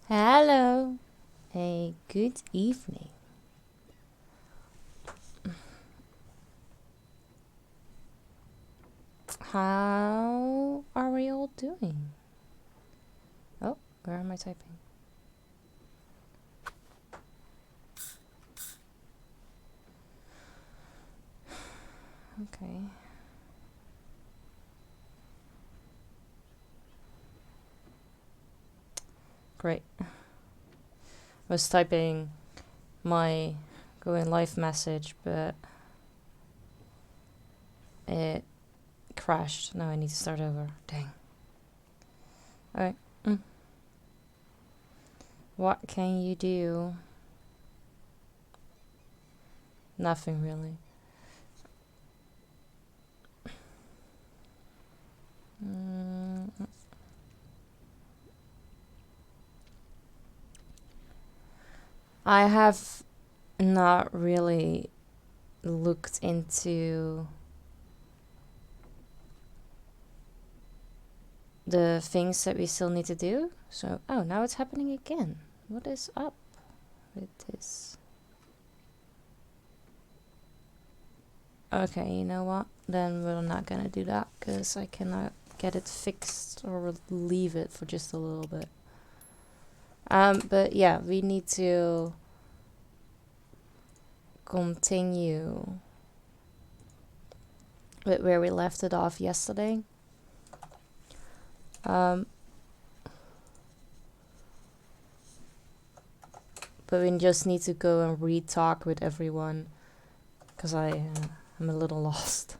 Hello. A good evening. How are we all doing? Oh, where am I typing? Okay. Great. I was typing my going live message, but it crashed. Now I need to start over. Dang. Alright. What can you do? Nothing really. I have not really looked into the things that we still need to do. So, oh, now it's happening again. What is up with this? Okay, you know what? Then we're not gonna do that because I cannot get it fixed or leave it for just a little bit. But yeah, we need to continue with where we left it off yesterday. But we just need to go and re-talk with everyone because I'm a little lost.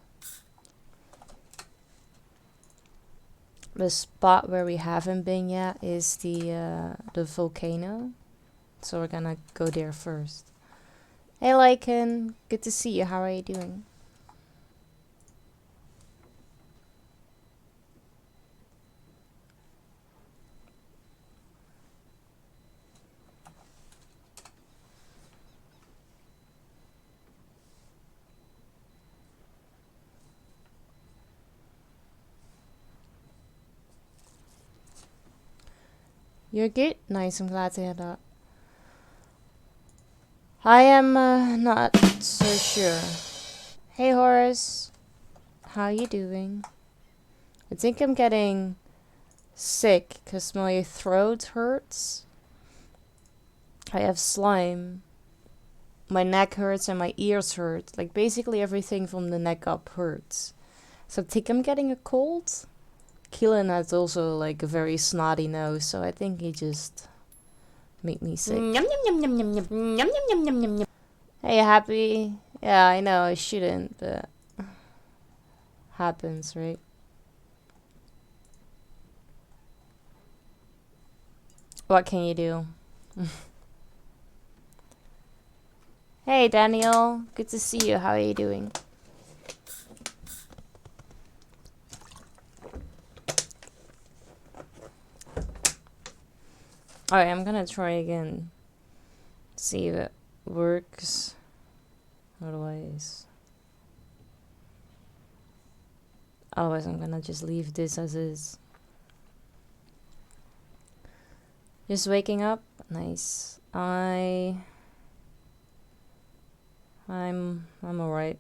The spot where we haven't been yet is the volcano, so we're gonna go there first. Hey Lycan, good to see you. How are you doing? You're good? Nice, I'm glad to hear that. I am not so sure. Hey Horace, how you doing? I think I'm getting sick because my throat hurts. I have slime. My neck hurts and my ears hurt. Like basically everything from the neck up hurts. So I think I'm getting a cold. Keelan has also like a very snotty nose, so I think he just made me sick. Hey, happy? Yeah, I know I shouldn't, but happens, right? What can you do? Hey, Daniel. Good to see you. How are you doing? Alright, I'm gonna try again. See if it works. Otherwise, I'm gonna just leave this as is. Just waking up? Nice. I'm alright.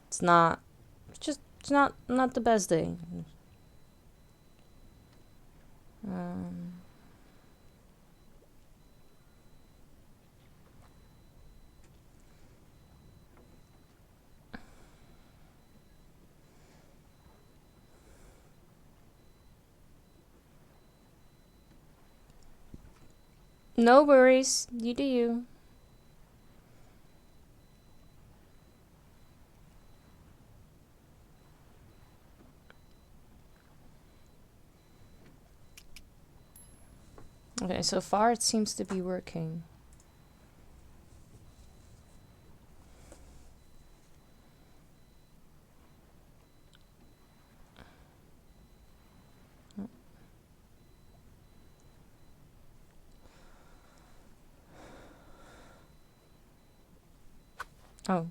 It's not not the best day. No worries. You do you. Okay, so far it seems to be working. Oh.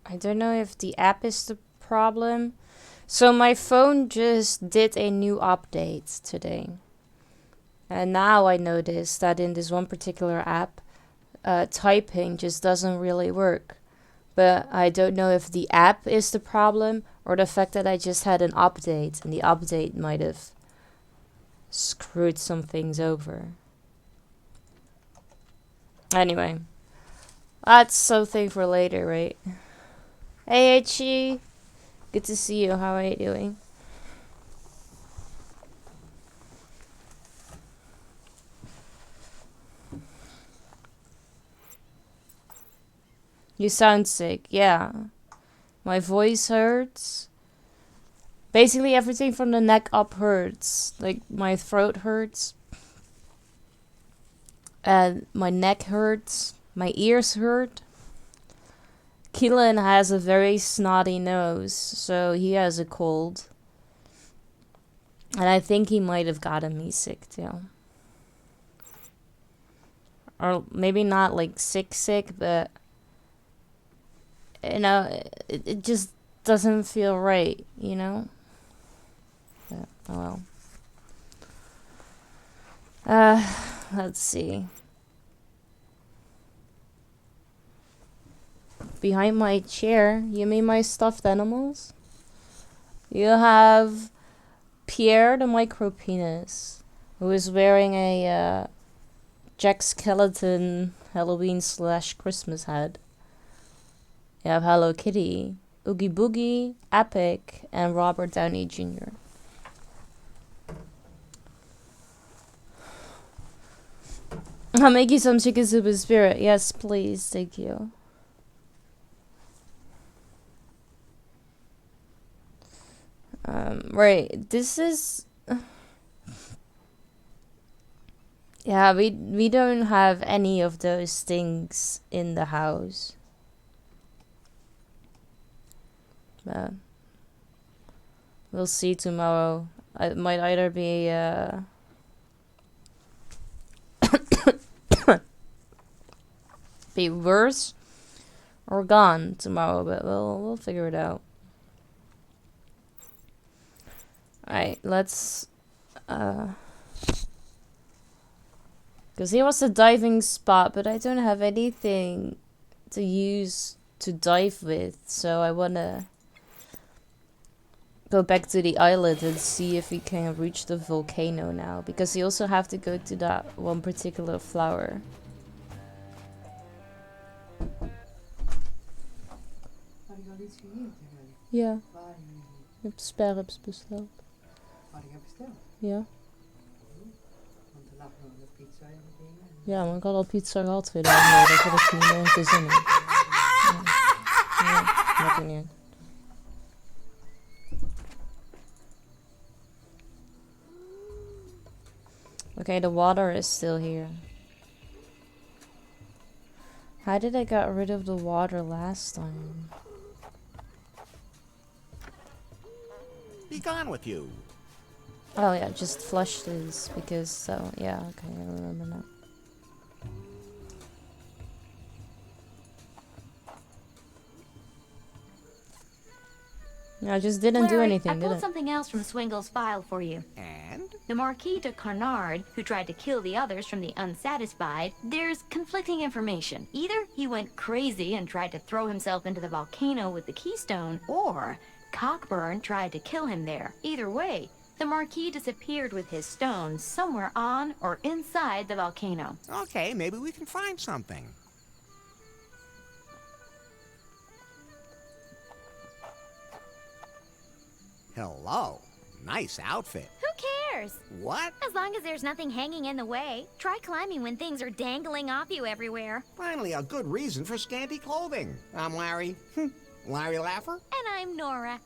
I don't know if the app is the problem. So my phone just did a new update today. And now I notice that in this one particular app, typing just doesn't really work. But I don't know if the app is the problem or the fact that I just had an update and the update might have screwed some things over. Anyway, that's something for later, right? Hey, H.E. Good to see you. How are you doing? You sound sick. Yeah. My voice hurts. Basically everything from the neck up hurts. Like my throat hurts. And my neck hurts. My ears hurt. Keelan has a very snotty nose, so he has a cold. And I think he might have gotten me sick too. Or maybe not like sick, but you know, it just doesn't feel right, you know? But, oh well. Let's see. Behind my chair, you mean my stuffed animals? You have Pierre the micro penis, who is wearing a Jack Skellington Halloween / Christmas hat. You have Hello Kitty, Oogie Boogie, Epic, and Robert Downey Jr. I'll make you some chicken soup with spirit. Yes, please. Thank you. Right. This is... yeah, we don't have any of those things in the house. But we'll see tomorrow. It might either be be worse or gone tomorrow, but we'll figure it out. Alright, let's because here was a diving spot, but I don't have anything to use to dive with, so I wanna go back to the island and see if we can reach the volcano now, because you also have to go to that one particular flower. Ja. Ik heb sperrips besteld. Ja. Ja, maar ik had al pizza gehad 2 dagen geleden. Ik had het niet meer te zin in. Ja, maakt het niet uit. Okay, the water is still here. How did I get rid of the water last time? Be gone with you. Oh yeah, just flush this because so yeah, okay, I remember now. I just didn't do anything, I did pulled it? something else from Swingle's file for you. And? The Marquis de Carnard, who tried to kill the others from the Unsatisfied, there's conflicting information. Either he went crazy and tried to throw himself into the volcano with the keystone, or Cockburn tried to kill him there. Either way, the Marquis disappeared with his stone somewhere on or inside the volcano. Okay, maybe we can find something. Hello. Nice outfit. Who cares? What? As long as there's nothing hanging in the way. Try climbing when things are dangling off you everywhere. Finally, a good reason for scanty clothing. I'm Larry. Larry Laffer. And I'm Nora.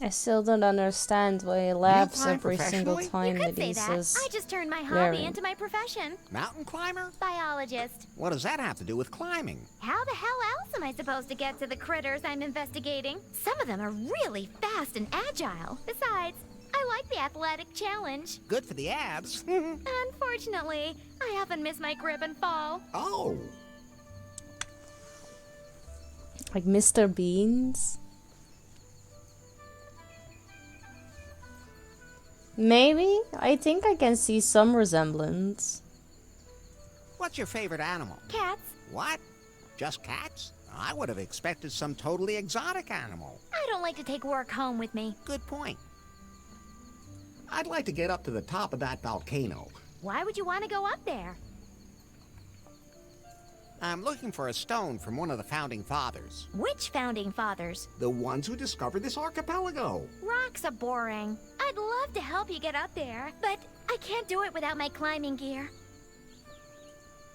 I still don't understand why he laughs climb every single professionally? time You that could say he that. says I just turned my hobby Larry. into my profession. Mountain climber? Biologist. What does that have to do with climbing? How the hell else am I supposed to get to the critters I'm investigating? Some of them are really fast and agile. Besides, I like the athletic challenge. Good for the abs. Unfortunately, I often miss my grip and fall. Oh. Like Mr. Beans? Maybe? I think I can see some resemblance. What's your favorite animal? Cats. What? Just cats? I would have expected some totally exotic animal. I don't like to take work home with me. Good point. I'd like to get up to the top of that volcano. Why would you want to go up there? I'm looking for a stone from one of the founding fathers. Which founding fathers? The ones who discovered this archipelago. Rocks are boring. I'd love to help you get up there, but I can't do it without my climbing gear.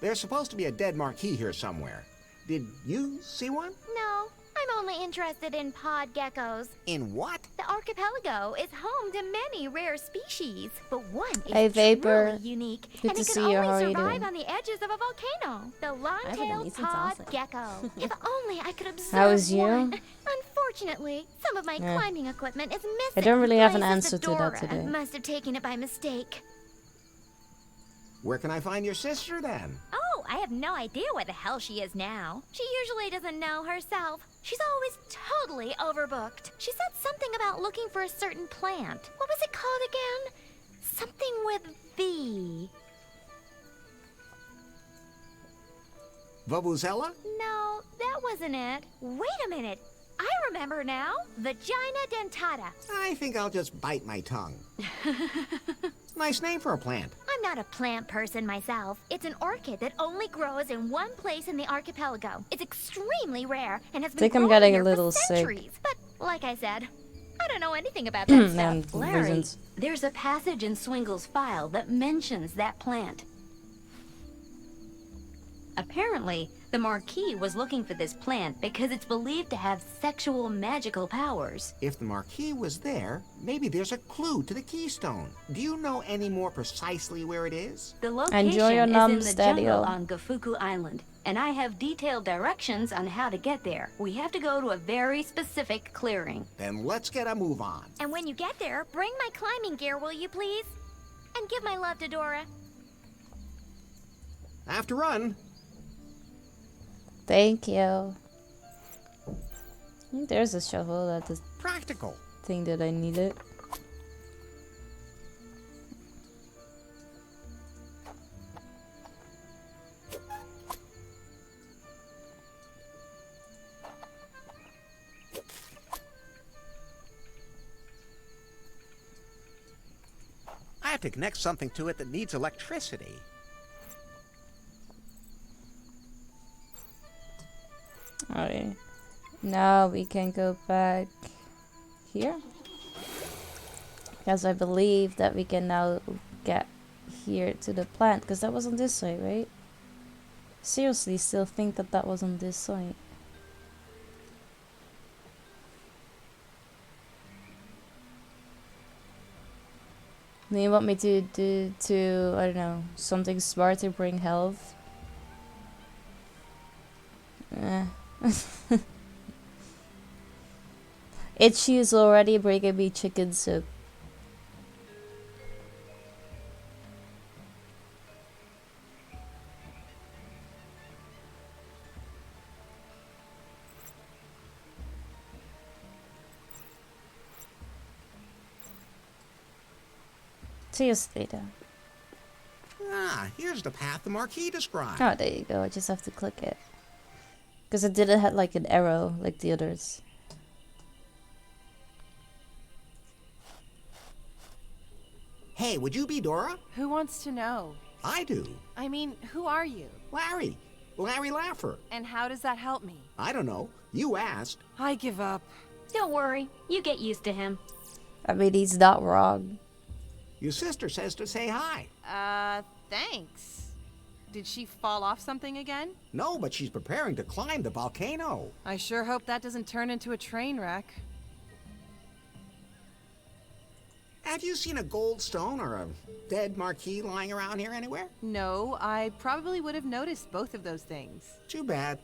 There's supposed to be a dead marquis here somewhere. Did you see one? No, I'm only interested in pod geckos. In what? The archipelago is home to many rare species, but one is Hey, Vapor. truly unique, Good and to it see can you. only How are you survive doing? on the edges of a volcano. The haven't long-tailed eaten pod salsa. gecko. If only I could observe How is you? one. Unfortunately, some of my Yeah. climbing equipment is missing. I don't really have an Places answer to that Dora today. must have taken it by mistake. Where can I find your sister then? Oh, I have no idea where the hell she is now. She usually doesn't know herself. She's always totally overbooked. She said something about looking for a certain plant. What was it called again? Something with V. Vuvuzela? No, that wasn't it. Wait a minute. I remember now. Vagina dentata. I think I'll just bite my tongue. Nice name for a plant. I'm not a plant person myself. It's an orchid that only grows in one place in the archipelago. It's extremely rare and has been Think I'm growing getting a here little for sick. centuries. But like I said, I don't know anything about that Man, stuff. Larry, visions. there's a passage in Swingle's file that mentions that plant. Apparently, the Marquis was looking for this plant because it's believed to have sexual magical powers. If the marquis was there, maybe there's a clue to the keystone. Do you know any more precisely where it is? The location Enjoy your is in nums, the Daddy-o. jungle on Gafuku Island, and I have detailed directions on how to get there. We have to go to a very specific clearing. Then let's get a move on. And when you get there, bring my climbing gear, will you please? And give my love to Dora. Have to run. Thank you. There's a shovel. That's the Practical. thing that I needed. I have to connect something to it that needs electricity. Alright. Now we can go back here. Because I believe that we can now get here to the plant. Because that was on this side, right? Seriously, still think that that was on this side. Do you want me to do I don't know, something smart to bring health? Eh. Itchy is already bringing me chicken soup. Seriously though. Ah, here's the path the marquis described. Oh, there you go. I just have to click it. Because it didn't have like an arrow like the others. Hey, would you be Dora? Who wants to know? I do. I mean, who are you? Larry. Larry Laffer. And how does that help me? I don't know. You asked. I give up. Don't worry, you get used to him. I mean, he's not wrong. Your sister says to say hi. Thanks. Did she fall off something again? No, but she's preparing to climb the volcano. I sure hope that doesn't turn into a train wreck. Have you seen a gold stone or a dead marquis lying around here anywhere? No, I probably would have noticed both of those things. Too bad.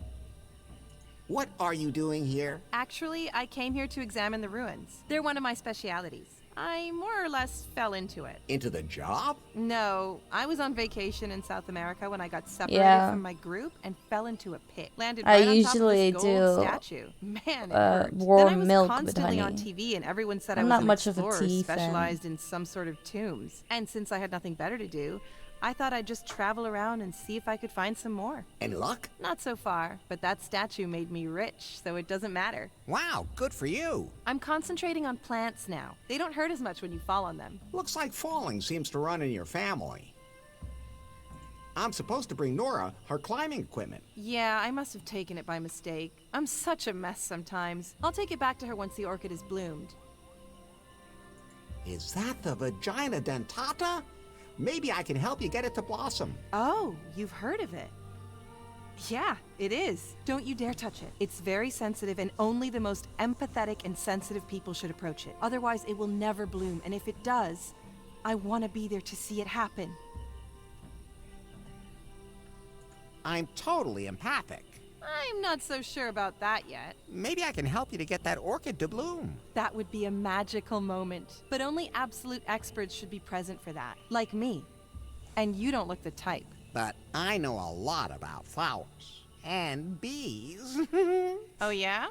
What are you doing here? Actually, I came here to examine the ruins. They're one of my specialities. I more or less fell into it. Into the job? No, I was on vacation in South America when I got separated Yeah. from my group and fell into a pit. Landed I right on top usually of this gold do, statue. Man, it hurt. warm Then I was milk with constantly on honey. TV and everyone said I'm I was not an much of a explorer tea fan. specialized in some sort of tombs. And since I had nothing better to do, I thought I'd just travel around and see if I could find some more. Any luck? Not so far, but that statue made me rich, so it doesn't matter. Wow, good for you. I'm concentrating on plants now. They don't hurt as much when you fall on them. Looks like falling seems to run in your family. I'm supposed to bring Nora her climbing equipment. Yeah, I must have taken it by mistake. I'm such a mess sometimes. I'll take it back to her once the orchid is bloomed. Is that the vagina dentata? Maybe I can help you get it to blossom. Oh, you've heard of it? Yeah, it is. Don't you dare touch it. It's very sensitive and only the most empathetic and sensitive people should approach it. Otherwise, it will never bloom, and if it does, I want to be there to see it happen. I'm totally empathic. I'm not so sure about that yet. Maybe I can help you to get that orchid to bloom. That would be a magical moment, but only absolute experts should be present for that, like me. And you don't look the type. But I know a lot about flowers. And bees. Oh yeah?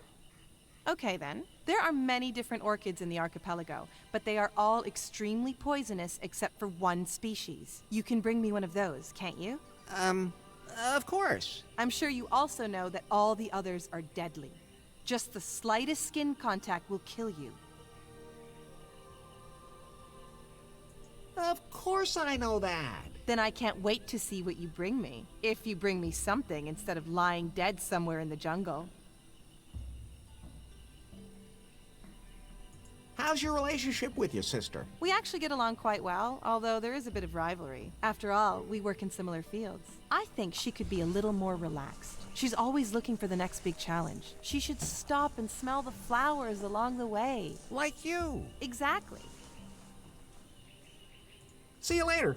Okay then. There are many different orchids in the archipelago, but they are all extremely poisonous except for one species. You can bring me one of those, can't you? Of course. I'm sure you also know that all the others are deadly. Just the slightest skin contact will kill you. Of course I know that. Then I can't wait to see what you bring me. If you bring me something instead of lying dead somewhere in the jungle. How's your relationship with your sister? We actually get along quite well, although there is a bit of rivalry. After all, we work in similar fields. I think she could be a little more relaxed. She's always looking for the next big challenge. She should stop and smell the flowers along the way. Like you. Exactly. See you later.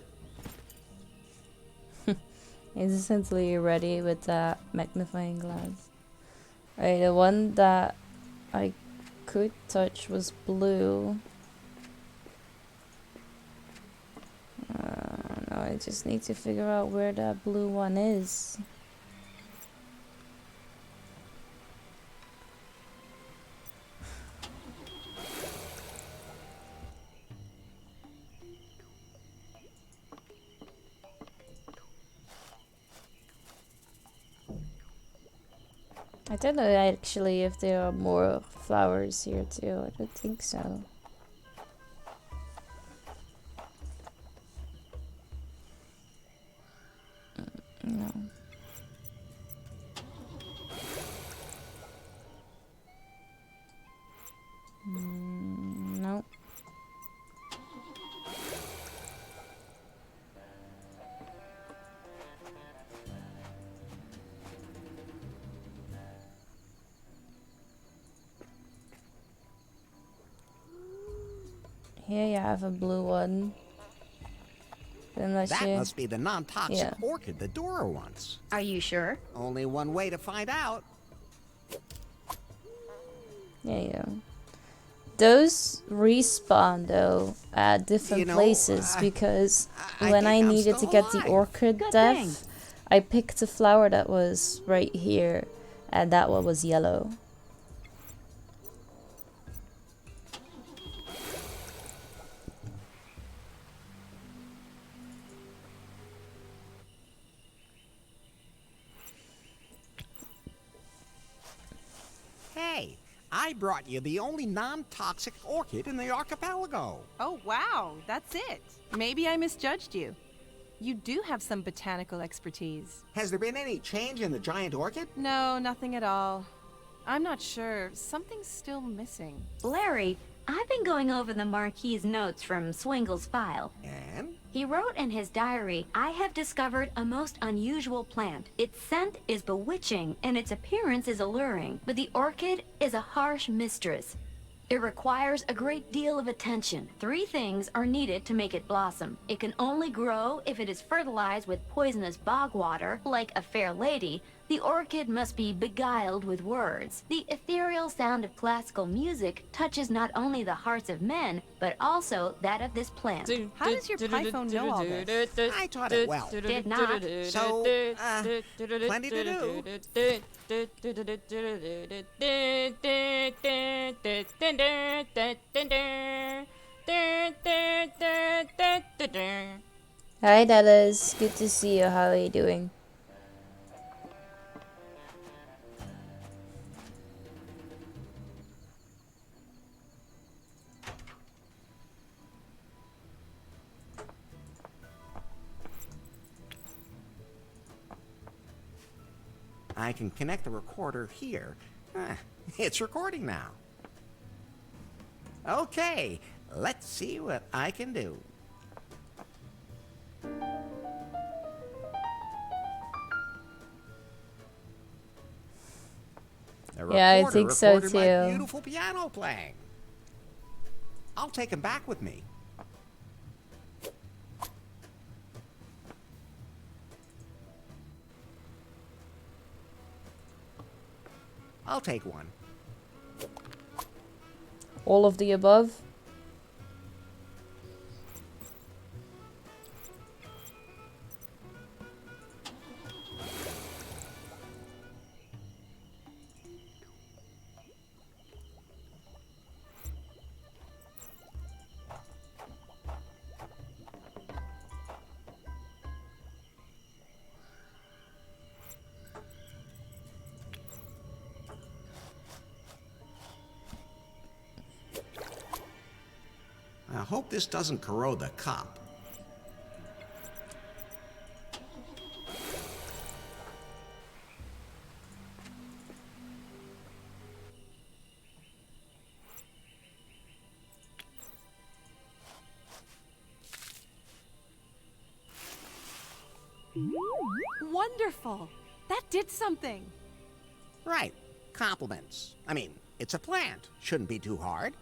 He's essentially ready with that magnifying glass. Alright, the one that I could touch was blue. No, I just need to figure out where that blue one is. I don't know actually if there are more flowers here too. I don't think so. No. Nope. Here you have a blue one. Unless That you... must be the non-toxic Yeah. orchid that Dora wants. Are you sure? Only one way to find out. There you go. Those respawn though at different You know, places because I when think I I'm needed to still get the alive. orchid Good death, thing. I picked a flower that was right here, and that one was yellow. Hey, I brought you the only non-toxic orchid in the archipelago. Oh wow, that's it. Maybe I misjudged you. You do have some botanical expertise. Has there been any change in the giant orchid? No, nothing at all. I'm not sure. Something's still missing. Larry, I've been going over the Marquis's notes from Swingle's file. And? He wrote in his diary, I have discovered a most unusual plant. Its scent is bewitching and its appearance is alluring, but the orchid is a harsh mistress. It requires a great deal of attention. 3 things are needed to make it blossom. It can only grow if it is fertilized with poisonous bog water, like a fair lady. The orchid must be beguiled with words. The ethereal sound of classical music touches not only the hearts of men, but also that of this plant. How does your Python know all this? I taught it well. Did not. So, plenty to do. Hi Dallas, good to see you. How are you doing? I can connect the recorder here. It's recording now. Okay, let's see what I can do. The Yeah, I recorder think so recorded my too. beautiful piano playing. I'll take him back with me. I'll take one. All of the above? I hope this doesn't corrode the cup. Wonderful! That did something. Right. Compliments. I mean, it's a plant. Shouldn't be too hard.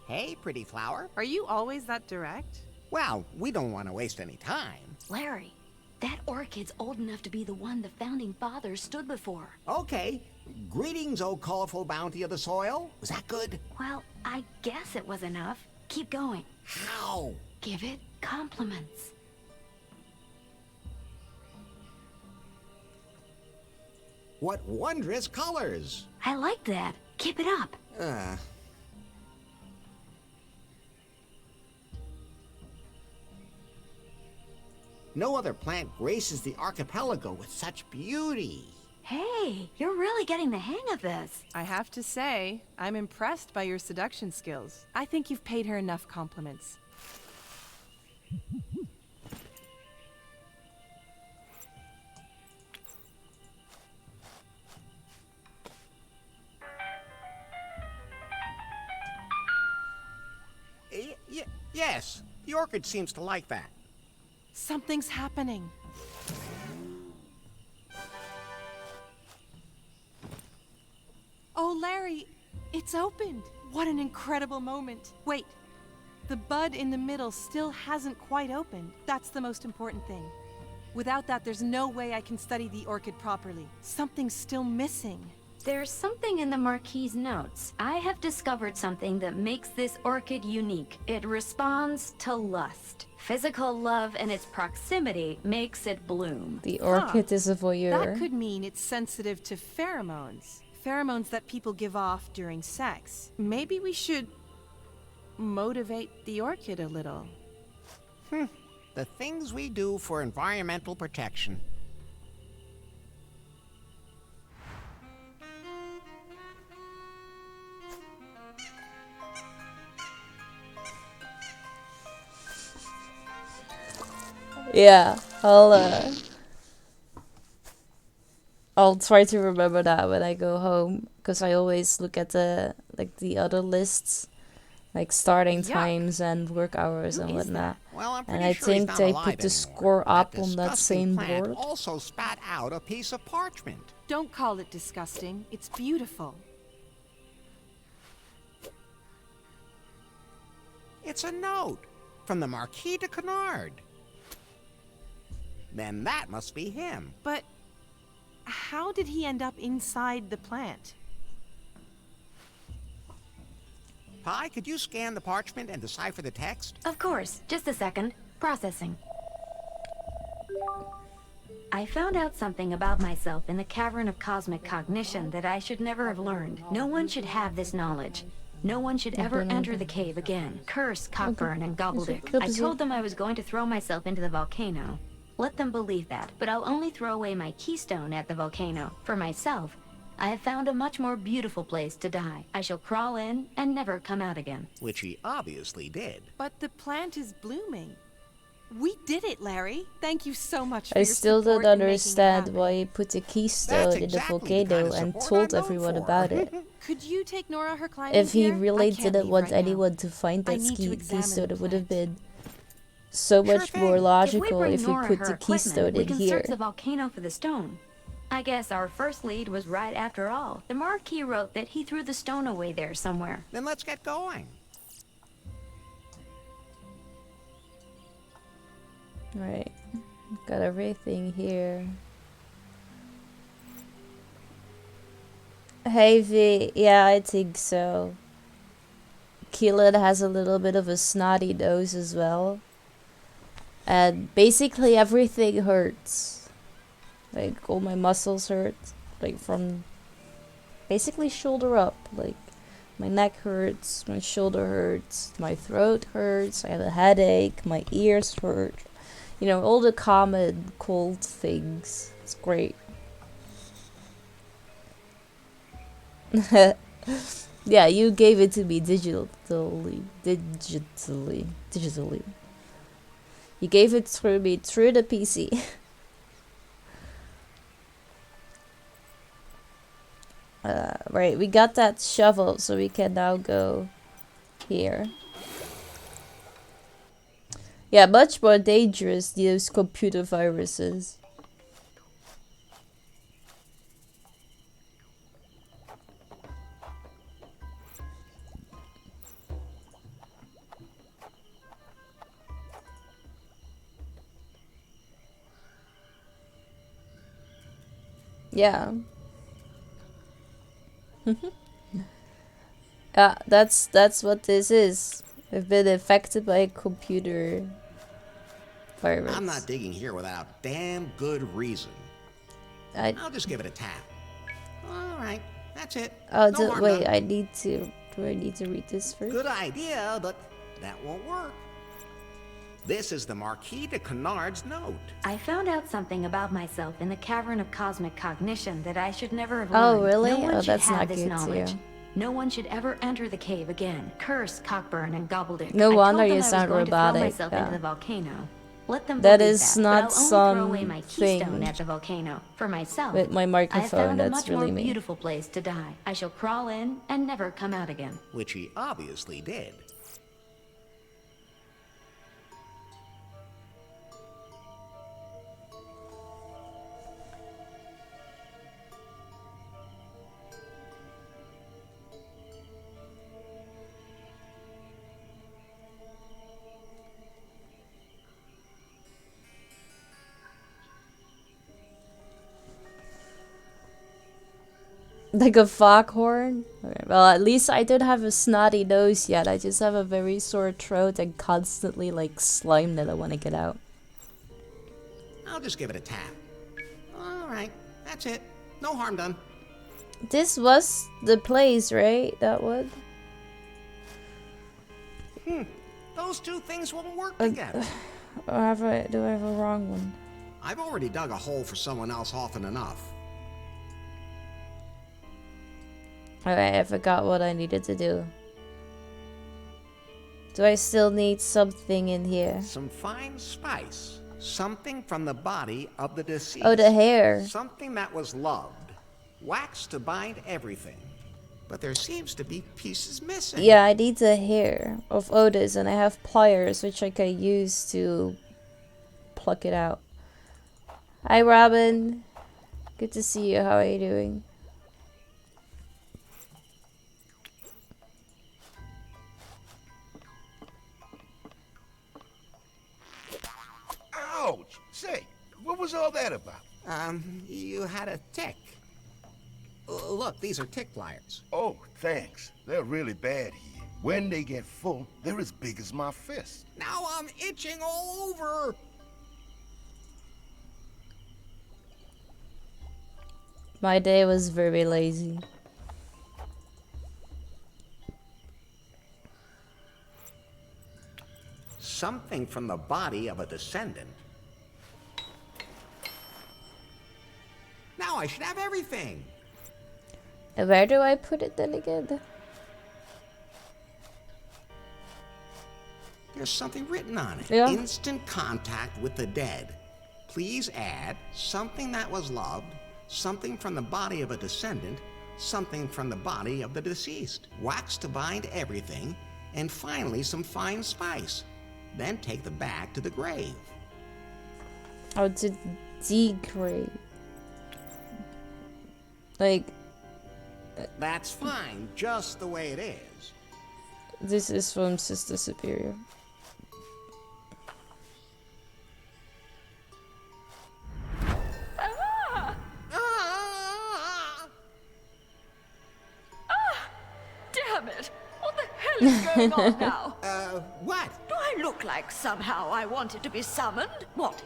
Hey, pretty flower. Are you always that direct? Well, we don't want to waste any time. Larry, that orchid's old enough to be the one the founding fathers stood before. Okay. Greetings, O colorful bounty of the soil. Was that good? Well, I guess it was enough. Keep going. How? Give it compliments. What wondrous colors. I like that. Keep it up. No other plant graces the archipelago with such beauty. Hey, you're really getting the hang of this. I have to say, I'm impressed by your seduction skills. I think you've paid her enough compliments. Yes, the orchid seems to like that. Something's happening. Oh, Larry, it's opened. What an incredible moment. Wait, the bud in the middle still hasn't quite opened. That's the most important thing. Without that, there's no way I can study the orchid properly. Something's still missing. There's something in the Marquis's notes. I have discovered something that makes this orchid unique. It responds to lust. Physical love and its proximity makes it bloom. The orchid is a voyeur. That could mean it's sensitive to pheromones. Pheromones that people give off during sex. Maybe we should motivate the orchid a little. The things we do for environmental protection. Yeah, I'll try to remember that when I go home, because I always look at the other lists, like starting Yuck. times and work hours Who and is whatnot. Well, I'm And pretty I sure he's think not they alive put the anymore. score up on that disgusting same plant board. also spat out a piece of parchment. Don't call it disgusting. It's beautiful. It's a note from the Marquis de Canard. Then that must be him. But how did he end up inside the plant? Pi, could you scan the parchment and decipher the text? Of course. Just a second. Processing. I found out something about myself in the Cavern of Cosmic Cognition that I should never have learned. No one should have this knowledge. No one should ever enter the cave again. Curse Cockburn and Gobbledick. I told them I was going to throw myself into the volcano. Let them believe that, but I'll only throw away my keystone at the volcano. For myself, I have found a much more beautiful place to die. I shall crawl in and never come out again. Which he obviously did. But the plant is blooming. We did it, Larry. Thank you so much for I your still support don't in making it understand happen. why he put a keystone That's in the exactly the volcano kind of and support told I'm known everyone for. about it. Could you take Nora her climbing If he gear? really I can't didn't leave want right now. anyone to find I that need to examine keystone, the it would have plant. been so Sure much thing. more If we logical bring if he Nora put her the keystone equipment, we in can here. search the volcano for the stone. I guess our first lead was right after all. The Marquis wrote that he threw the stone away there somewhere. Then let's get going. Right. Got everything here. Hey V, yeah, I think so. Keelan has a little bit of a snotty nose as well. And basically everything hurts. Like all my muscles hurt. Like from basically shoulder up. Like my neck hurts, my shoulder hurts, my throat hurts, I have a headache, my ears hurt. You know, all the common cold things. It's great. Yeah, you gave it to me digitally. You gave it through me through the PC. Right, we got that shovel, so we can now go here. Yeah, much more dangerous, those computer viruses. Yeah. That's what this is. We've been infected by a computer virus. I'm not digging here without damn good reason. I'll just give it a tap. All right, that's it. Oh, No harm wait, done. I need to. Do I need to read this first? Good idea, but that won't work. This is the Marquis de Canard's note. I found out something about myself in the Cavern of Cosmic Cognition that I should never have Oh, learned. really? No one Oh, should that's have not this good knowledge. too. No one should ever enter the cave again. Curse Cockburn and Gobbledick. No I wonder told them you I was sound going robotic, To throw myself yeah. into the volcano. Let them That believe is that, not but I'll only throw away my something keystone at the volcano. For myself, with my I have microphone. found a That's much really more me. beautiful place to die. I shall crawl in and never come out again. Which he obviously did. Like a foghorn? Okay, well, at least I don't have a snotty nose yet. I just have a very sore throat and constantly like slime that I want to get out. I'll just give it a tap. All right, that's it. No harm done. This was the place, right? That one? Those two things won't work Uh, together. Or do I have a wrong one? I've already dug a hole for someone else often enough. Alright, I forgot what I needed to do. Do I still need something in here? Some fine spice. Something from the body of the deceased. Oh, the hair. Something that was loved. Wax to bind everything. But there seems to be pieces missing. Yeah, I need the hair of Otis, and I have pliers which I can use to pluck it out. Hi, Robin. Good to see you. How are you doing? was all that about? You had a tick. Look, these are tick pliers. Oh, thanks. They're really bad here. When they get full, they're as big as my fist. Now I'm itching all over. My day was very lazy. Something from the body of a descendant. Now I should have everything. Where do I put it then again? There's something written on it. Yeah. Instant contact with the dead. Please add something that was loved, something from the body of a descendant, something from the body of the deceased. Wax to bind everything, and finally some fine spice. Then take the bag to the grave. Oh, to degrade. Like, That's fine, just the way it is. this is from Sister Superior. Damn it! What the hell is going on now? What? Do I look like somehow I wanted to be summoned? What?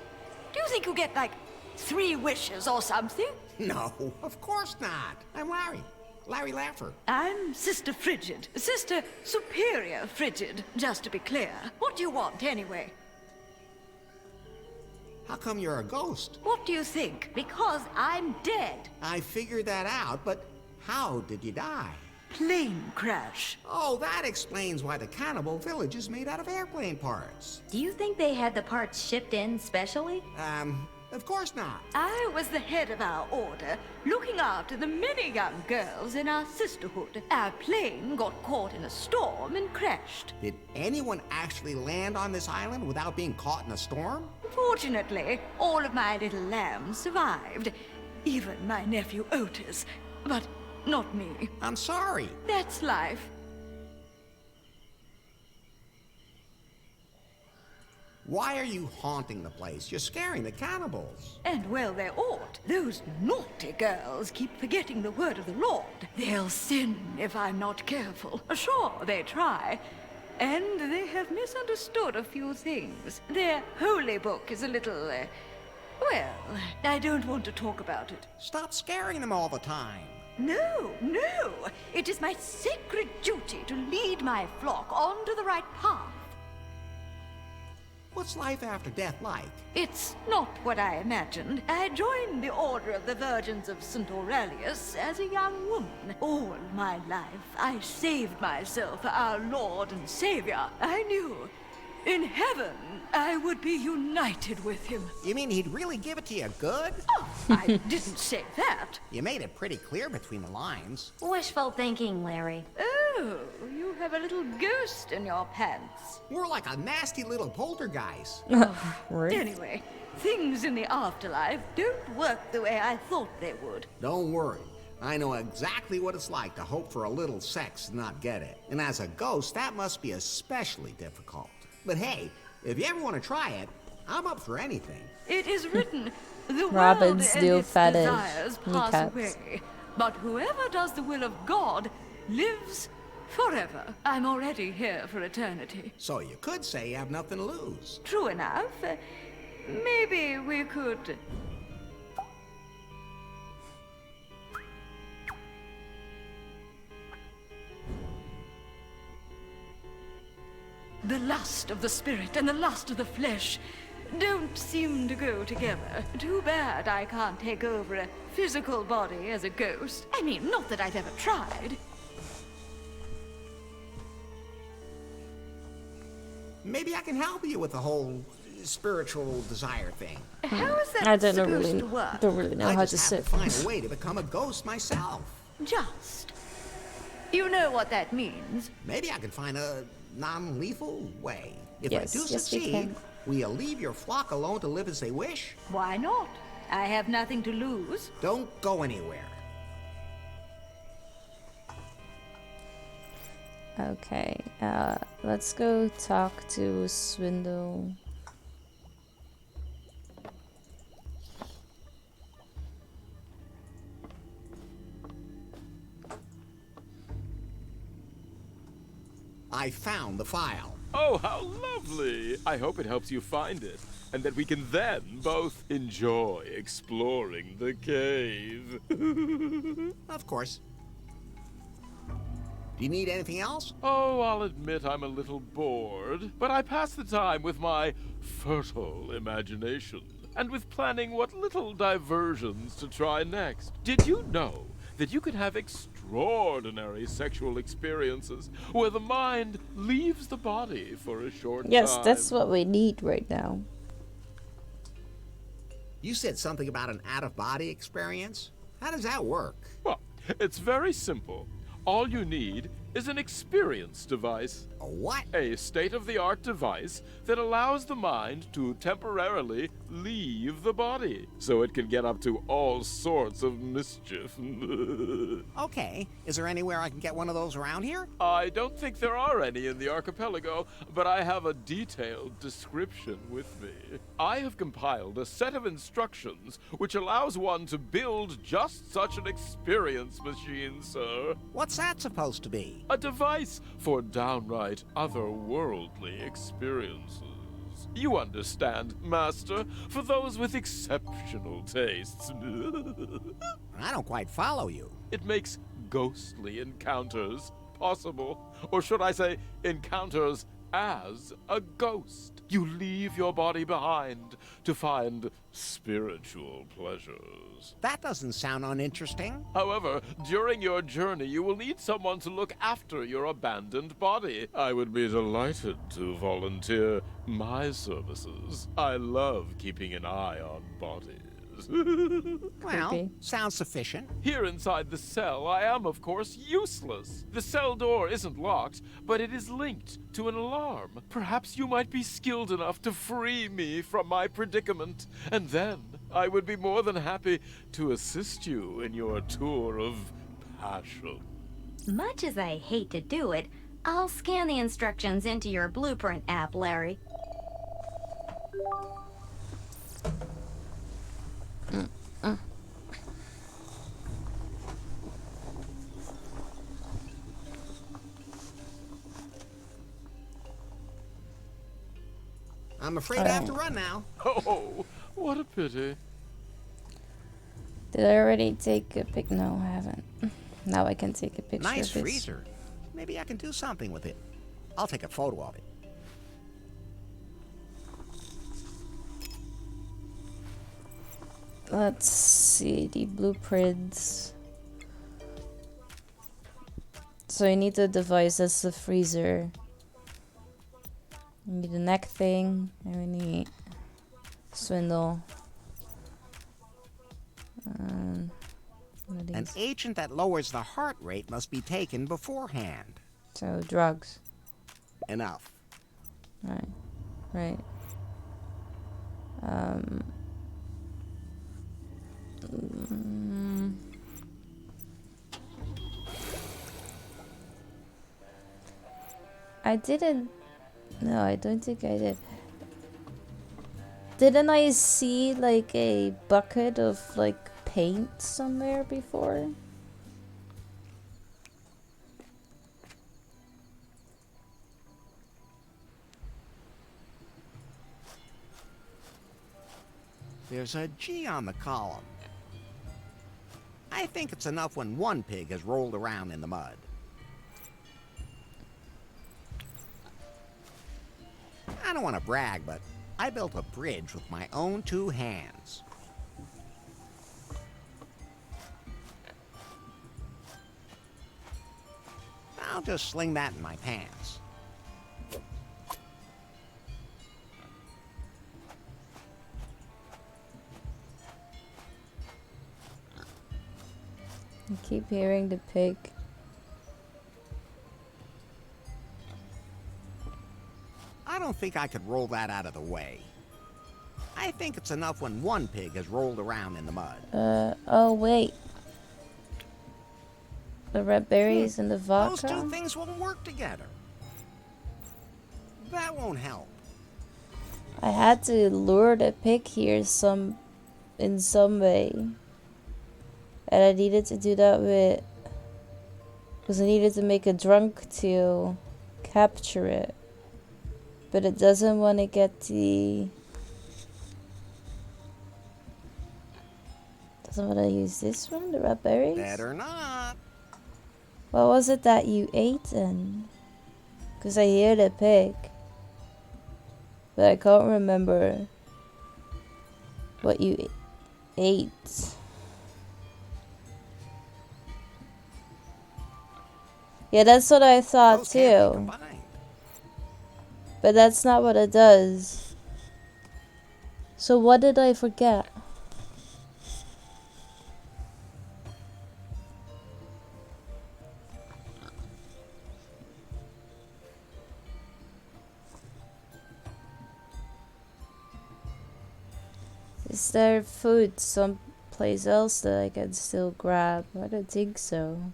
Do you think you get like 3 wishes or something? No, of course not. I'm Larry. Larry Laffer. I'm Sister Frigid. Sister Superior Frigid, just to be clear. What do you want anyway? How come you're a ghost? What do you think? Because I'm dead. I figured that out, but how did you die? Plane crash. Oh, that explains why the cannibal village is made out of airplane parts. Do you think they had the parts shipped in specially? Of course not. I was the head of our order, looking after the many young girls in our sisterhood. Our plane got caught in a storm and crashed. Did anyone actually land on this island without being caught in a storm? Fortunately, all of my little lambs survived. Even my nephew Otis. But not me. I'm sorry. That's life. Why are you haunting the place? You're scaring the cannibals. And well they ought. Those naughty girls keep forgetting the word of the Lord. They'll sin if I'm not careful. Sure, they try. And they have misunderstood a few things. Their holy book is a little, well, I don't want to talk about it. Stop scaring them all the time. No, no. It is my sacred duty to lead my flock onto the right path. What's life after death like? It's not what I imagined. I joined the Order of the Virgins of St. Aurelius as a young woman. All my life, I saved myself for our Lord and Savior. I knew in heaven I would be united with him. You mean he'd really give it to you good? Oh, I didn't say that. You made it pretty clear between the lines. Wishful thinking, Larry. Oh, you have a little ghost in your pants. More like a nasty little poltergeist. Right? Anyway, things in the afterlife don't work the way I thought they would. Don't worry. I know exactly what it's like to hope for a little sex and not get it. And as a ghost, that must be especially difficult. But hey, if you ever want to try it, I'm up for anything. It is written, the Rabbits world do and its fetish desires pass kneecaps. away, but whoever does the will of God lives forever. I'm already here for eternity. So you could say you have nothing to lose. True enough. Maybe we could... The lust of the spirit and the lust of the flesh don't seem to go together. Too bad I can't take over a physical body as a ghost. I mean, not that I've ever tried. Maybe I can help you with the whole spiritual desire thing. How is that I don't know supposed really, to work? don't really know I how just to have sit. to find a way to become a ghost myself. Just. You know what that means. Maybe I can find a non-lethal way. If Yes, I do yes, we succeed, can. will you leave your flock alone to live as they wish? Why not? I have nothing to lose. Don't go anywhere. Okay, let's go talk to Swindle. I found the file. Oh, how lovely! I hope it helps you find it, and that we can then both enjoy exploring the cave. Of course. Do you need anything else? Oh, I'll admit I'm a little bored, but I pass the time with my fertile imagination, and with planning what little diversions to try next. Did you know that you can have extraordinary sexual experiences where the mind leaves the body for a short Yes, time? that's what we need right now. You said something about an out-of-body experience? How does that work? Well, it's very simple. All you need is an experience device. A what? A state-of-the-art device that allows the mind to temporarily leave the body, so it can get up to all sorts of mischief. Okay, is there anywhere I can get one of those around here? I don't think there are any in the archipelago, but I have a detailed description with me. I have compiled a set of instructions which allows one to build just such an experience machine, sir. What's that supposed to be? A device for downright otherworldly experiences. You understand, Master, for those with exceptional tastes. I don't quite follow you. It makes ghostly encounters possible. Or should I say, encounters as a ghost. You leave your body behind to find spiritual pleasures. That doesn't sound uninteresting. However, during your journey, you will need someone to look after your abandoned body. I would be delighted to volunteer my services. I love keeping an eye on bodies. Well, Creepy. sounds sufficient. Here inside the cell, I am, of course, useless. The cell door isn't locked, but it is linked to an alarm. Perhaps you might be skilled enough to free me from my predicament, and then I would be more than happy to assist you in your tour of passion. Much as I hate to do it, I'll scan the instructions into your blueprint app, Larry. I'm afraid I have to run now. Oh, what a pity. Did I already take a pic? No, I haven't. Now I can take a picture Nice of this. freezer. Maybe I can do something with it. I'll take a photo of it. Let's see the blueprints. So you need the device, that's the freezer. We need a neck thing, and we need swindle. What are An these? agent that lowers the heart rate must be taken beforehand. So drugs. Enough. Right. Right. I didn't. No, I don't think I did. Didn't I see like a bucket of like paint somewhere before? There's a G on the column. I think it's enough when one pig has rolled around in the mud. I don't want to brag, but I built a bridge with my own 2 hands. I'll just sling that in my pants. I keep hearing the pig. I don't think I could roll that out of the way. I think it's enough when one pig has rolled around in the mud. Oh wait. The red berries and the Those vodka? 2 things won't work together. That won't help. I had to lure the pig here in some way. And I needed to do that with... Because I needed to make a drunk to capture it. But it doesn't want to get the... Doesn't want to use this one, the red berries? Better not. What was it that you ate then? Because I hear the pig. But I can't remember what you ate. Yeah, that's what I thought Those can't be too. combined. But that's not what it does. So what did I forget? Is there food someplace else that I can still grab? I don't think so.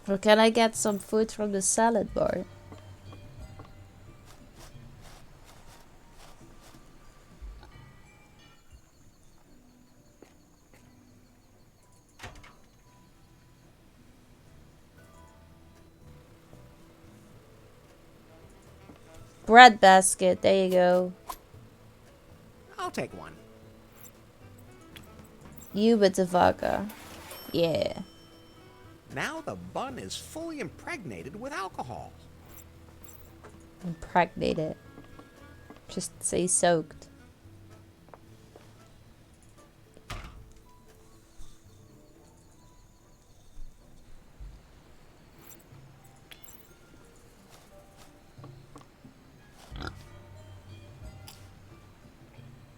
Or can I get some food from the salad bar? Bread basket, there you go. I'll take one. You with the vodka. Yeah. Now the bun is fully impregnated with alcohol. Impregnated. Just say soaked.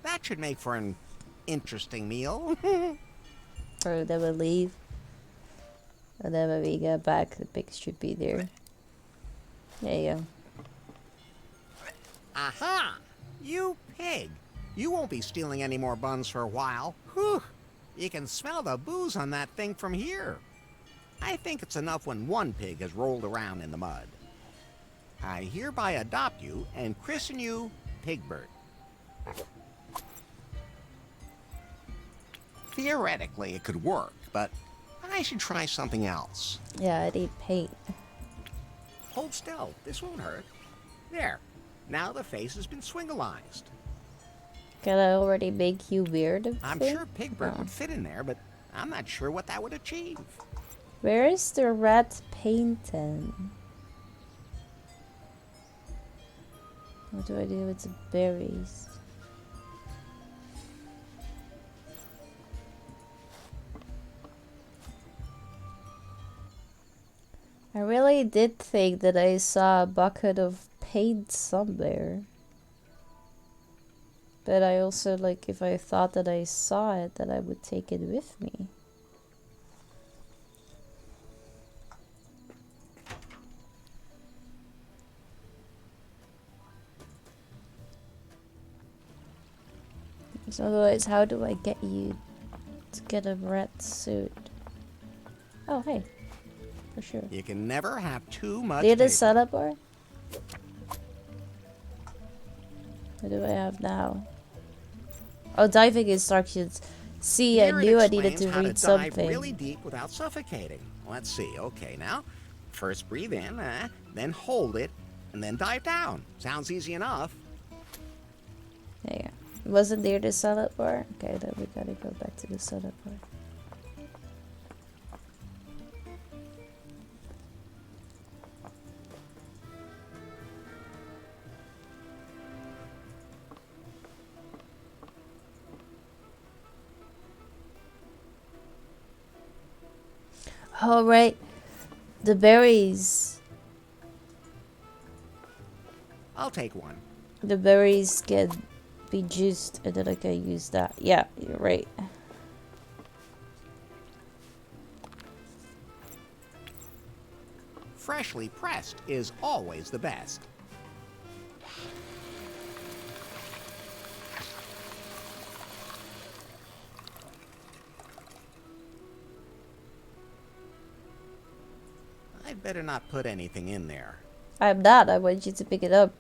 That should make for an interesting meal. Or then we'll leave. And then when we get back, the pigs should be there. There you go. Aha! You pig! You won't be stealing any more buns for a while. Whew! You can smell the booze on that thing from here. I think it's enough when one pig has rolled around in the mud. I hereby adopt you and christen you Pigbert. Theoretically, it could work, but I should try something else. Yeah, I'd eat paint. Hold still. This won't hurt. There. Now the face has been swingalized. Can I already make you weird? I'm sure Pigbert would fit in there, but I'm not sure what that would achieve. Where is the red painting? What do I do with the berries? I really did think that I saw a bucket of paint somewhere. But I also, like, if I thought that I saw it, that I would take it with me. So otherwise, how do I get you to get a red suit? Oh, hey. For sure. You can never have too much Did the paper. setup bar? What do I have now? Oh, diving instructions. See, I Here it knew I needed explains to how read dive something. really deep without suffocating. Let's see. Okay, now, first breathe in, then hold it, and then dive down. Sounds easy enough. There you go. Wasn't there the setup bar? Okay, then we gotta go back to the setup bar. Oh, right. The berries. I'll take one. The berries can be juiced and then I can use that. Yeah, you're right. Freshly pressed is always the best. I'd better not put anything in there. I'm not. I want you to pick it up.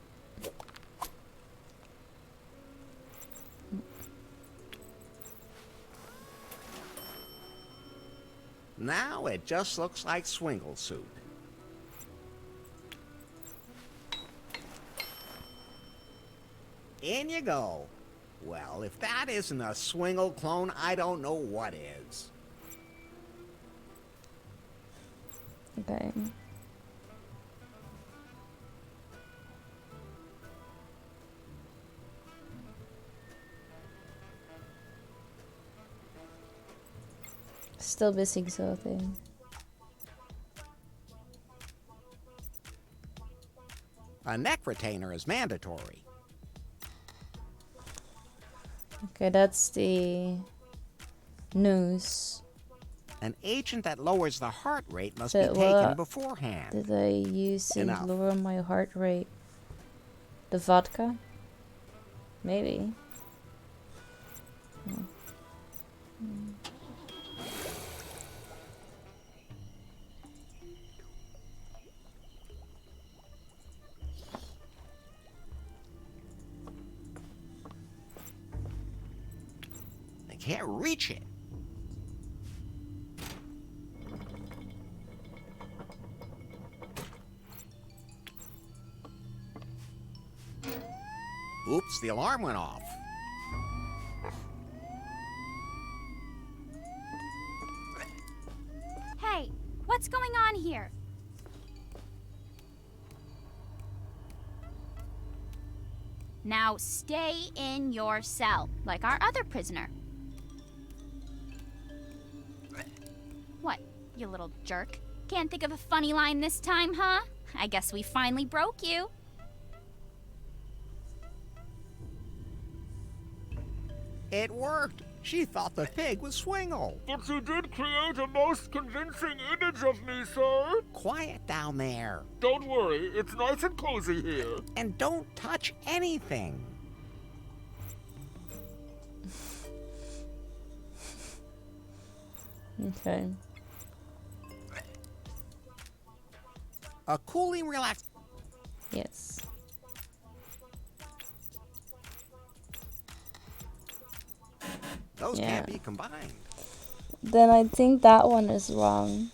Now it just looks like Swingle suit. In you go. Well, if that isn't a Swingle clone, I don't know what is. Okay. Still missing something. A neck retainer is mandatory. Okay, that's the news. An agent that lowers the heart rate must But be taken what beforehand. did I use to Enough. lower my heart rate? The vodka? Maybe. No. I can't reach it. Oops, the alarm went off. Hey, what's going on here? Now stay in your cell, like our other prisoner. What, you little jerk? Can't think of a funny line this time, huh? I guess we finally broke you. It worked. She thought the pig was Swingle. But you did create a most convincing image of me, sir. Quiet down there. Don't worry, it's nice and cozy here. And don't touch anything. Okay. A cooling relax. Yes. Those Yeah. can't be combined. Then I think that one is wrong.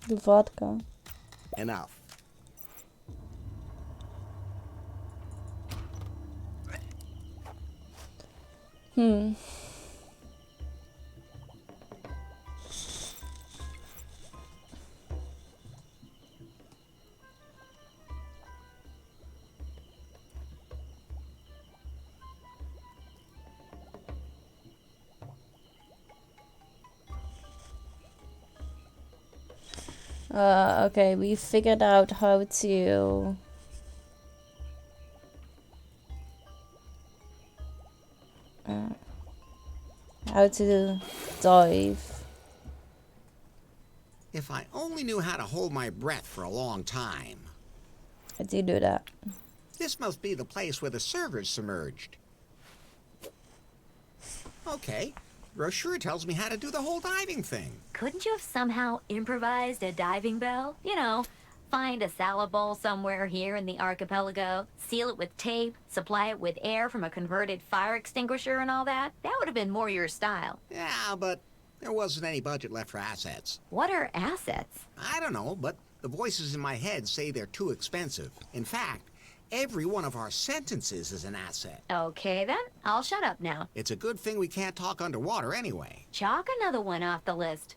The vodka. Enough. Hmm. Okay, we figured out how to dive. If I only knew how to hold my breath for a long time. I do that. This must be the place where the server's submerged. Okay, brochure tells me how to do the whole diving thing. Couldn't you have somehow improvised a diving bell? You know, find a salad bowl somewhere here in the archipelago, seal it with tape, supply it with air from a converted fire extinguisher and all that? That would have been more your style. Yeah, but there wasn't any budget left for assets. What are assets? I don't know, but the voices in my head say they're too expensive. In fact, every one of our sentences is an asset. Okay then, I'll shut up now. It's a good thing we can't talk underwater anyway. Chalk another one off the list.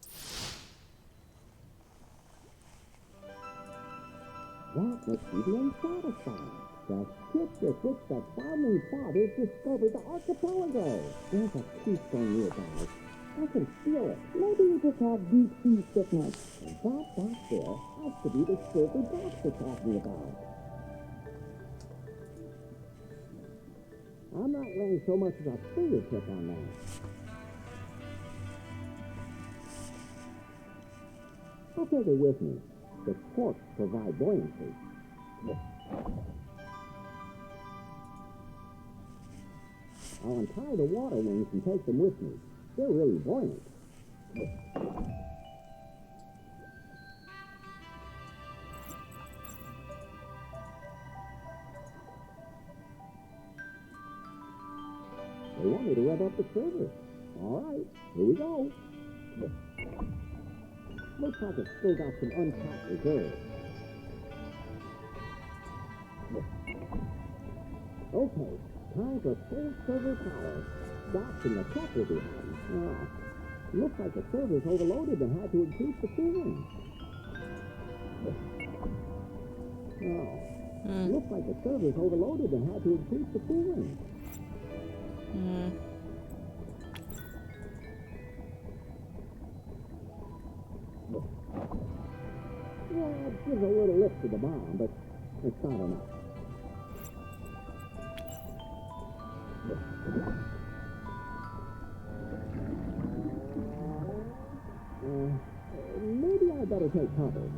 That must be the unsatisfied. The ship with which the founding fathers discovered the archipelago. There's a keystone nearby. I can feel it. Maybe you just have deep sea sickness. And that back there has to be the silver box we're talking about. I'm not laying so much as a fingertip on that. I'll take it with me. The corks provide buoyancy. I'll untie the water wings and take them with me. They're really buoyant. They want me to rev up the server. All right, here we go. Looks like it's still got some untapped reserves. Okay, time for full server power. Docs in the truck will be home. Looks like the server's overloaded and had to increase the cooling. Looks like the server's overloaded and had to increase the cooling. Yeah, it gives a little lift to the bomb, but it's not enough. Maybe I better take cover.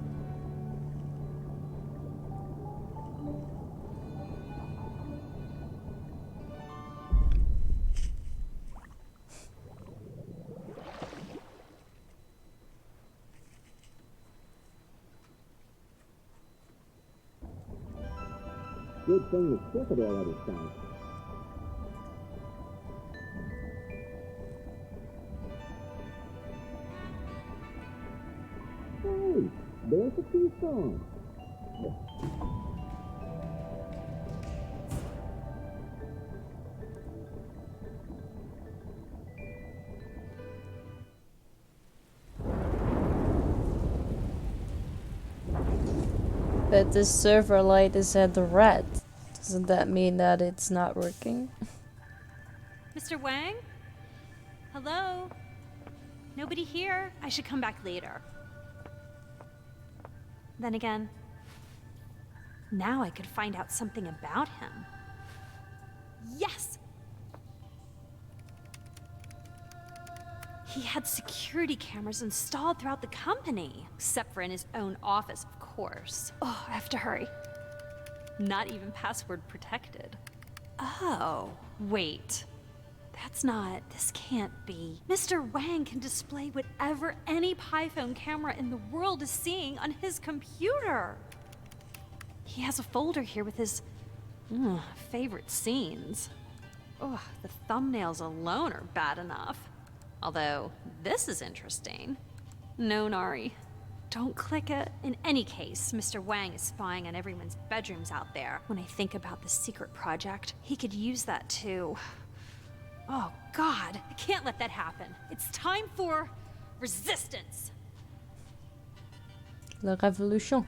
Good thing the ship had already sunk. Hey, there's the Keystone. But the server light is at the red. Doesn't that mean that it's not working? Mr. Wang? Hello? Nobody here? I should come back later. Then again, now I could find out something about him. Yes! He had security cameras installed throughout the company, except for in his own office, of course. Oh, I have to hurry. Not even password protected. Oh, wait. This can't be. Mr. Wang can display whatever any PiPhone camera in the world is seeing on his computer. He has a folder here with his favorite scenes. Oh, the thumbnails alone are bad enough. Although, this is interesting. No, Nari. Don't click it. In any case, Mr. Wang is spying on everyone's bedrooms out there. When I think about the secret project, he could use that too. Oh, God. I can't let that happen. It's time for resistance. La Révolution.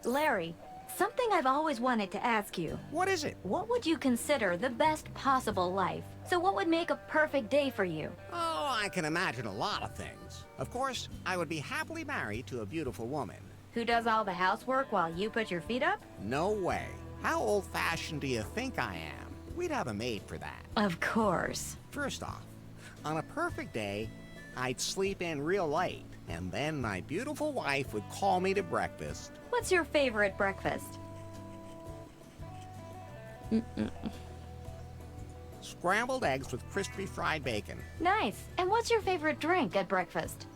Larry, something I've always wanted to ask you. What is it? What would you consider the best possible life? So what would make a perfect day for you? Oh, I can imagine a lot of things. Of course, I would be happily married to a beautiful woman. Who does all the housework while you put your feet up? No way. How old-fashioned do you think I am? We'd have a maid for that. Of course. First off, on a perfect day, I'd sleep in real late, and then my beautiful wife would call me to breakfast. What's your favorite breakfast? Scrambled eggs with crispy fried bacon. Nice. And what's your favorite drink at breakfast?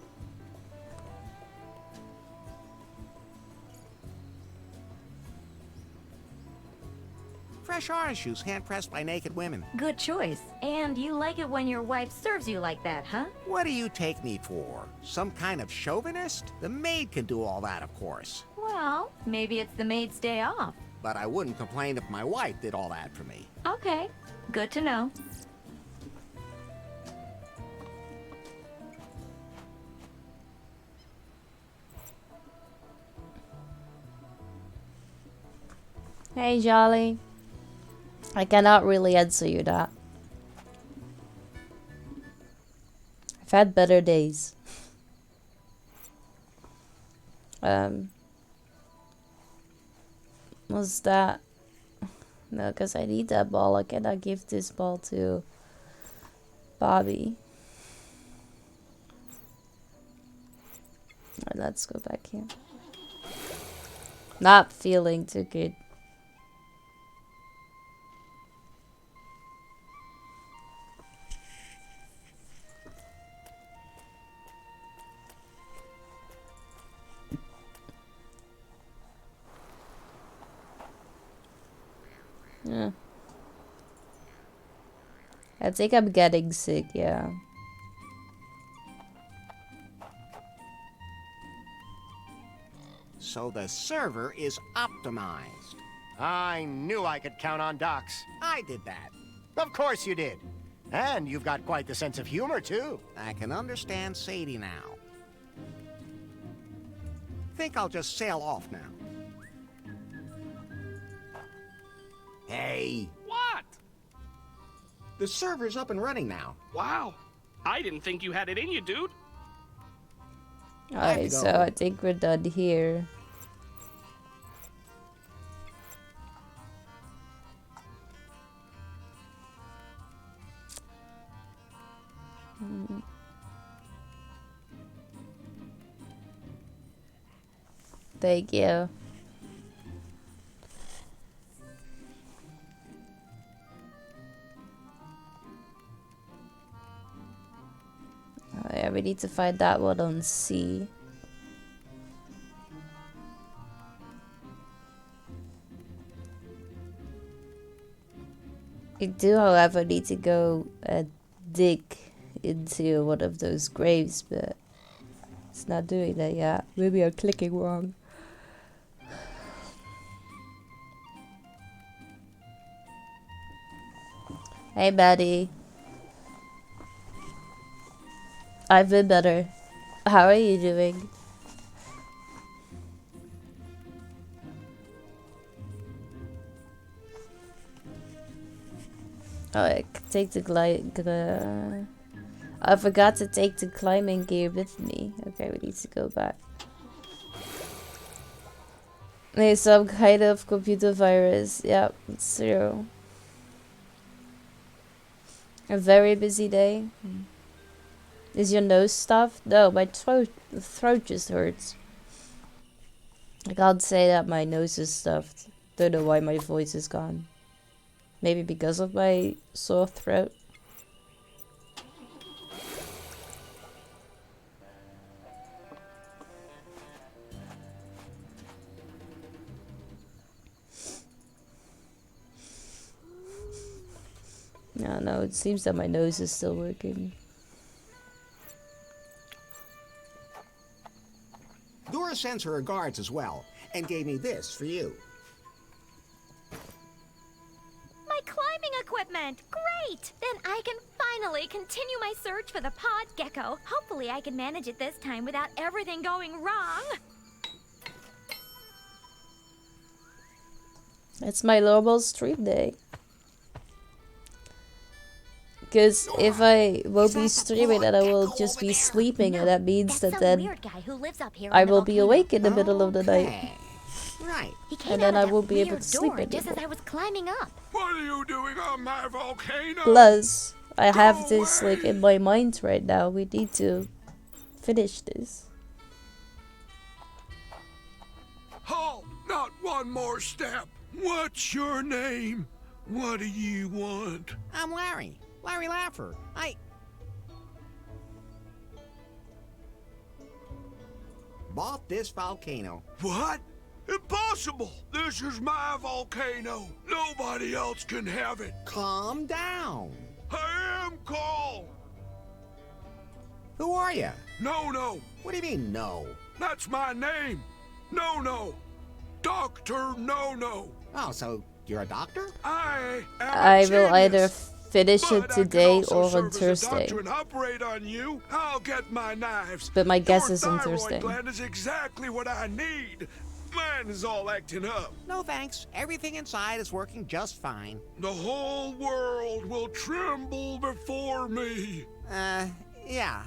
Fresh orange juice hand-pressed by naked women. Good choice. And you like it when your wife serves you like that, huh? What do you take me for? Some kind of chauvinist? The maid can do all that, of course. Well, maybe it's the maid's day off. But I wouldn't complain if my wife did all that for me. Okay. Good to know. Hey, Jolly. I cannot really answer you that. I've had better days. Was that... No, because I need that ball. I cannot give this ball to Bobby. Alright, let's go back here. Not feeling too good. Yeah. I think I'm getting sick, yeah. So the server is optimized. I knew I could count on Docs. I did that. Of course you did. And you've got quite the sense of humor, too. I can understand Sadie now. Think I'll just sail off now. Hey! What? The server's up and running now. Wow. I didn't think you had it in you, dude. Alright, so I think we're done here. Thank you. Oh yeah, we need to find that one on C. We do, however, need to go dig into one of those graves, but it's not doing that yet. Maybe I'm clicking wrong. Hey, Maddie. I've been better. How are you doing? Oh, I take the I forgot to take the climbing gear with me. Okay, we need to go back. There's some kind of computer virus. Yep, it's true. A very busy day. Is your nose stuffed? No, my throat just hurts. I can't say that my nose is stuffed. Don't know why my voice is gone. Maybe because of my sore throat. No, it seems that my nose is still working. Dora sends her regards as well, and gave me this for you. My climbing equipment! Great! Then I can finally continue my search for the pod gecko. Hopefully I can manage it this time without everything going wrong. It's my normal stream day. Because if I won't be streaming, then I will just be sleeping, and that means that then I will be awake in the middle of the night. Right. And then I won't be able to sleep anymore. Just as I was climbing up. What are you doing on my volcano? Plus, I have this like in my mind right now. We need to finish this. Halt! Not one more step. What's your name? What do you want? I'm Larry. Larry Laffer. I bought this volcano. What? Impossible! This is my volcano. Nobody else can have it. Calm down. I am calm. Who are you? No. What do you mean, no? That's my name. No. Dr. No. Oh, so you're a doctor? I will either finish it today or on Thursday. I'll get my knives. But my guess is on Thursday. Gland is exactly what I need. Mine is all acting up. No thanks. Everything inside is working just fine. The whole world will tremble before me. Yeah.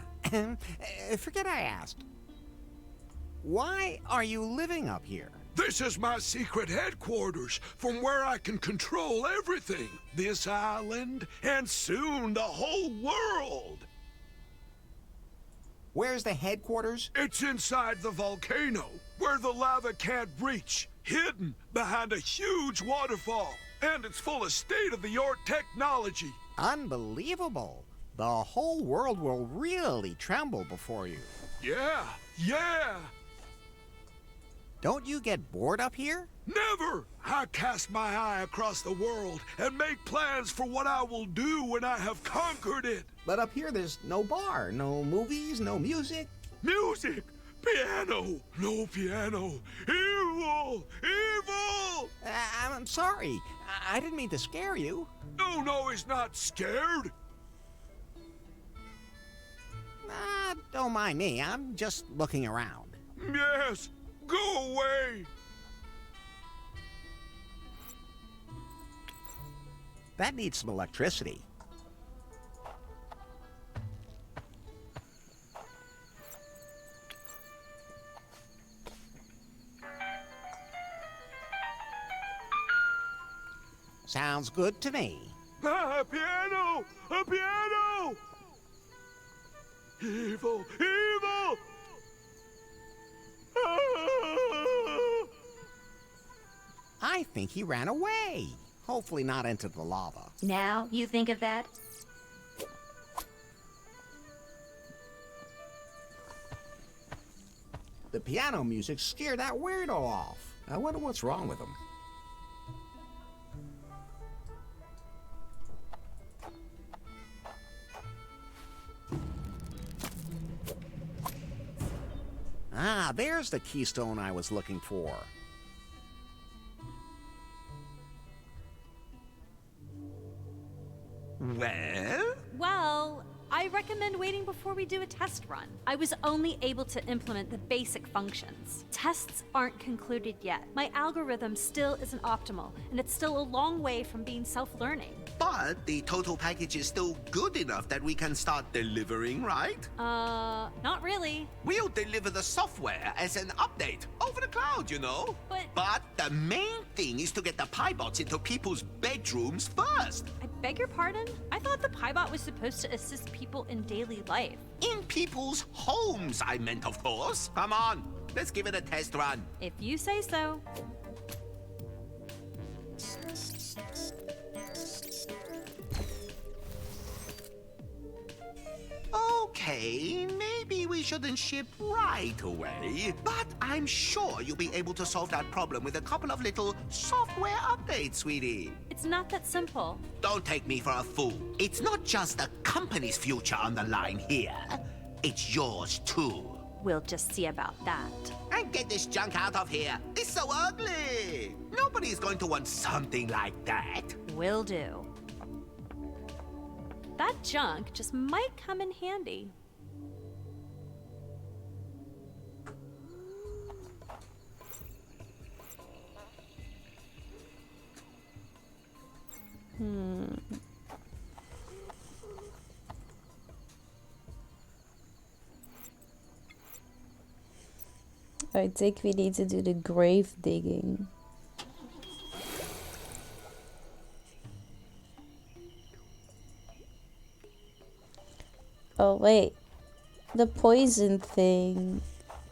Forget I asked. Why are you living up here? This is my secret headquarters, from where I can control everything. This island, and soon the whole world. Where's the headquarters? It's inside the volcano, where the lava can't reach, hidden behind a huge waterfall. And it's full of state-of-the-art technology. Unbelievable. The whole world will really tremble before you. Yeah. Don't you get bored up here? Never! I cast my eye across the world and make plans for what I will do when I have conquered it. But up here there's no bar, no movies, no music. Music? Piano! No piano! Evil! Evil! I'm sorry. I didn't mean to scare you. No, he's not scared. Don't mind me. I'm just looking around. Yes, go away. That needs some electricity. Sounds good to me. A piano! A piano! Evil! Evil! I think he ran away. Hopefully not into the lava. Now you think of that? The piano music scared that weirdo off. I wonder what's wrong with him. Ah, there's the keystone I was looking for. Well, I recommend waiting before we do a test run. I was only able to implement the basic functions. Tests aren't concluded yet. My algorithm still isn't optimal, and it's still a long way from being self-learning. But the total package is still good enough that we can start delivering, right? Not really. We'll deliver the software as an update over the cloud, you know. But the main thing is to get the Piebots into people's bedrooms first. I beg your pardon? I thought the Piebot was supposed to assist people in daily life. In people's homes, I meant, of course. Come on, let's give it a test run. If you say so. Okay, maybe we shouldn't ship right away, but I'm sure you'll be able to solve that problem with a couple of little software updates, sweetie. It's not that simple. Don't take me for a fool. It's not just the company's future on the line here. It's yours, too. We'll just see about that. And get this junk out of here. It's so ugly. Nobody's going to want something like that. Will do. That junk just might come in handy. I think we need to do the grave digging. Oh wait, the poison thing,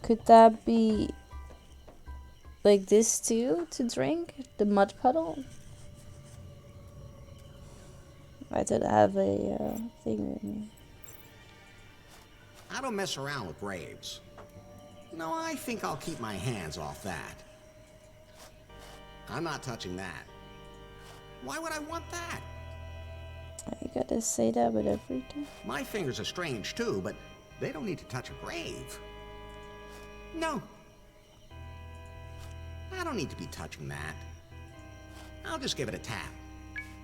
could that be like this too, to drink? The mud puddle? I did have a thing with me. I don't mess around with graves. No, I think I'll keep my hands off that. I'm not touching that. Why would I want that? You gotta say that with everything. My fingers are strange too, but they don't need to touch a grave. No. I don't need to be touching that. I'll just give it a tap.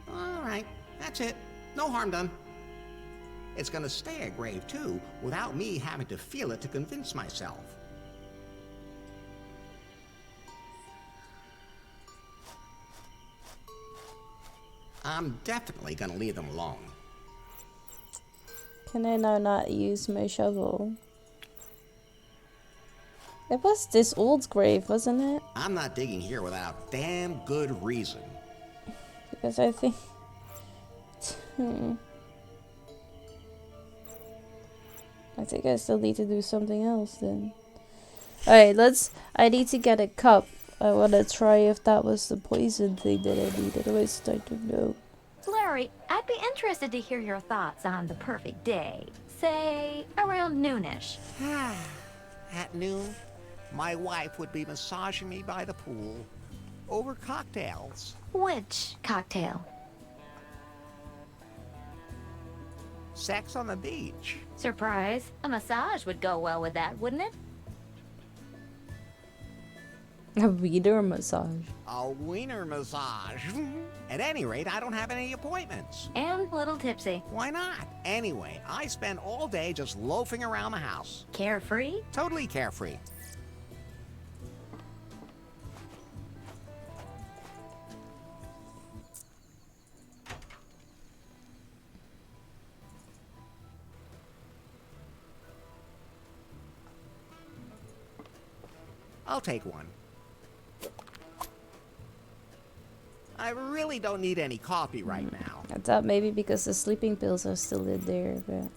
All right, that's it. No harm done. It's gonna stay a grave too, without me having to feel it to convince myself. I'm definitely gonna leave them alone. Can I now not use my shovel? It was this old grave, wasn't it? I'm not digging here without damn good reason. Because I think... I think I still need to do something else then. Alright, I need to get a cup. I want to try if that was the poison thing that I needed. Otherwise, I don't know. Larry, I'd be interested to hear your thoughts on the perfect day. Say, around noonish. At noon, my wife would be massaging me by the pool over cocktails. Which cocktail? Sex on the beach. Surprise. A massage would go well with that, wouldn't it? A wiener massage. A wiener massage. At any rate, I don't have any appointments. And a little tipsy. Why not? Anyway, I spend all day just loafing around the house. Carefree? Totally carefree. I'll take one. I really don't need any coffee right now. I thought maybe because the sleeping pills are still in there, but...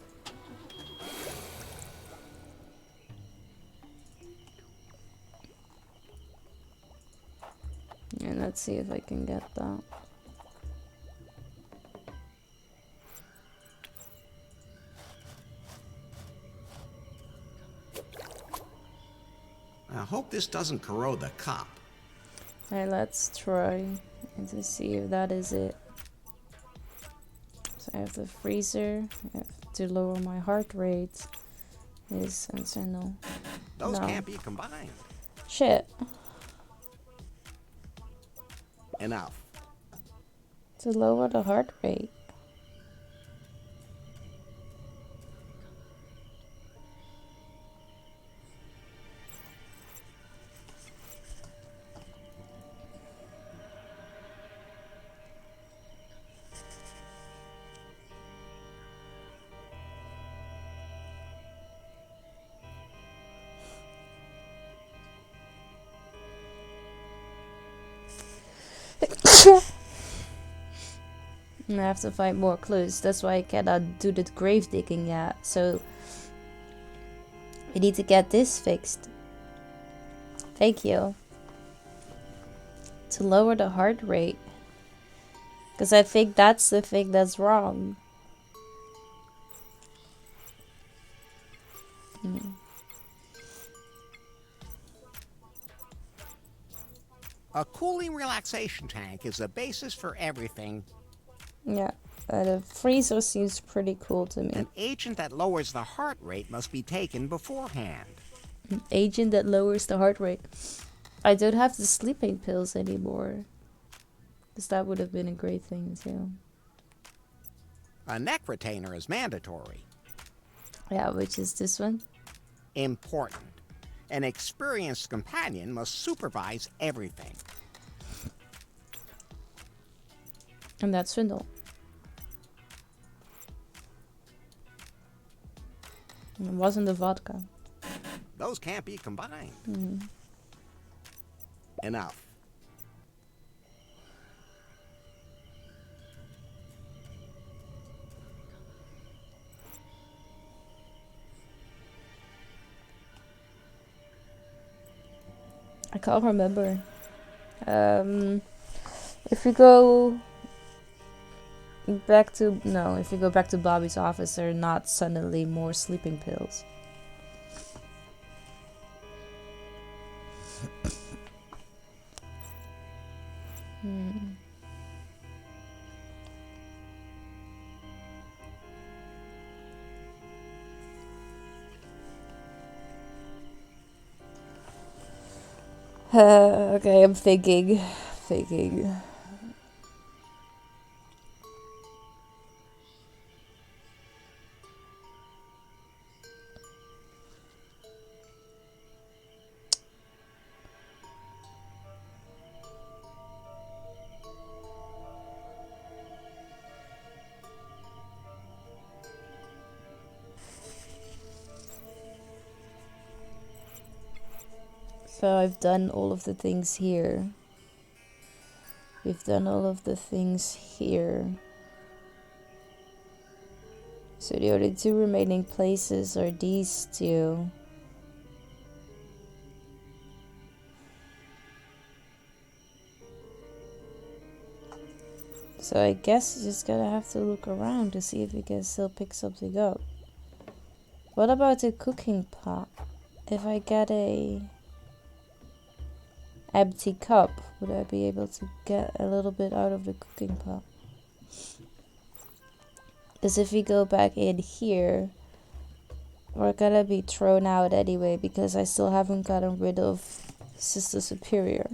And let's see if I can get that. I hope this doesn't corrode the cup. Alright, let's try and to see if that is it. So I have the freezer. I have to lower my heart rate. Is answer no. Those No. can't be combined. Shit. Enough. To lower the heart rate. And I have to find more clues. That's why I cannot do the grave digging yet. So we need to get this fixed. Thank you. To lower the heart rate. Because I think that's the thing that's wrong. A cooling relaxation tank is the basis for everything. Yeah, the freezer seems pretty cool to me. An agent that lowers the heart rate must be taken beforehand. An agent that lowers the heart rate. I don't have the sleeping pills anymore. Because that would have been a great thing too. A neck retainer is mandatory. Yeah, which is this one? Important. An experienced companion must supervise everything. And that's Swindle. It wasn't the vodka. Those can't be combined. Mm. Enough. I can't remember. If we go back to if we go back to Bobby's office, there are not suddenly more sleeping pills. Okay, I'm thinking. So I've done all of the things here. We've done all of the things here. So the only two remaining places are these two. So I guess you just gotta have to look around to see if you can still pick something up. What about the cooking pot? If I get a empty cup, would I be able to get a little bit out of the cooking pot? Because if we go back in here, we're gonna be thrown out anyway, because I still haven't gotten rid of Sister Superior.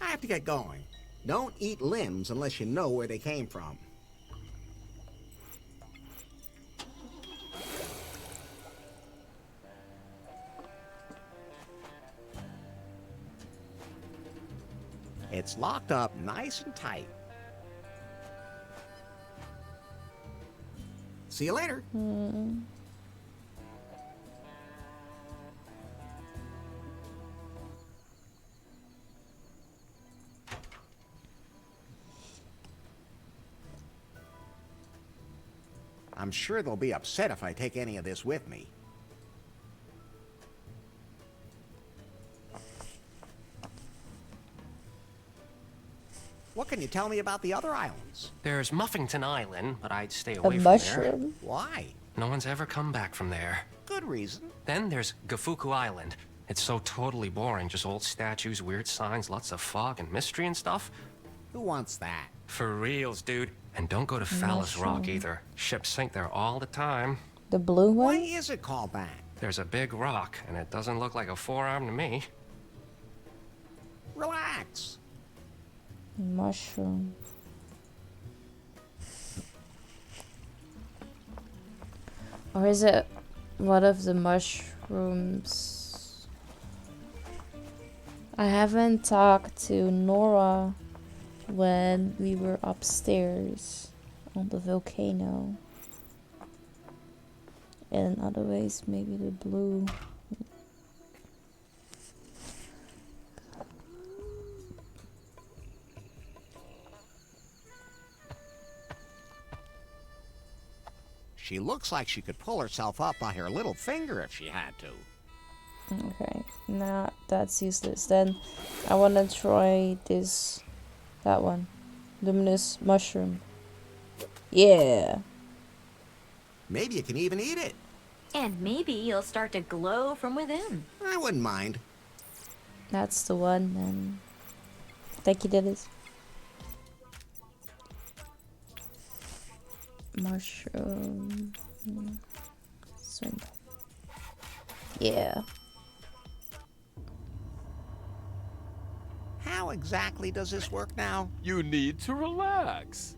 I have to get going. Don't eat limbs unless you know where they came from. It's locked up nice and tight. See you later. I'm sure they'll be upset if I take any of this with me. What can you tell me about the other islands? There's Muffington Island, but I'd stay A away from mushroom? there. Why? No one's ever come back from there. Good reason. Then there's Gafuku Island. It's so totally boring, just old statues, weird signs, lots of fog and mystery and stuff. Who wants that? For reals, dude. And don't go to Phallus Rock Mushroom. either. Ships sink there all the time. The blue Why one? is it called that? There's a big rock, and it doesn't look like a forearm to me. Relax. Mushroom. Or is it one of the mushrooms? I haven't talked to Nora when we were upstairs on the volcano. In other ways, maybe the blue. She looks like she could pull herself up by her little finger if she had to. Okay, nah, that's useless. Then I wanna try this, that one, luminous mushroom. Yeah. Maybe you can even eat it. And maybe you'll start to glow from within. I wouldn't mind. That's the one then. Thank you, Dennis. Mushroom. Swing. Yeah. How exactly does this work now? You need to relax.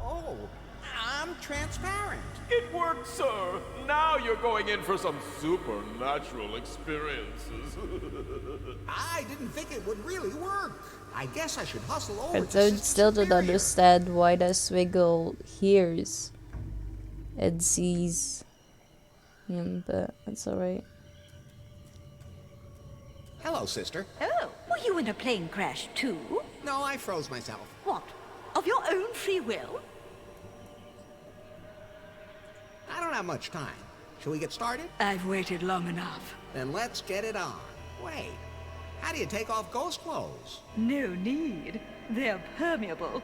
Oh, I'm transparent. It worked, sir. Now you're going in for some supernatural experiences. I didn't think it would really work. I guess I should hustle over I to don't, Sister still don't Superior. understand why the Swiggle hears and sees him, but that's alright. Hello, sister. Oh, were you in a plane crash too? No, I froze myself. What? Of your own free will? I don't have much time. Shall we get started? I've waited long enough. Then let's get it on. Wait, how do you take off ghost clothes? No need. They're permeable.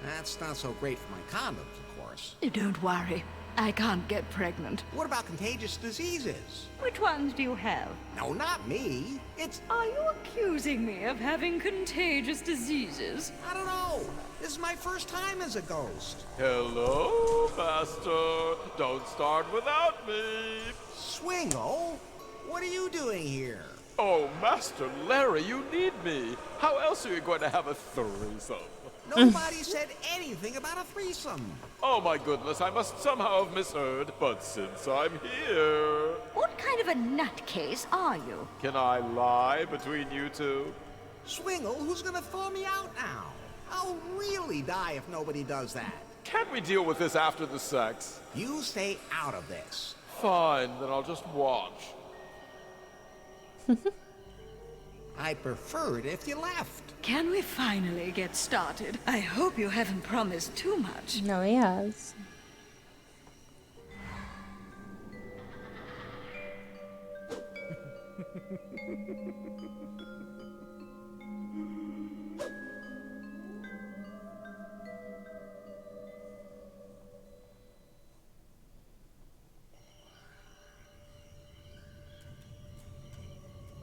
That's not so great for my condoms, of course. Don't worry. I can't get pregnant. What about contagious diseases? Which ones do you have? No, not me. It's... Are you accusing me of having contagious diseases? I don't know. This is my first time as a ghost. Hello, Master. Don't start without me. Swingle? What are you doing here? Oh, Master Larry, you need me. How else are you going to have a threesome? Nobody said anything about a threesome. Oh my goodness, I must somehow have misheard. But since I'm here, What kind of a nutcase are you? can I lie between you two? Swingle, who's gonna throw me out now? I'll really die if nobody does that. Can't we deal with this after the sex? You stay out of this. Fine, then I'll just watch. I'd prefer it if you left. Can we finally get started? I hope you haven't promised too much. No, he has.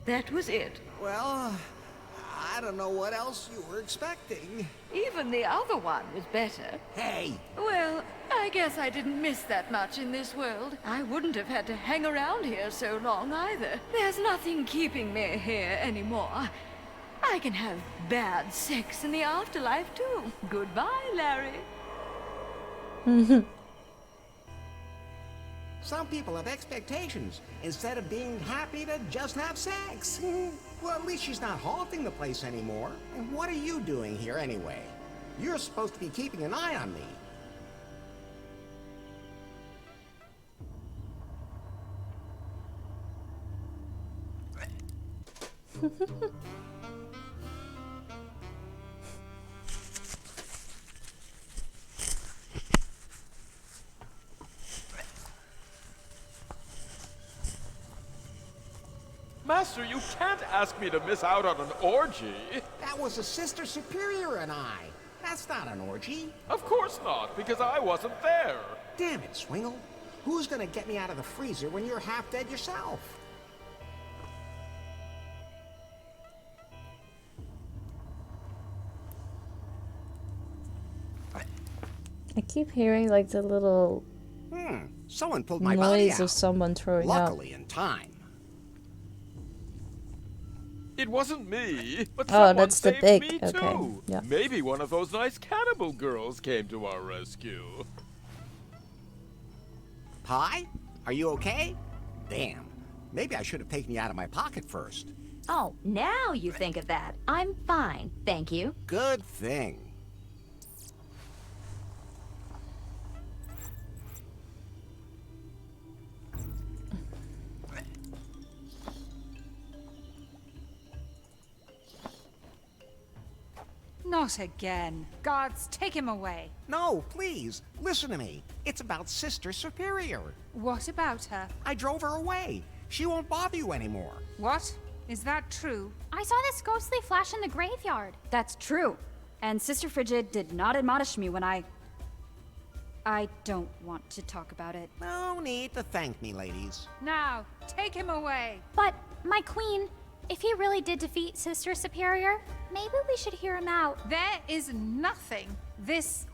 That was it. Well, I don't know what else you were expecting. Even the other one was better. Hey! Well, I guess I didn't miss that much in this world. I wouldn't have had to hang around here so long either. There's nothing keeping me here anymore. I can have bad sex in the afterlife too. Goodbye, Larry. Some people have expectations instead of being happy to just have sex. Well, at least she's not haunting the place anymore. And what are you doing here anyway? You're supposed to be keeping an eye on me. Master, you can't ask me to miss out on an orgy. That was a Sister Superior and I. That's not an orgy. Of course not, because I wasn't there. Damn it, Swingle. Who's gonna get me out of the freezer when you're half dead yourself? I keep hearing like the little Someone pulled my body noise out. of someone throwing up. Luckily in time. It wasn't me, but Oh, someone that's the saved big- me okay, too. yeah. Maybe one of those nice cannibal girls came to our rescue. Pie? Are you okay? Damn. Maybe I should have taken you out of my pocket first. Oh, now you think of that. I'm fine, thank you. Good thing. Not again. Guards, take him away. No, please, listen to me. It's about Sister Superior. What about her? I drove her away. She won't bother you anymore. What? Is that true? I saw this ghostly flash in the graveyard. That's true. And Sister Frigid did not admonish me when I don't want to talk about it. No need to thank me, ladies. Now, take him away. But, my queen, if he really did defeat Sister Superior, maybe we should hear him out. There is nothing this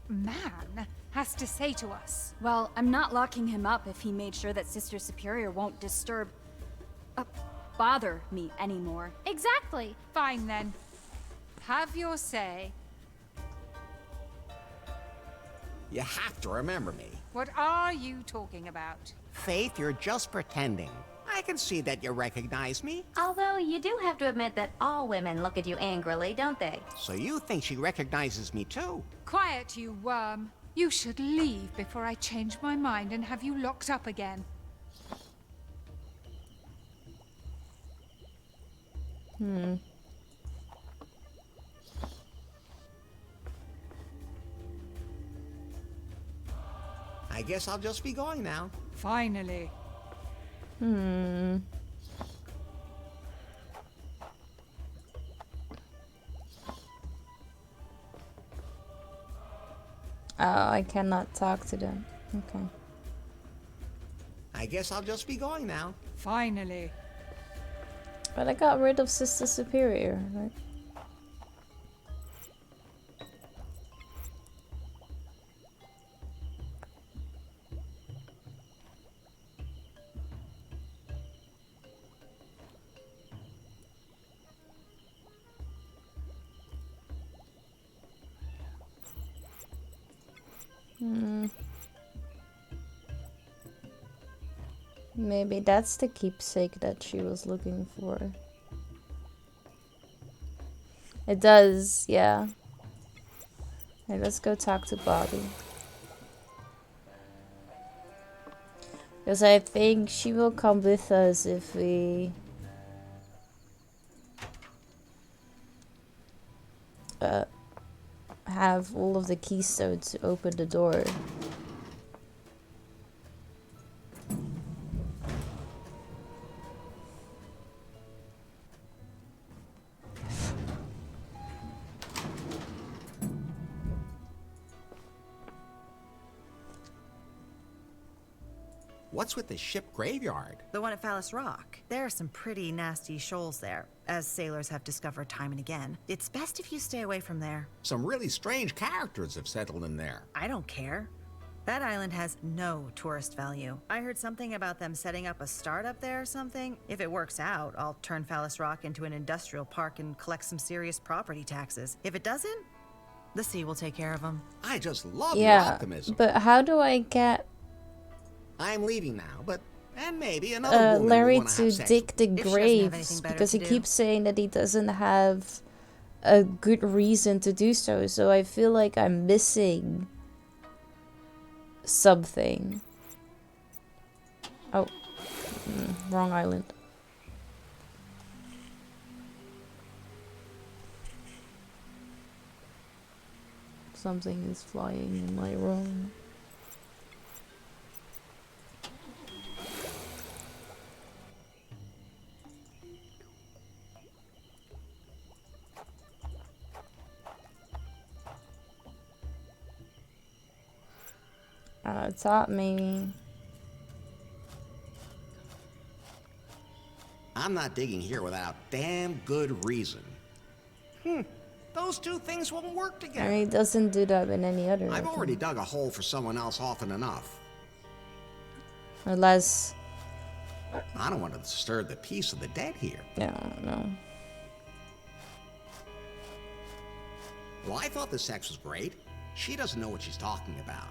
man has to say to us. Well, I'm not locking him up if he made sure that Sister Superior won't bother me anymore. Exactly. Fine then. Have your say. You have to remember me. What are you talking about? Faith, you're just pretending. I can see that you recognize me. Although you do have to admit that all women look at you angrily, don't they? So you think she recognizes me too? Quiet, you worm. You should leave before I change my mind and have you locked up again. I guess I'll just be going now. Finally. Oh, I cannot talk to them. Okay. I guess I'll just be going now. Finally. But I got rid of Sister Superior, right? Maybe that's the keepsake that she was looking for. It does, yeah. Hey, let's go talk to Bobby. Because I think she will come with us if we... have all of the keystones to open the door. what's with the ship graveyard? The one at Phallus Rock. There are some pretty nasty shoals there, as sailors have discovered time and again. It's best if you stay away from there. Some really strange characters have settled in there. I don't care. That island has no tourist value. I heard something about them setting up a startup there or something. If it works out, I'll turn Phallus Rock into an industrial park and collect some serious property taxes. If it doesn't, the sea will take care of them. I just love your optimism. But how do I get I'm leaving now, but and maybe another woman Larry will wanna to have sex dig with the me. If she doesn't have anything graves? better Because to he do. keeps saying that he doesn't have a good reason to do so. So I feel like I'm missing something. Oh, wrong island. Something is flying in my room. Top maybe. I'm not digging here without damn good reason. Those two things won't work together. And he doesn't do that in any other. I've weapon. already dug a hole for someone else often enough. Unless. I don't want to disturb the peace of the dead here. No. Well, I thought the sex was great. She doesn't know what she's talking about.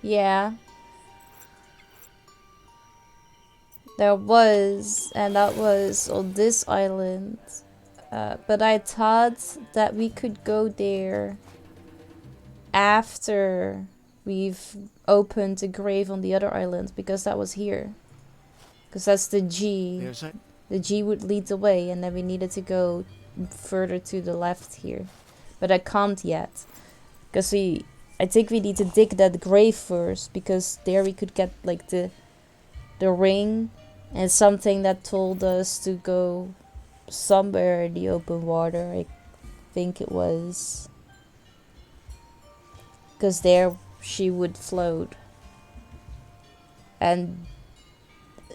Yeah. There was, and that was on this island. But I thought that we could go there after we've opened the grave on the other island, because that was here. Because that's the G. The G would lead the way, and then we needed to go further to the left here. But I can't yet. Because I think we need to dig that grave first, because there we could get like the ring and something that told us to go somewhere in the open water. I think it was. Because there she would float. And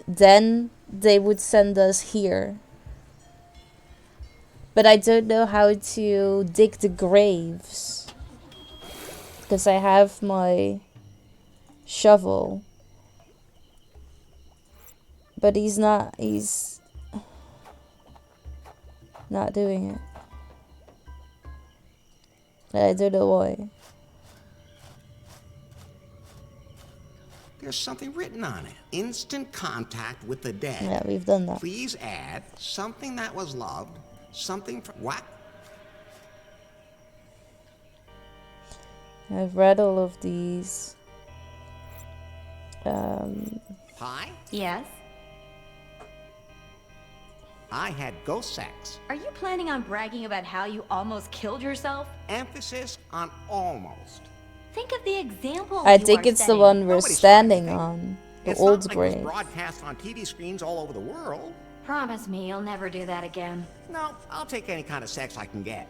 then they would send us here. But I don't know how to dig the graves. Because I have my shovel. But he's not doing it. I don't know why. There's something written on it. Instant contact with the dead. Yeah, we've done that. Please add something that was loved, something from... What? I've read all of these. Pie? Yes? I had ghost sex. Are you planning on bragging about how you almost killed yourself? Emphasis on almost. Think of the example. I think it's the one we're standing on. The It's old not like it was grave. broadcast on TV screens all over the world. Promise me you'll never do that again. No, I'll take any kind of sex I can get.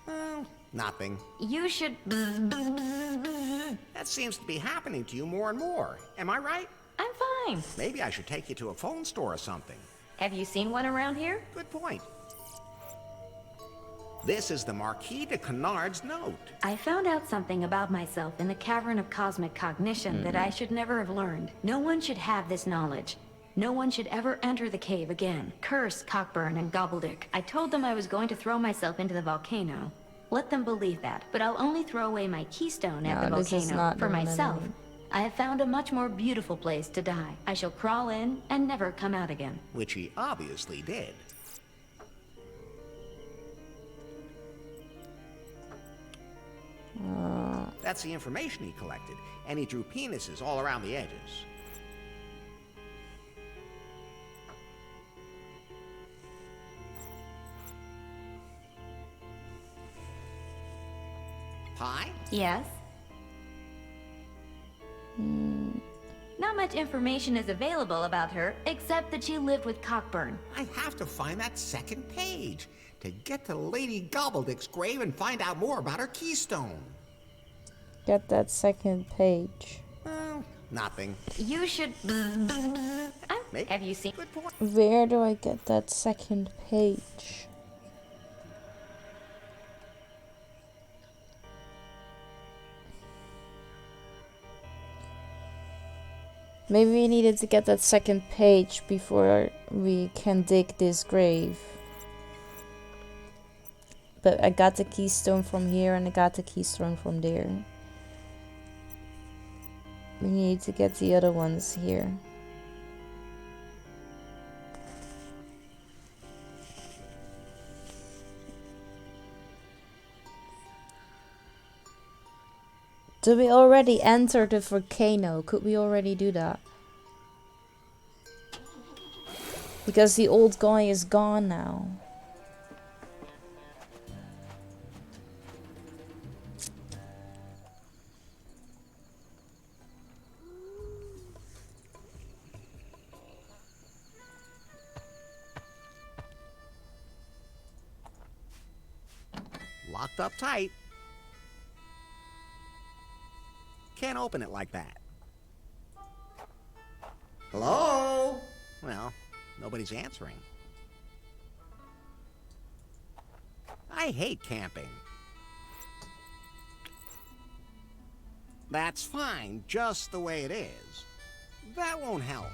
Well, nothing. You should... That seems to be happening to you more and more. Am I right? I'm fine. Maybe I should take you to a phone store or something. Have you seen one around here? Good point. This is the Marquis de Canard's note. I found out something about myself in the Cavern of Cosmic Cognition that I should never have learned. No one should have this knowledge. No one should ever enter the cave again. Curse Cockburn and Gobbledick. I told them I was going to throw myself into the volcano. Let them believe that, but I'll only throw away my keystone at the No, this is volcano. not For the one I myself, need. I have found a much more beautiful place to die. I shall crawl in and never come out again. Which he obviously did. That's the information he collected, and he drew penises all around the edges. Pie? Yes? Not Not much information is available about her, except that she lived with Cockburn. I have to find that second page to get to Lady Gobbledick's grave and find out more about her keystone. Get that second page. Well, nothing. You should... Have you seen... Where do I get that second page? Maybe we needed to get that second page before we can dig this grave. But I got the keystone from here and I got the keystone from there. We need to get the other ones here. Did we already enter the volcano? Could we already do that? Because the old guy is gone now. Locked up tight. Can't open it like that. Hello? Well, nobody's answering. I hate camping. That's fine, just the way it is. That won't help.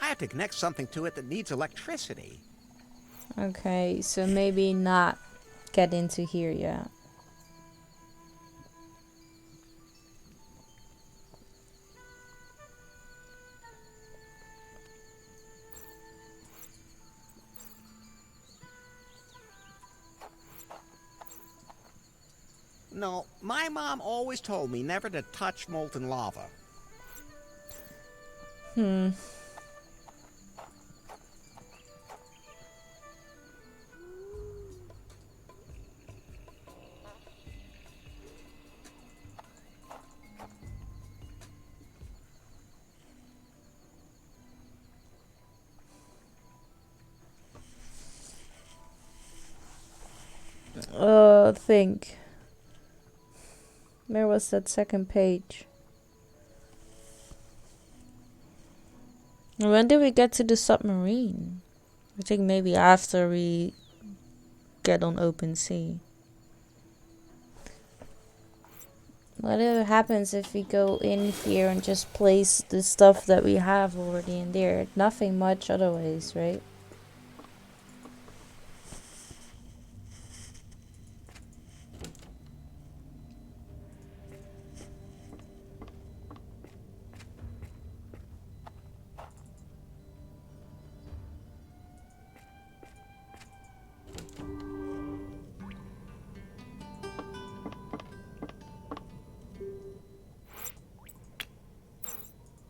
I have to connect something to it that needs electricity. Okay, so maybe not get into here yet. No, my mom always told me never to touch molten lava. Think. Where was that second page? When did we get to the submarine? I think maybe after we get on open sea. Whatever happens if we go in here and just place the stuff that we have already in there? Nothing much otherwise, right?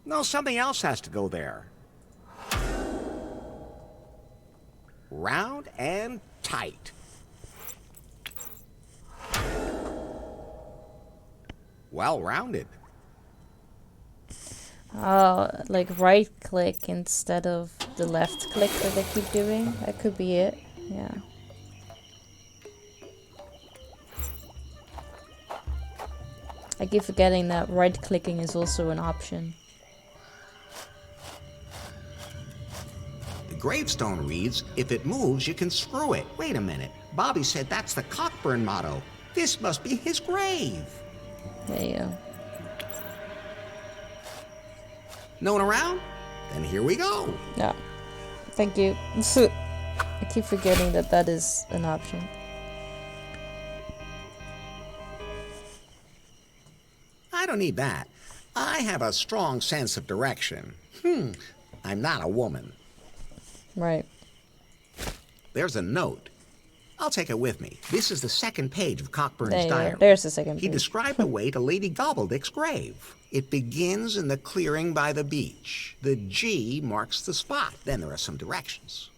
No, something else has to go there. Round and tight. Well rounded. Oh, like right click instead of the left click that I keep doing. That could be it. Yeah. I keep forgetting that right clicking is also an option. The gravestone reads, if it moves, you can screw it. Wait a minute. Bobby said that's the Cockburn motto. This must be his grave. There you go. No one around? Then here we go. Yeah. Thank you. I keep forgetting that that is an option. I don't need that. I have a strong sense of direction. I'm not a woman. Right. There's a note. I'll take it with me. This is the second page of Cockburn's There you go. diary. There's the second He page. described the way to Lady Gobbledick's grave. It begins in the clearing by the beach. The G marks the spot. Then there are some directions.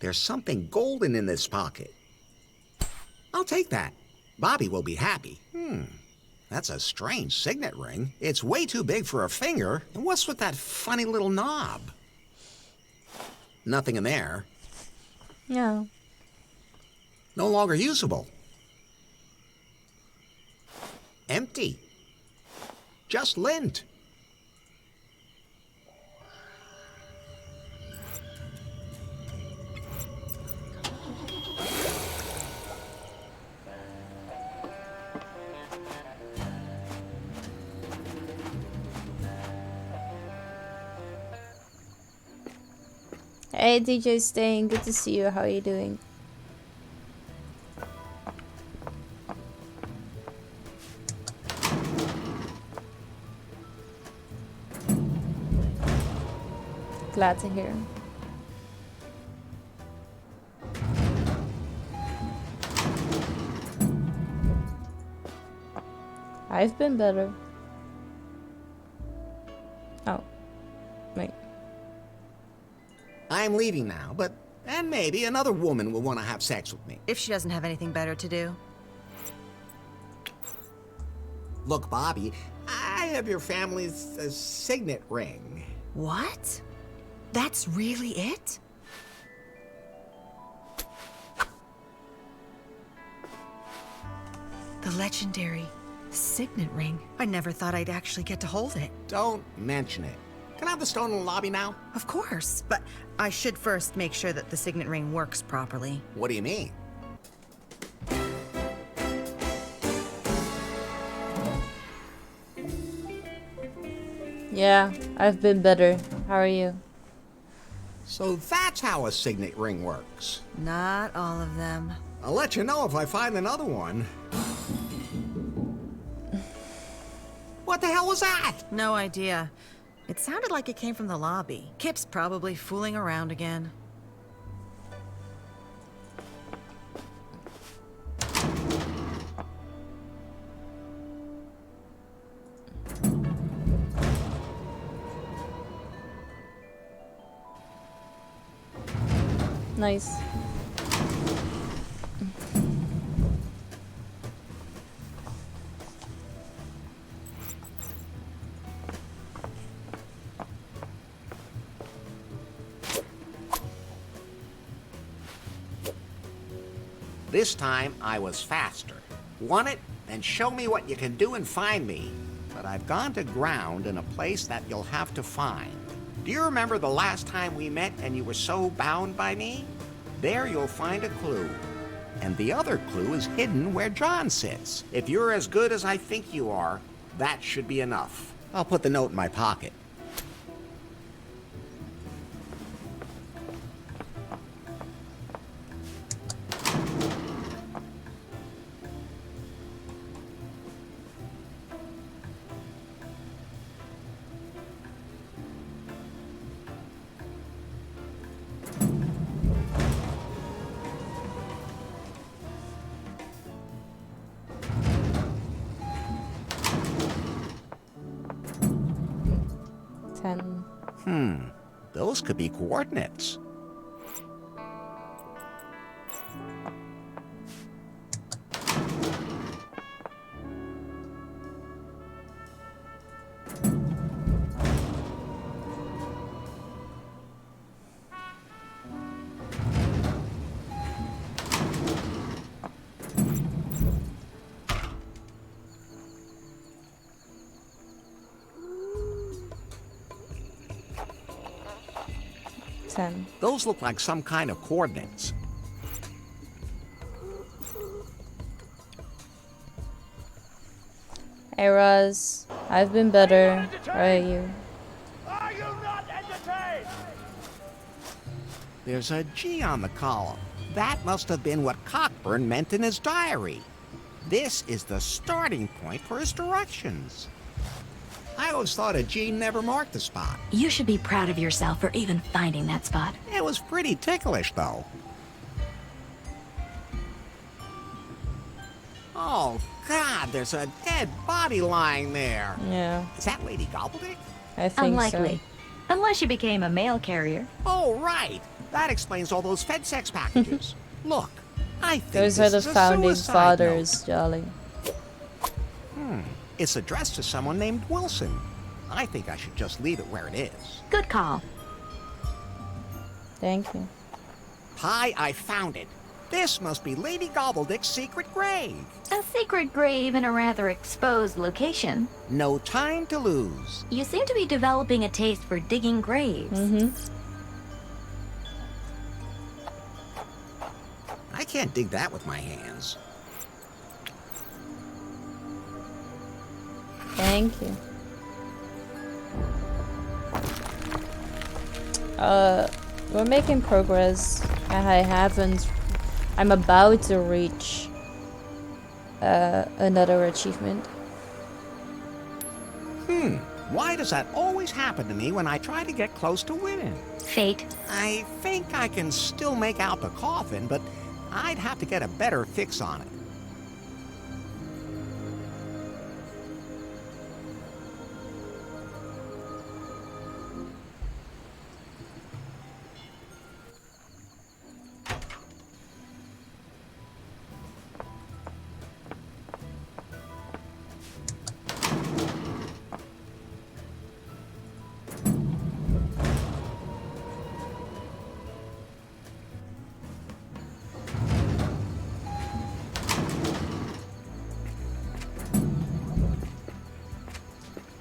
There's something golden in this pocket. I'll take that. Bobby will be happy. That's a strange signet ring. It's way too big for a finger. And what's with that funny little knob? Nothing in there. No. No longer usable. Empty. Just lint. Hey DJ Stain, good to see you. How are you doing? Glad to hear. I've been better. Oh, wait. I'm leaving now, and maybe another woman will want to have sex with me. If she doesn't have anything better to do. Look, Bobby, I have your family's signet ring. What? That's really it? The legendary signet ring. I never thought I'd actually get to hold it. Don't mention it. Can I have the stone in the lobby now? Of course, but I should first make sure that the signet ring works properly. What do you mean? Yeah, I've been better. How are you? So that's how a signet ring works. Not all of them. I'll let you know if I find another one. What the hell was that? No idea. It sounded like it came from the lobby. Kip's probably fooling around again. Nice. This time, I was faster. Want it? Then show me what you can do and find me. But I've gone to ground in a place that you'll have to find. Do you remember the last time we met and you were so bound by me? There you'll find a clue. And the other clue is hidden where John sits. If you're as good as I think you are, that should be enough. I'll put the note in my pocket. Those could be coordinates. Those look like some kind of coordinates. Hey Roz, I've been better. How are you? Are you not entertained? There's a G on the column. That must have been what Cockburn meant in his diary. This is the starting point for his directions. I always thought a G never marked the spot. You should be proud of yourself for even finding that spot. It was pretty ticklish, though. Oh, God, there's a dead body lying there. Yeah. Is that Lady Gobbledick? I think Unlikely. so. Unless you became a mail carrier. Oh, right. That explains all those FedSex packages. Look, I think Those are the this is a founding suicide fathers, darling. note. It's addressed to someone named Wilson. I think I should just leave it where it is. Good call. Thank you. Hi, I found it. This must be Lady Gobbledick's secret grave. A secret grave in a rather exposed location. No time to lose. You seem to be developing a taste for digging graves. I can't dig that with my hands. Thank you. We're making progress. I haven't. I'm about to reach another achievement. Why does that always happen to me when I try to get close to winning? Fate. I think I can still make out the coffin, but I'd have to get a better fix on it.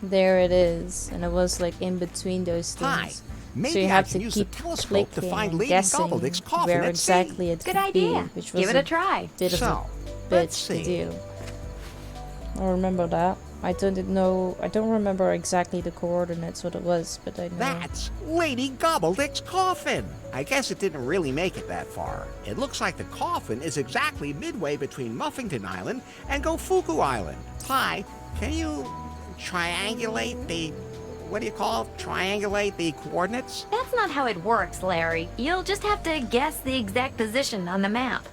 There it is, and it was like in between those things. Hi. Maybe So you I have can to use keep the telescope to clicking find and Lady guessing Gobbledick's coffin where at sea. exactly it Good could idea. be, which was Give it a try. bit of So, a let's bitch to see. do. I remember that. I don't remember exactly the coordinates, what it was, but I know. That's Lady Gobbledick's coffin. I guess it didn't really make it that far. It looks like the coffin is exactly midway between Muffington Island and Gofuku Island. Hi, can you triangulate the... what do you call it? Triangulate the coordinates? That's not how it works, Larry. You'll just have to guess the exact position on the map.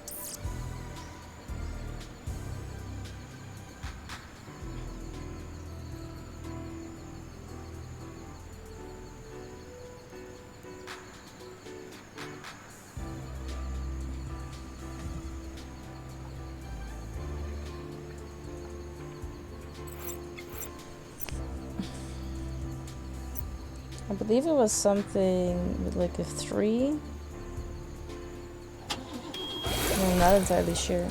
I believe it was something with like a 3. I'm not entirely sure.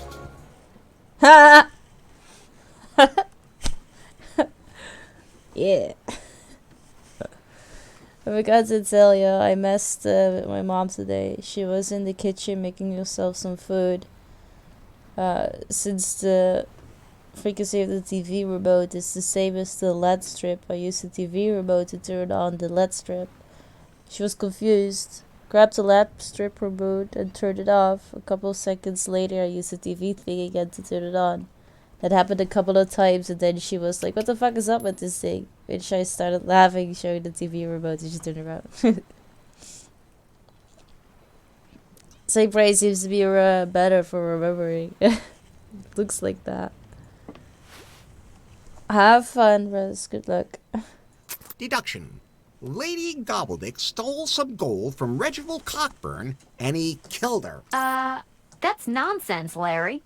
Ha! Yeah. I forgot to tell you, I messed with my mom today. She was in the kitchen making herself some food. Since the frequency of the TV remote is the same as the LED strip, I used the TV remote to turn on the LED strip. She was confused, grabbed the LED strip remote and turned it off. A couple of seconds later I used the TV thing again to turn it on. That happened a couple of times and then she was like, what the fuck is up with this thing? Which I started laughing, showing the TV remote and she turned around. Same brain seems to be better for remembering. Looks like that. Have fun, Rose. Good luck. Deduction. Lady Gobbledick stole some gold from Reginald Cockburn and he killed her. That's nonsense, Larry.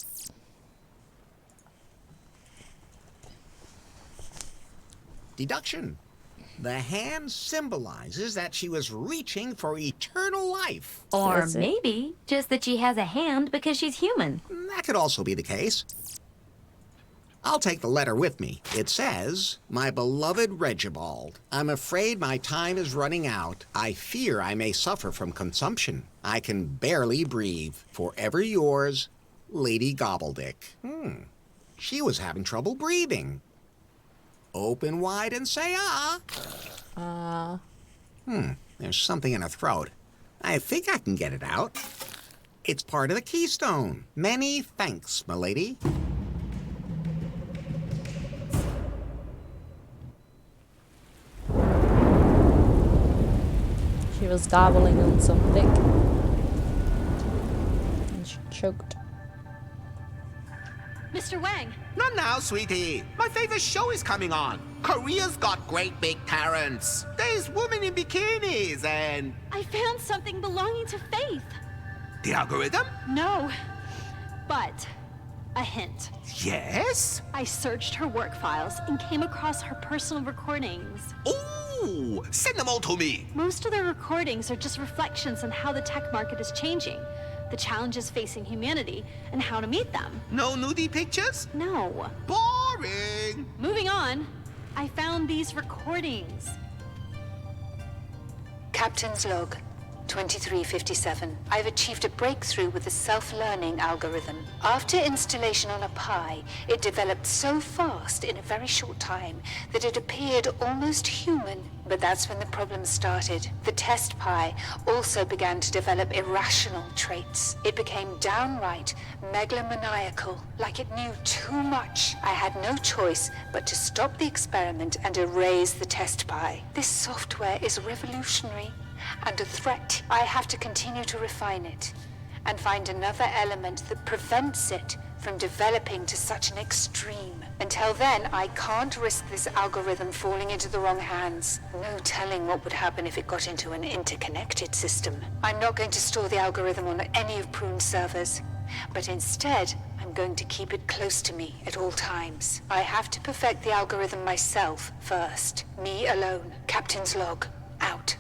Deduction. The hand symbolizes that she was reaching for eternal life. Or That's it. maybe just that she has a hand because she's human. That could also be the case. I'll take the letter with me. It says, My beloved Regibald, I'm afraid my time is running out. I fear I may suffer from consumption. I can barely breathe. Forever yours, Lady Gobbledick. She was having trouble breathing. Open wide and say ah. There's something in her throat. I think I can get it out. It's part of the keystone. Many thanks, m'lady. She was gobbling on something. And she choked. Mr. Wang! Not now, sweetie. My favorite show is coming on. Korea's got great big parents. There's women in bikinis and... I found something belonging to Faith. The algorithm? No. But a hint. Yes? I searched her work files and came across her personal recordings. Ooh, send them all to me. Most of the recordings are just reflections on how the tech market is changing, the challenges facing humanity, and how to meet them. No nudie pictures? No. Boring. Moving on, I found these recordings. Captain's log, 2357. I've achieved a breakthrough with the self-learning algorithm. After installation on a Pi, it developed so fast in a very short time that it appeared almost human. But that's when the problem started. The test Pi also began to develop irrational traits. It became downright megalomaniacal, like it knew too much. I had no choice but to stop the experiment and erase the test Pi. This software is revolutionary and a threat. I have to continue to refine it and find another element that prevents it from developing to such an extreme. Until then, I can't risk this algorithm falling into the wrong hands. No telling what would happen if it got into an interconnected system. I'm not going to store the algorithm on any of Prune's servers, but instead, I'm going to keep it close to me at all times. I have to perfect the algorithm myself first. Me alone. Captain's log, out.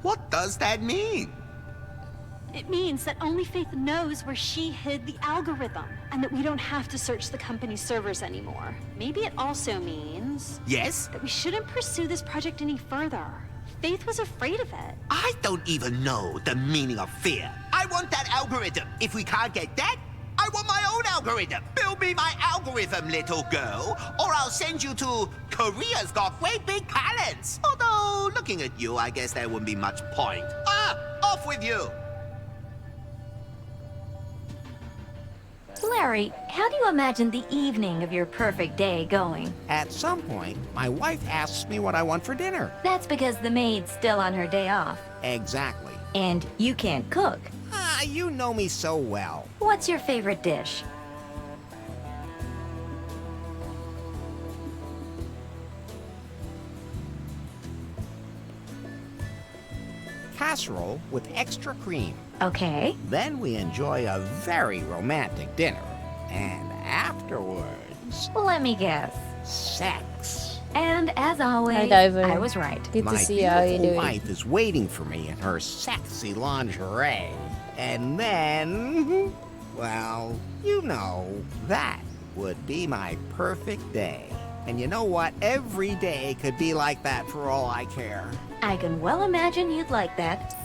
What does that mean? It means that only Faith knows where she hid the algorithm, and that we don't have to search the company's servers anymore. Maybe it also means... Yes? That we shouldn't pursue this project any further. Faith was afraid of it. I don't even know the meaning of fear. I want that algorithm. If we can't get that, I want my own algorithm. Build me my algorithm, little girl, or I'll send you to Korea's Got Great Big Talents. Although, looking at you, I guess there wouldn't be much point. Off with you. Larry, how do you imagine the evening of your perfect day going? At some point, my wife asks me what I want for dinner. That's because the maid's still on her day off. Exactly. And you can't cook. You know me so well. What's your favorite dish? Casserole with extra cream. Okay. Then we enjoy a very romantic dinner. And afterwards... Let me guess. Sex. And as always, Hi, Diver. I was right. Good to My see you. How you beautiful doing? wife is waiting for me in her sexy lingerie. And then... Well, you know, that would be my perfect day. And you know what? Every day could be like that for all I care. I can well imagine you'd like that.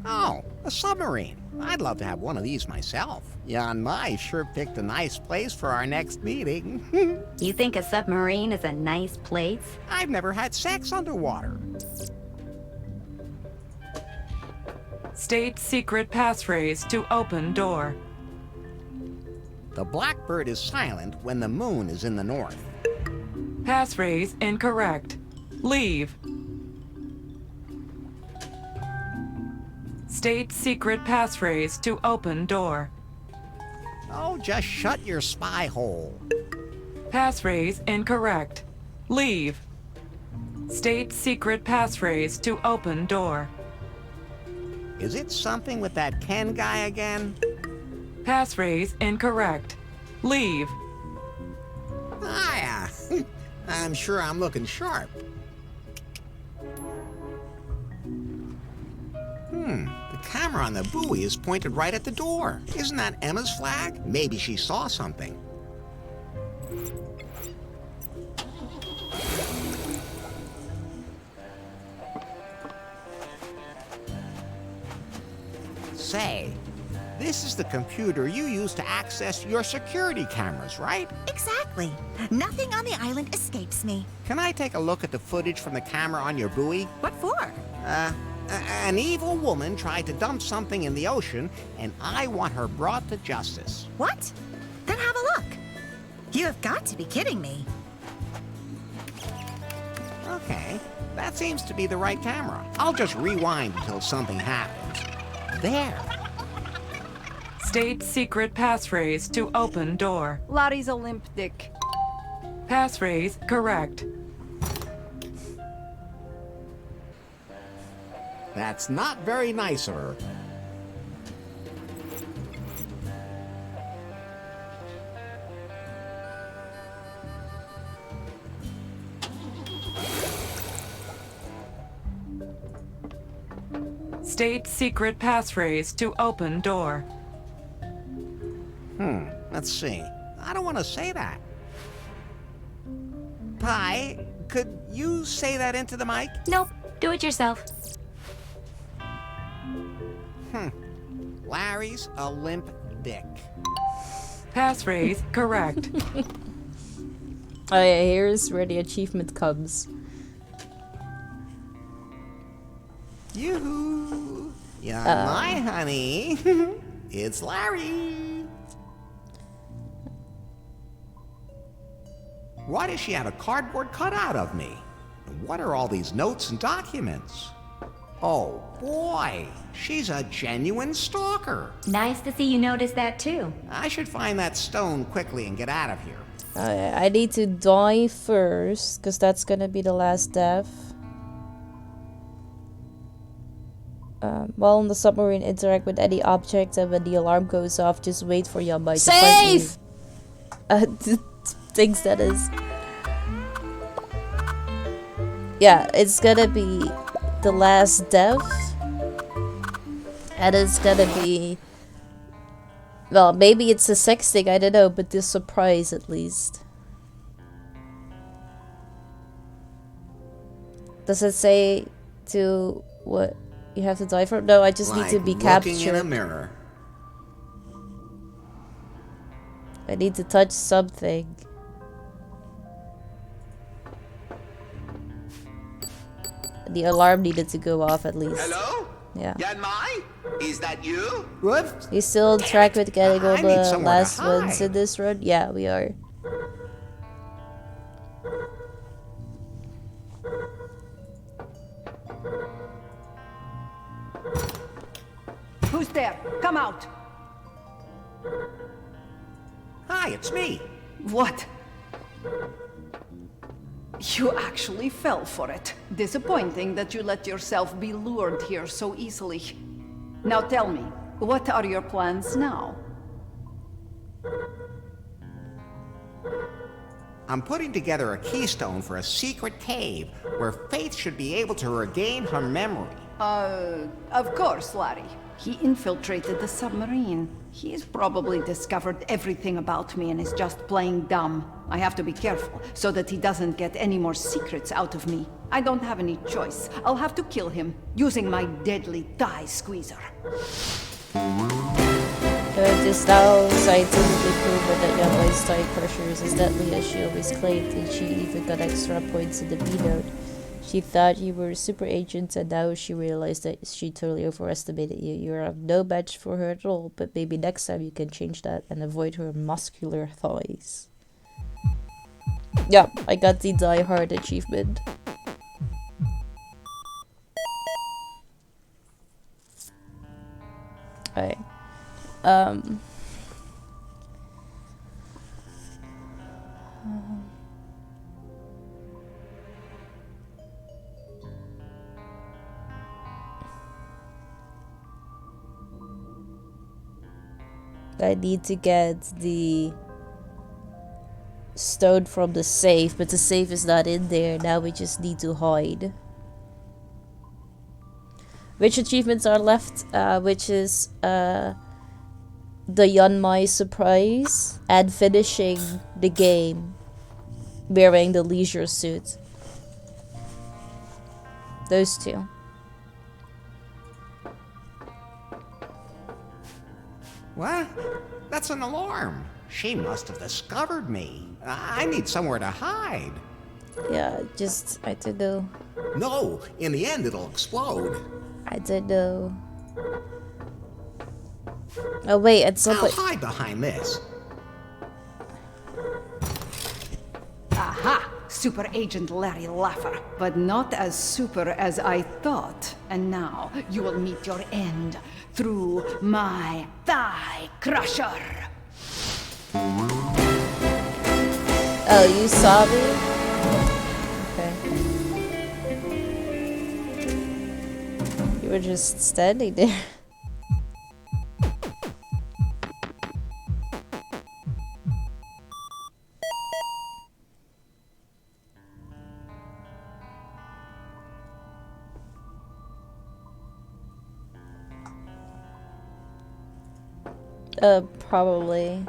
Oh, a submarine. I'd love to have one of these myself. Jan Mai sure picked a nice place for our next meeting. You think a submarine is a nice place? I've never had sex underwater. State secret passphrase to open door. The blackbird is silent when the moon is in the north. Passphrase incorrect. Leave. State secret passphrase to open door. Oh, just shut your spy hole. Passphrase incorrect. Leave. State secret passphrase to open door. Is it something with that Ken guy again? Passphrase incorrect. Leave. I'm sure I'm looking sharp. The camera on the buoy is pointed right at the door. Isn't that Emma's flag? Maybe she saw something. Say, this is the computer you use to access your security cameras, right? Exactly. Nothing on the island escapes me. Can I take a look at the footage from the camera on your buoy? What for? An evil woman tried to dump something in the ocean, and I want her brought to justice. What? Then have a look. You have got to be kidding me. Okay, that seems to be the right camera. I'll just rewind until something happens. There. State secret passphrase to open door. Larry's a limp dick. Passphrase correct. That's not very nice of her. State secret passphrase to open door. Let's see. I don't want to say that. Pi, could you say that into the mic? Nope. Do it yourself. Larry's a limp dick. Passphrase correct. Oh yeah, here's where the achievement comes. Yoo-hoo! You're my honey. It's Larry. Why does she have a cardboard cutout of me? And what are all these notes and documents? Oh boy, she's a genuine stalker. Nice to see you notice that too. I should find that stone quickly and get out of here. I need to die first, because that's gonna be the last death. While on the submarine, interact with any object, and when the alarm goes off, just wait for Yanmai to Save! find you. Things that is. Yeah, it's gonna be the last death. And it's gonna be... Well, maybe it's a sex thing, I don't know, but this surprise at least. Does it say to what you have to die for? No, I just need to be captured. Looking in a mirror. I need to touch something. The alarm needed to go off at least. Hello? Yeah. Yanmai? Is that you? What? You still on track with getting all I need the somewhere last to ones hide. in this run? Yeah, we are. Who's there? Come out. Hi, it's me. What? You actually fell for it. Disappointing that you let yourself be lured here so easily. Now tell me, what are your plans now? I'm putting together a keystone for a secret cave where Faith should be able to regain her memory. Of course, Larry. He infiltrated the submarine. He's probably discovered everything about me and is just playing dumb. I have to be careful so that he doesn't get any more secrets out of me. I don't have any choice. I'll have to kill him using my deadly thigh squeezer. It is now scientifically proven that Yanmai's thigh pressure is deadly, as she always claimed, and she even got extra points in the B-note. She thought you were a super agent, and now she realized that she totally overestimated you. You're no match for her at all, but maybe next time you can change that and avoid her muscular thighs. Yeah, I got the Die Hard achievement. Alright. I need to get the stone from the safe, but the safe is not in there. Now we just need to hide. Which achievements are left? Which is the Yanmai surprise and finishing the game wearing the leisure suit. Those two. What? That's an alarm. She must have discovered me. I need somewhere to hide. Yeah, just, I don't know. No, in the end it'll explode. I don't know. Oh wait, at some I'll point. hide behind this. Aha! Super Agent Larry Laffer, but not as super as I thought. And now you will meet your end through my thigh crusher. Oh, you saw me? Okay. You were just standing there. Probably.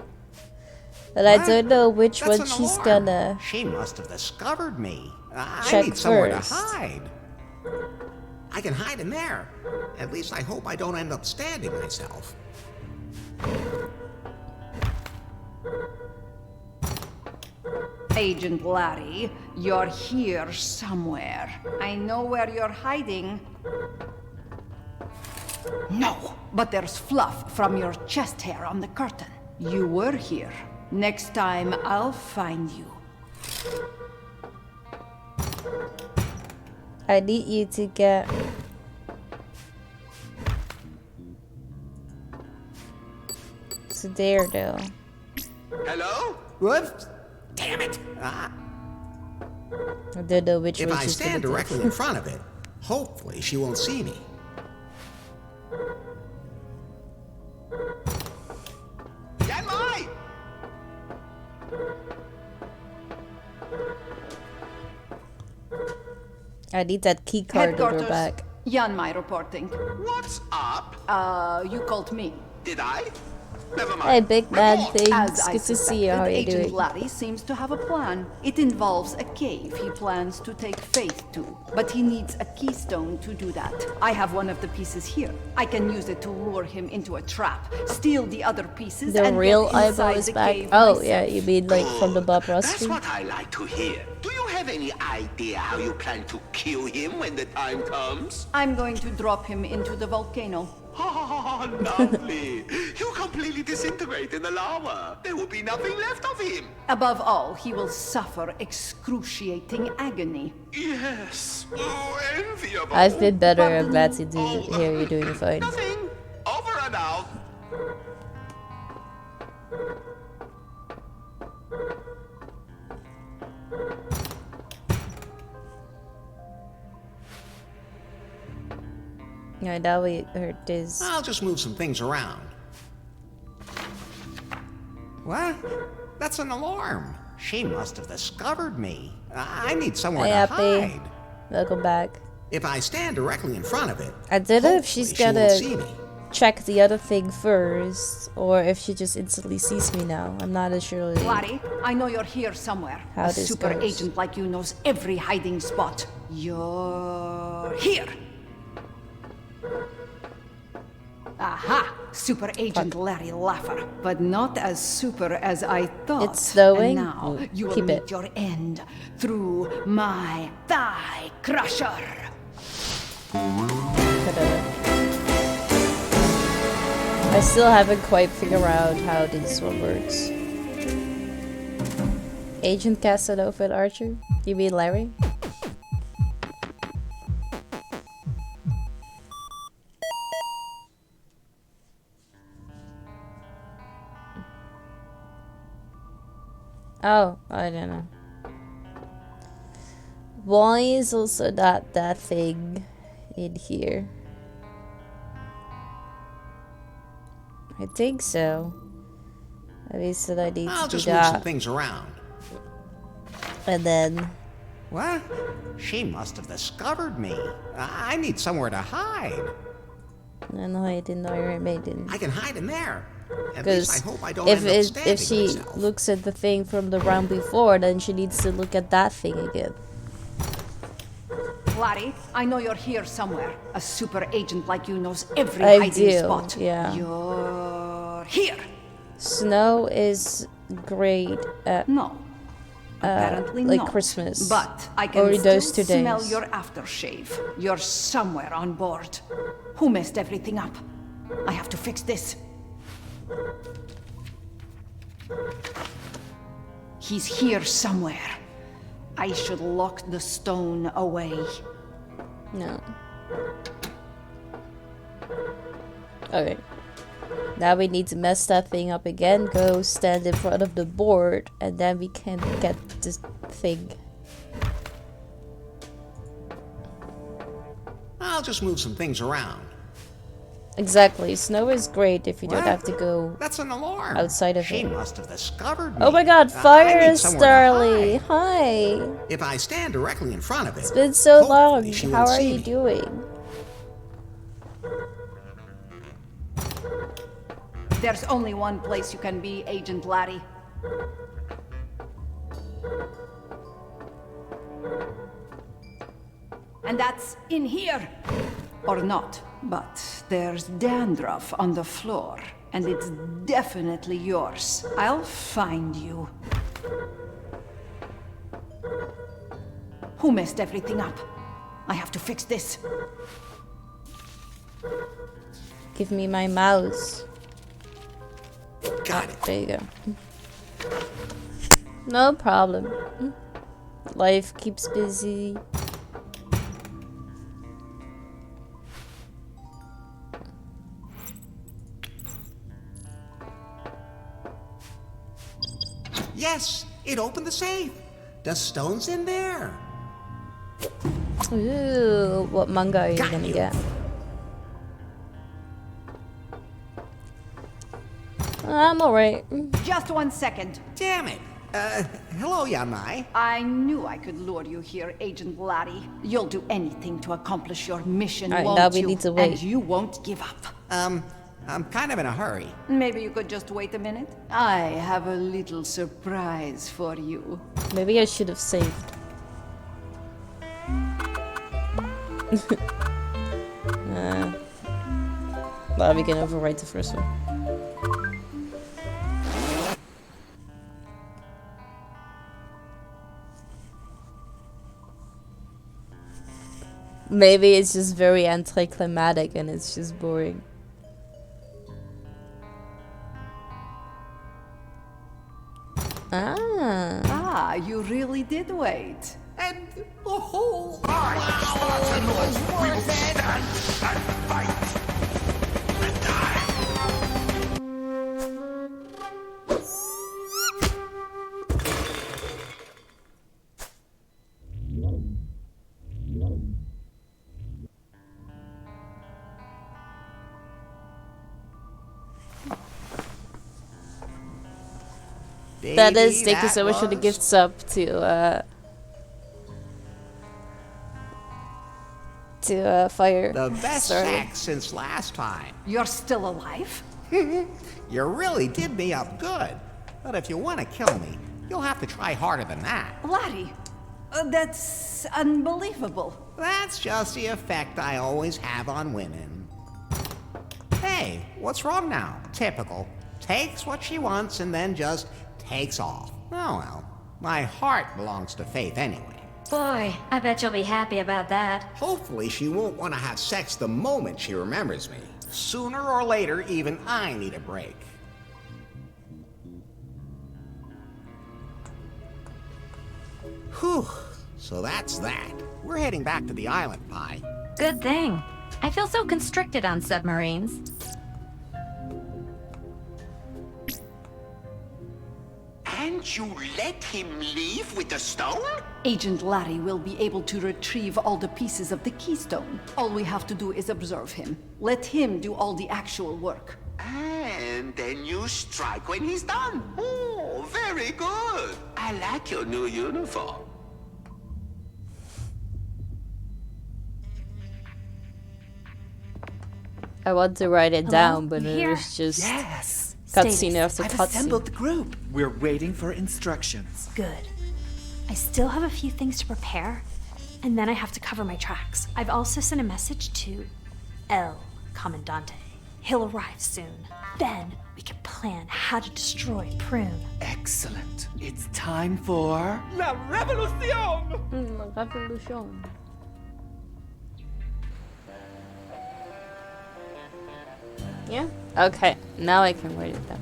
But I don't know which That's one an she's alarm. gonna She must have discovered me. I check need somewhere first. to hide. I can hide in there. At least I hope I don't end up stabbing myself. Agent Larry, you're here somewhere. I know where you're hiding. No, but there's fluff from your chest hair on the curtain. You were here. Next time, I'll find you. I need you to get to there though. Hello? Whoops. Damn it. I don't know which If one I she's stand gonna directly do. in front of it, hopefully she won't see me. Stand by! I need that key card to go back. Yanmai reporting. What's up? You called me. Did I? Never mind. Hey, big man As things. I Good to see you. How are you suspected, Agent doing? Larry seems to have a plan. It involves a cave he plans to take Faith to, but he needs a keystone to do that. I have one of the pieces here. I can use it to lure him into a trap, steal the other pieces, The and real get eyebrow inside is the back. cave Oh myself. yeah, you mean like from the Bob Ross That's stream? what I like to hear. Do you have any idea how you plan to kill him when the time comes? I'm going to drop him into the volcano. Oh, lovely. He'll completely disintegrate in the lava. There will be nothing left of him. Above all, he will suffer excruciating agony. Yes. Oh, enviable. I've been better. I'm glad to hear you're doing fine. Over and out. Yeah, now we heard this. I'll just move some things around. What? That's an alarm. She must have discovered me. I need somewhere Hey, to Happy. hide. Welcome back. If I stand directly in front of it, I don't know if she's hopefully she won't see gonna me. check the other thing first, or if she just instantly sees me now. I'm not as sure. Larry, I know you're here somewhere. How a this super goes. agent like you knows every hiding spot. You're here. Aha! Super Agent Larry Laffer, but not as super as I thought. It's snowing. And now you will Keep meet it. your end through my thigh crusher. I still haven't quite figured out how this one works. Agent Casanova and Archer? You mean Larry? Oh, I don't know. Why is also not that thing in here? I think so. At least that I need I'll to do just move some that. things around. And then What? She must have discovered me. I need somewhere to hide. and hide in the Iron Maiden. I can hide in there. At least I Because hope I don't if end up stabbing if she myself. looks at the thing from the round before, then she needs to look at that thing again. Larry, I know you're here somewhere. A super agent like you knows every I hiding do, spot. yeah. You're here. Snow is great at Apparently like not. Christmas. But I can or still those 2 days. smell your aftershave. You're somewhere on board. Who messed everything up? I have to fix this. He's here somewhere. I should lock the stone away. No. Okay. Now we need to mess that thing up again. Go stand in front of the board, and then we can get this thing. I'll just move some things around. Exactly. Snow is great if you don't have to go That's an alarm. outside of She it. must have discovered me. Oh my god, I Fire need somewhere to Starly! Hi! If I stand directly in front of it, It's been so long. she How won't are see you me. doing? There's only one place you can be, Agent Laddie. And that's in here. Or not. But there's dandruff on the floor. And it's definitely yours. I'll find you. Who messed everything up? I have to fix this. Give me my mouse. Got it. There you go. No problem. Life keeps busy. Yes, it opened the safe. The stone's in there. Ooh, what manga are you gonna get? I'm alright. Just 1 second. Damn it. Hello, Yanmai. I knew I could lure you here, Agent Laddie. You'll do anything to accomplish your mission, Alright, won't now we you? need to wait. And you won't give up. I'm kind of in a hurry. Maybe you could just wait a minute? I have a little surprise for you. Maybe I should have saved. Well, we can overwrite the first one. Maybe it's just very anticlimactic and it's just boring. Ah, you really did wait. And the whole... That is, thank you so much for the gift sub to Fire. The best Starly. sex since last time. You're still alive? You really did me up good. But if you want to kill me, you'll have to try harder than that. Laddie, that's unbelievable. That's just the effect I always have on women. Hey, what's wrong now? Typical. Takes what she wants and then just takes off. Oh well, my heart belongs to Faith anyway. Boy, I bet you'll be happy about that. Hopefully she won't want to have sex the moment she remembers me. Sooner or later, even I need a break. Whew, so that's that. We're heading back to the island, Pi. Good thing. I feel so constricted on submarines. And you let him leave with the stone? Agent Laddie will be able to retrieve all the pieces of the keystone. All we have to do is observe him. Let him do all the actual work. And then you strike when he's done. Oh, very good. I like your new uniform. I want to write it Hello? down, but I'm it here. was just Yes. cutscene after I've cutscene. assembled the group. We're waiting for instructions. Good. I still have a few things to prepare, and then I have to cover my tracks. I've also sent a message to El Comandante. He'll arrive soon. Then we can plan how to destroy Prune. Excellent. It's time for La Revolución! La Revolution. Yeah? Okay, now I can write it down.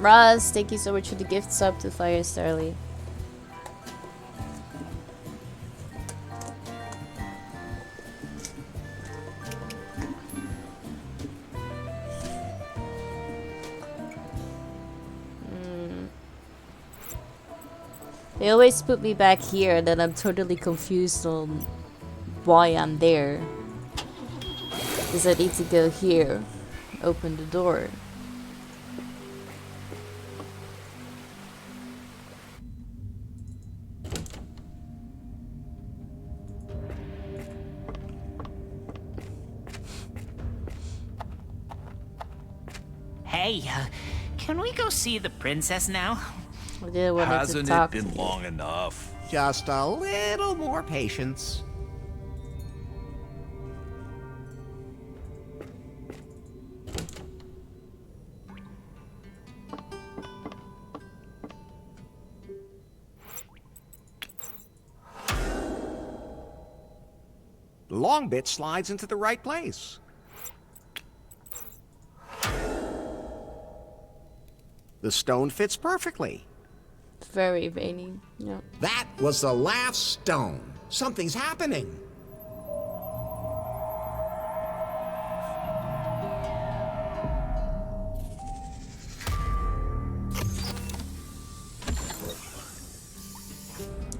Ross, thank you so much for the gift sub to Fire Starly. They always put me back here, and then I'm totally confused on why I'm there. Because I need to go here, open the door. Hey, can we go see the princess now? Hasn't it been long enough? Just a little more patience. The long bit slides into the right place. The stone fits perfectly. Very veiny. Yeah. That was the last stone. Something's happening.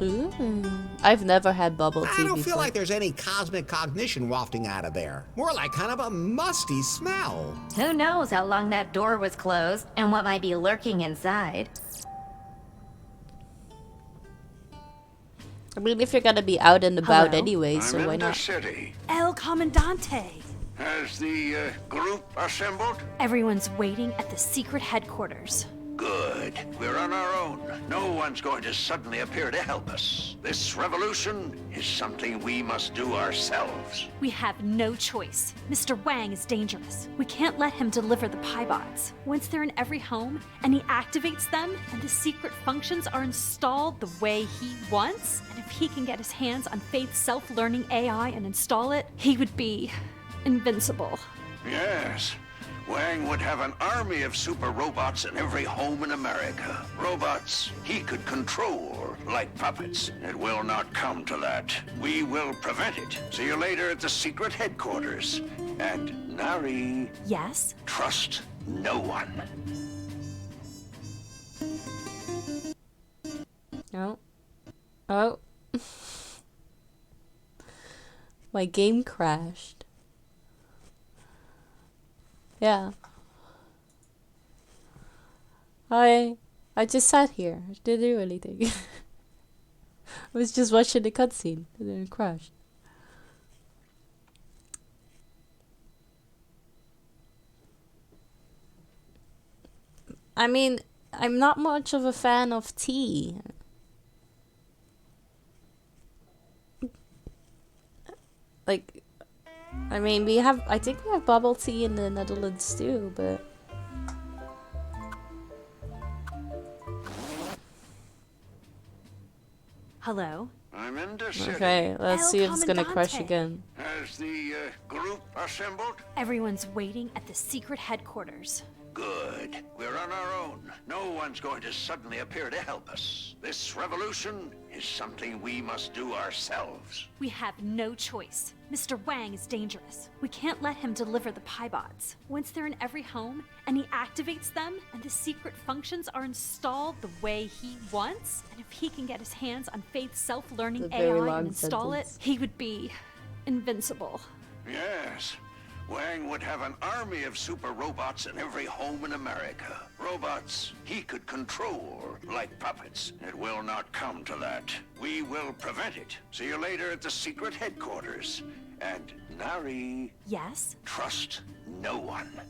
Ooh. I've never had bubble tea I don't before. feel like there's any cosmic cognition wafting out of there. More like kind of a musty smell. Who knows how long that door was closed and what might be lurking inside. I mean, if you're gonna be out and about Hello? anyway, so I'm why in the not? city. El Comandante. Has the group assembled? Everyone's waiting at the secret headquarters. Good. We're on our own. No one's going to suddenly appear to help us. This revolution is something we must do ourselves. We have no choice. Mr. Wang is dangerous. We can't let him deliver the Paibots. Once they're in every home, and he activates them, and the secret functions are installed the way he wants, and if he can get his hands on Faith's self-learning AI and install it, he would be invincible. Yes. Wang would have an army of super robots in every home in America. Robots he could control like puppets. It will not come to that. We will prevent it. See you later at the secret headquarters. And Nari... Yes? Trust no one. Oh. Oh. My game crashed. Yeah. I just sat here. I didn't do anything. I was just watching the cutscene and then it crashed. I mean, I'm not much of a fan of tea. Like, I mean, I think we have bubble tea in the Netherlands too, but... Hello? I'm in the city. Okay, let's El see if it's gonna crash Comandante. again. Has the group assembled? Everyone's waiting at the secret headquarters. Good. We're on our own. No one's going to suddenly appear to help us. This revolution is something we must do ourselves. We have no choice. Mr. Wang is dangerous. We can't let him deliver the Paibots. Once they're in every home, and he activates them, and the secret functions are installed the way he wants, and if he can get his hands on Faith's self-learning It's a very AI long and install sentence. it, he would be invincible. Yes. Wang would have an army of super robots in every home in America. Robots he could control like puppets. It will not come to that. We will prevent it. See you later at the secret headquarters. And Nari... Yes? Trust no one.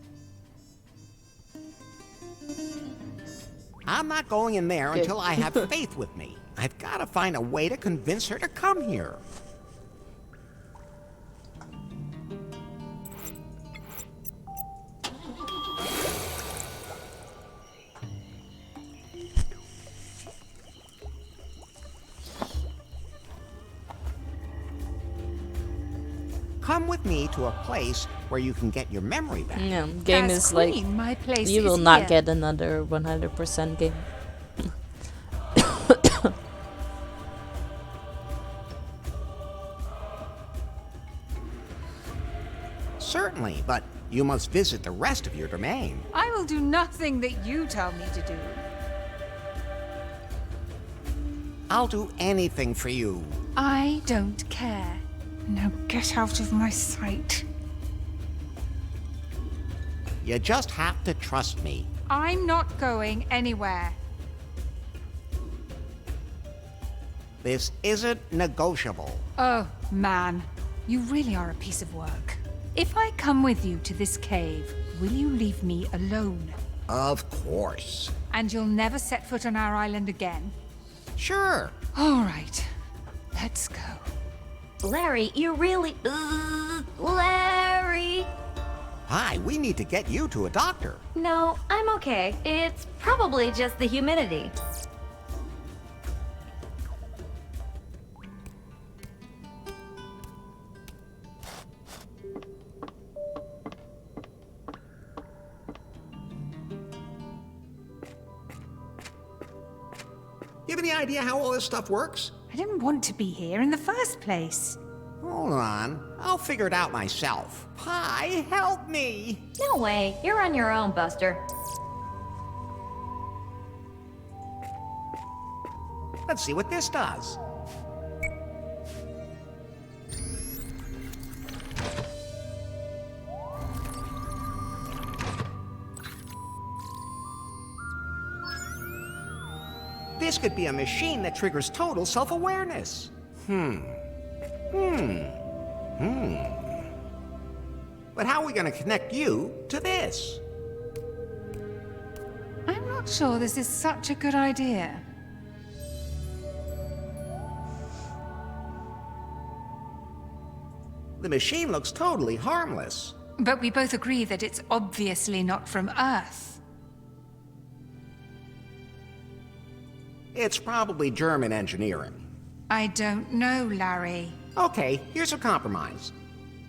I'm not going in there Good. until I have Faith with me. I've got to find a way to convince her to come here. Come with me to a place where you can get your memory back. Yeah, game As is like queen, my place you is will not here. get another 100% game. Certainly, but you must visit the rest of your domain. I will do nothing that you tell me to do. I'll do anything for you. I don't care. Now get out of my sight. You just have to trust me. I'm not going anywhere. This isn't negotiable. Oh, man. You really are a piece of work. If I come with you to this cave, will you leave me alone? Of course. And you'll never set foot on our island again? Sure. All right. Let's go. Larry, you really... Larry! Hi, we need to get you to a doctor. No, I'm okay. It's probably just the humidity. You have any idea how all this stuff works? I didn't want to be here in the first place. Hold on. I'll figure it out myself. Pi, help me! No way. You're on your own, Buster. Let's see what this does. This could be a machine that triggers total self-awareness. But how are we going to connect you to this? I'm not sure this is such a good idea. The machine looks totally harmless. But we both agree that it's obviously not from Earth. It's probably German engineering. I don't know, Larry. Okay, here's a compromise.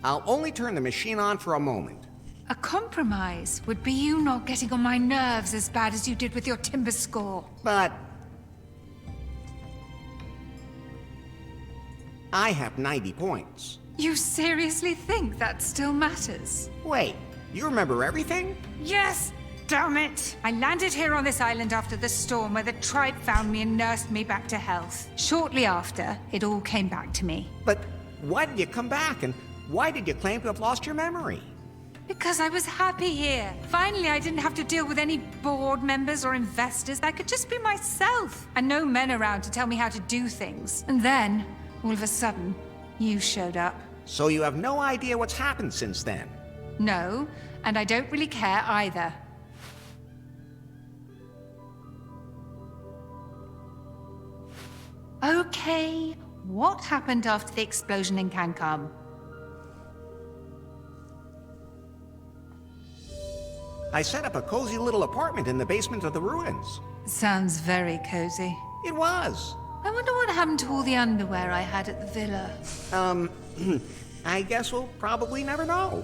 I'll only turn the machine on for a moment. A compromise would be you not getting on my nerves as bad as you did with your timber score. But I have 90 points. You seriously think that still matters? Wait, you remember everything? Yes! Damn it! I landed here on this island after the storm where the tribe found me and nursed me back to health. Shortly after, it all came back to me. But why did you come back, and why did you claim to have lost your memory? Because I was happy here. Finally, I didn't have to deal with any board members or investors. I could just be myself. And no men around to tell me how to do things. And then, all of a sudden, you showed up. So you have no idea what's happened since then? No, and I don't really care either. Okay, what happened after the explosion in Cancom? I set up a cozy little apartment in the basement of the ruins. Sounds very cozy. It was. I wonder what happened to all the underwear I had at the villa. I guess we'll probably never know.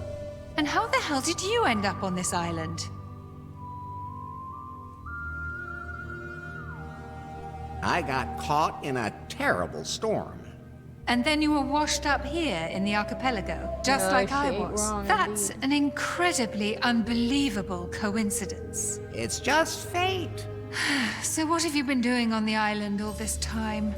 And how the hell did you end up on this island? I got caught in a terrible storm. And then you were washed up here in the archipelago, just No, like I she ain't was. wrong, That's indeed. an incredibly unbelievable coincidence. It's just fate. So what have you been doing on the island all this time?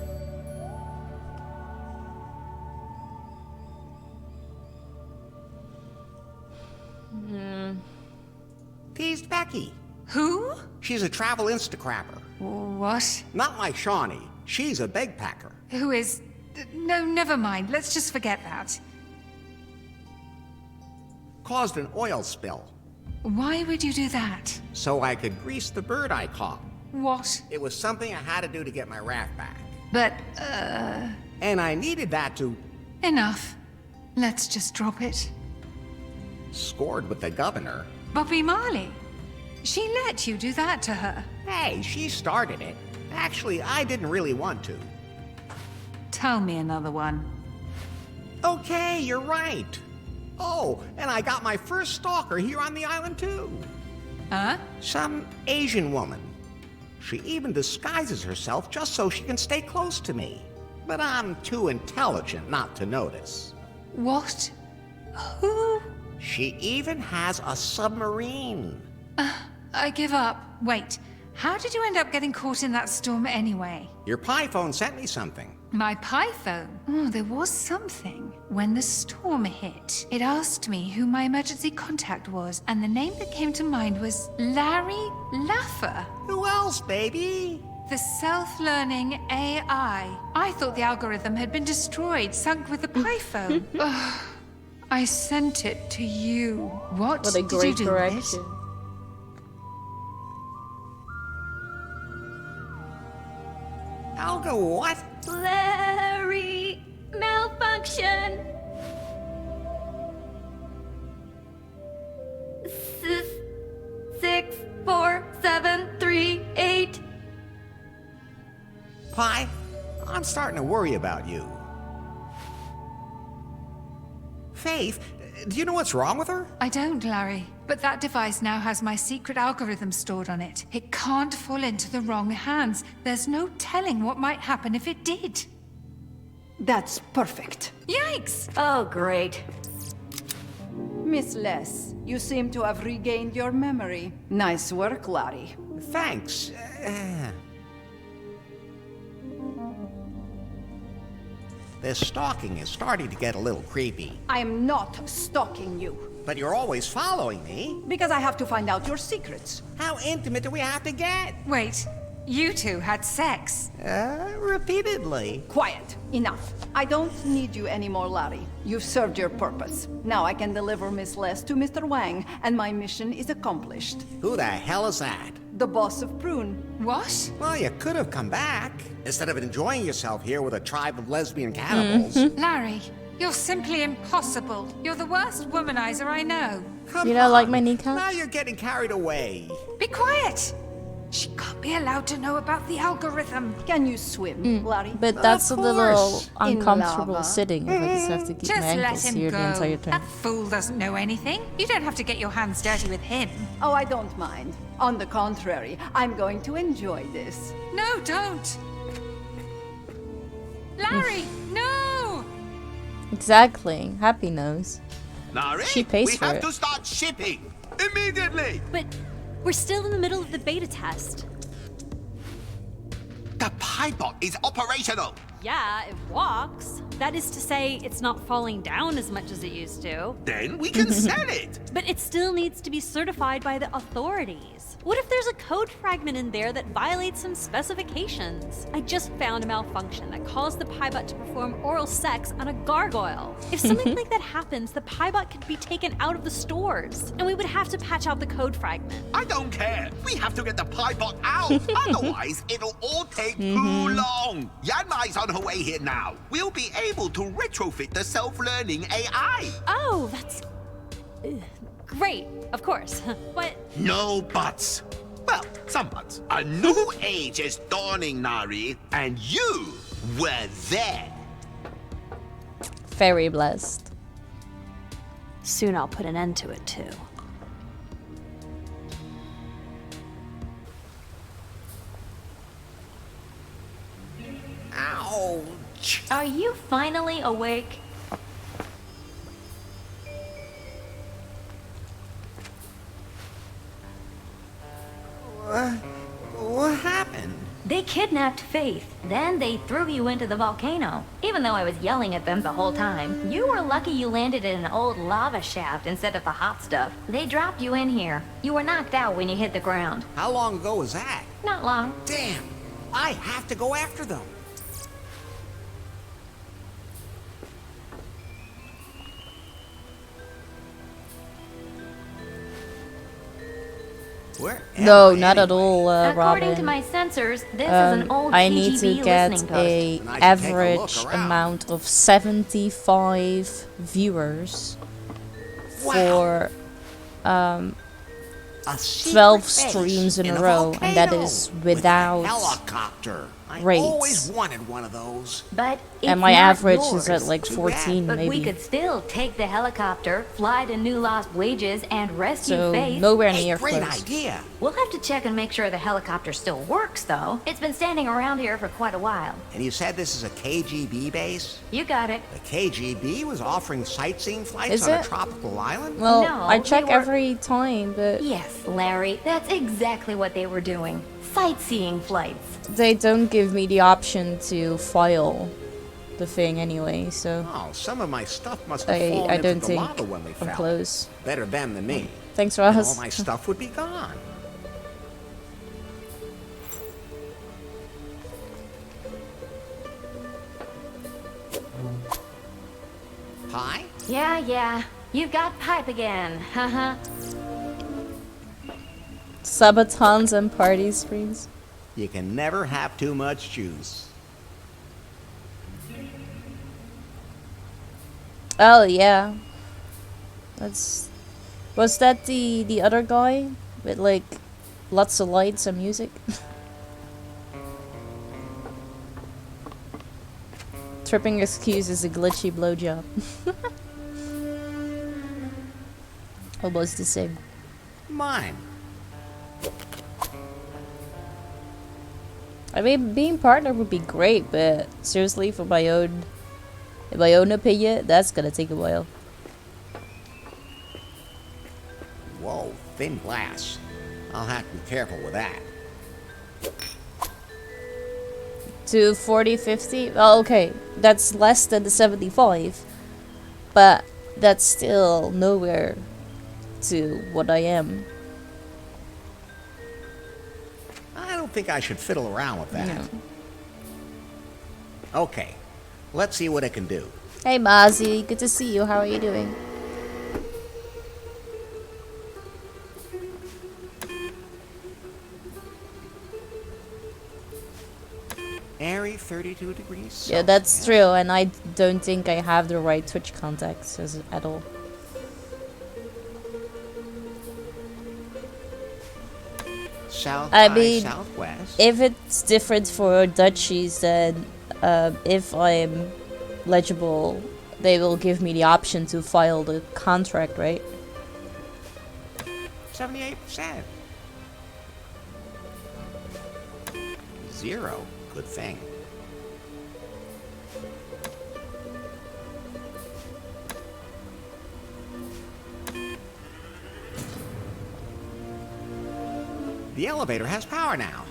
Teased Becky. Who? She's a travel instacrapper. What? Not like Shawnee. She's a bagpacker. Who is... No, never mind. Let's just forget that. Caused an oil spill. Why would you do that? So I could grease the bird I caught. What? It was something I had to do to get my raft back. But, And I needed that to... Enough. Let's just drop it. Scored with the governor. Bobby Marley. She let you do that to her. Hey, she started it. Actually, I didn't really want to. Tell me another one. Okay, you're right. Oh, and I got my first stalker here on the island, too. Huh? Some Asian woman. She even disguises herself just so she can stay close to me. But I'm too intelligent not to notice. What? Who? She even has a submarine. I give up. Wait, how did you end up getting caught in that storm anyway? Your pie phone sent me something. My pie phone? Oh, there was something. When the storm hit, it asked me who my emergency contact was, and the name that came to mind was Larry Laffer. Who else, baby? The self-learning AI. I thought the algorithm had been destroyed, sunk with the pie phone. Ugh. I sent it to you. What What a did you great do correction. with it? Alga what? Larry, malfunction. 6, 4, 7, 3, 8. Pie, I'm starting to worry about you. Faith, do you know what's wrong with her? I don't, Larry. But that device now has my secret algorithm stored on it. It can't fall into the wrong hands. There's no telling what might happen if it did. That's perfect. Yikes! Oh, great. Miss Les, you seem to have regained your memory. Nice work, Larry. Thanks. This stalking is starting to get a little creepy. I am not stalking you. But you're always following me. Because I have to find out your secrets. How intimate do we have to get? Wait, you two had sex? Repeatedly. Quiet. Enough. I don't need you anymore, Larry. You've served your purpose. Now I can deliver Miss Les to Mr. Wang, and my mission is accomplished. Who the hell is that? The boss of Prune. What? Well, you could have come back, instead of enjoying yourself here with a tribe of lesbian cannibals. Larry, you're simply impossible. You're the worst womanizer I know. You don't like my Now kneecap? you're getting carried away. Be quiet! She can't be allowed to know about the algorithm. Can you swim, Larry? But that's a little course. In uncomfortable lava. sitting if I just have to keep Just my let ankles him here go. the entire time. That fool doesn't know anything. You don't have to get your hands dirty with him. Oh, I don't mind. On the contrary, I'm going to enjoy this. No, don't! Larry, no! Exactly. Happy knows. Nari, She pays we for have it. to start shipping immediately. But we're still in the middle of the beta test. The Piebot is operational. Yeah, it walks. That is to say, it's not falling down as much as it used to. Then we can sell it. But it still needs to be certified by the authorities. What if there's a code fragment in there that violates some specifications? I just found a malfunction that caused the Piebot to perform oral sex on a gargoyle. If something like that happens, the Piebot could be taken out of the stores, and we would have to patch out the code fragment. I don't care. We have to get the Piebot out. Otherwise, it'll all take too long. Yanmai's on her way here now. We'll be able to retrofit the self-learning AI. Oh, that's great, of course. But No buts. Well, some buts. A new age is dawning, Nari, and you were there. Very blessed. soon I'll put an end to it too. Ouch! Are you finally awake? What happened? They kidnapped Faith. Then they threw you into the volcano. Even though I was yelling at them the whole time, you were lucky you landed in an old lava shaft instead of the hot stuff. They dropped you in here. You were knocked out when you hit the ground. How long ago was that? Not long. Damn! I have to go after them. Where am No, I not at anyway? all, According Robin. to my sensors, this is an old I need to KGB get listening a post. average amount of 75 viewers for 12 streams in a row, and that is without Helicopter. Great. I always wanted one of those. But And it's my not average yours. is at like Too 14 But maybe. we could still take the helicopter, fly to New Lost Wages, and rescue So Faith. nowhere near Great close. idea. We'll have to check and make sure the helicopter still works, though. It's been standing around here for quite a while. And you said this is a KGB base? You got it. The KGB was offering sightseeing flights Is on it? a tropical island? Well, No, I they check were- every time, but Yes, Larry, that's exactly what they were doing. Sightseeing flights. they don't give me the option to file the thing anyway, so Oh, some of my stuff must have I fallen into don't the think lava when we I'm fell. close. Better them than me. Thanks, And Ross. all my stuff would be gone. Hi? Yeah. You've got pipe again. Haha. Sabatons and party screens. You can never have too much juice. Oh yeah. Was that the other guy with like lots of lights and music? Tripping excuse is a glitchy blowjob. Almost the same. Mine. I mean, being partner would be great, but seriously, for my own opinion, that's gonna take a while. Whoa, thin glass. I'll have to be careful with that. To 40, 50? Oh, okay. That's less than the 75. But that's still nowhere to what I am. I don't think I should fiddle around with that. No. Okay, let's see what it can do. Hey, Mozzie. Good to see you. How are you doing? Airy 32 degrees. Yeah, that's true. And I don't think I have the right Twitch contacts at all. South I by mean, southwest. if it's different for duchies, then if I'm legible, they will give me the option to file the contract, right? 78%. 0. Good thing. The elevator has power now.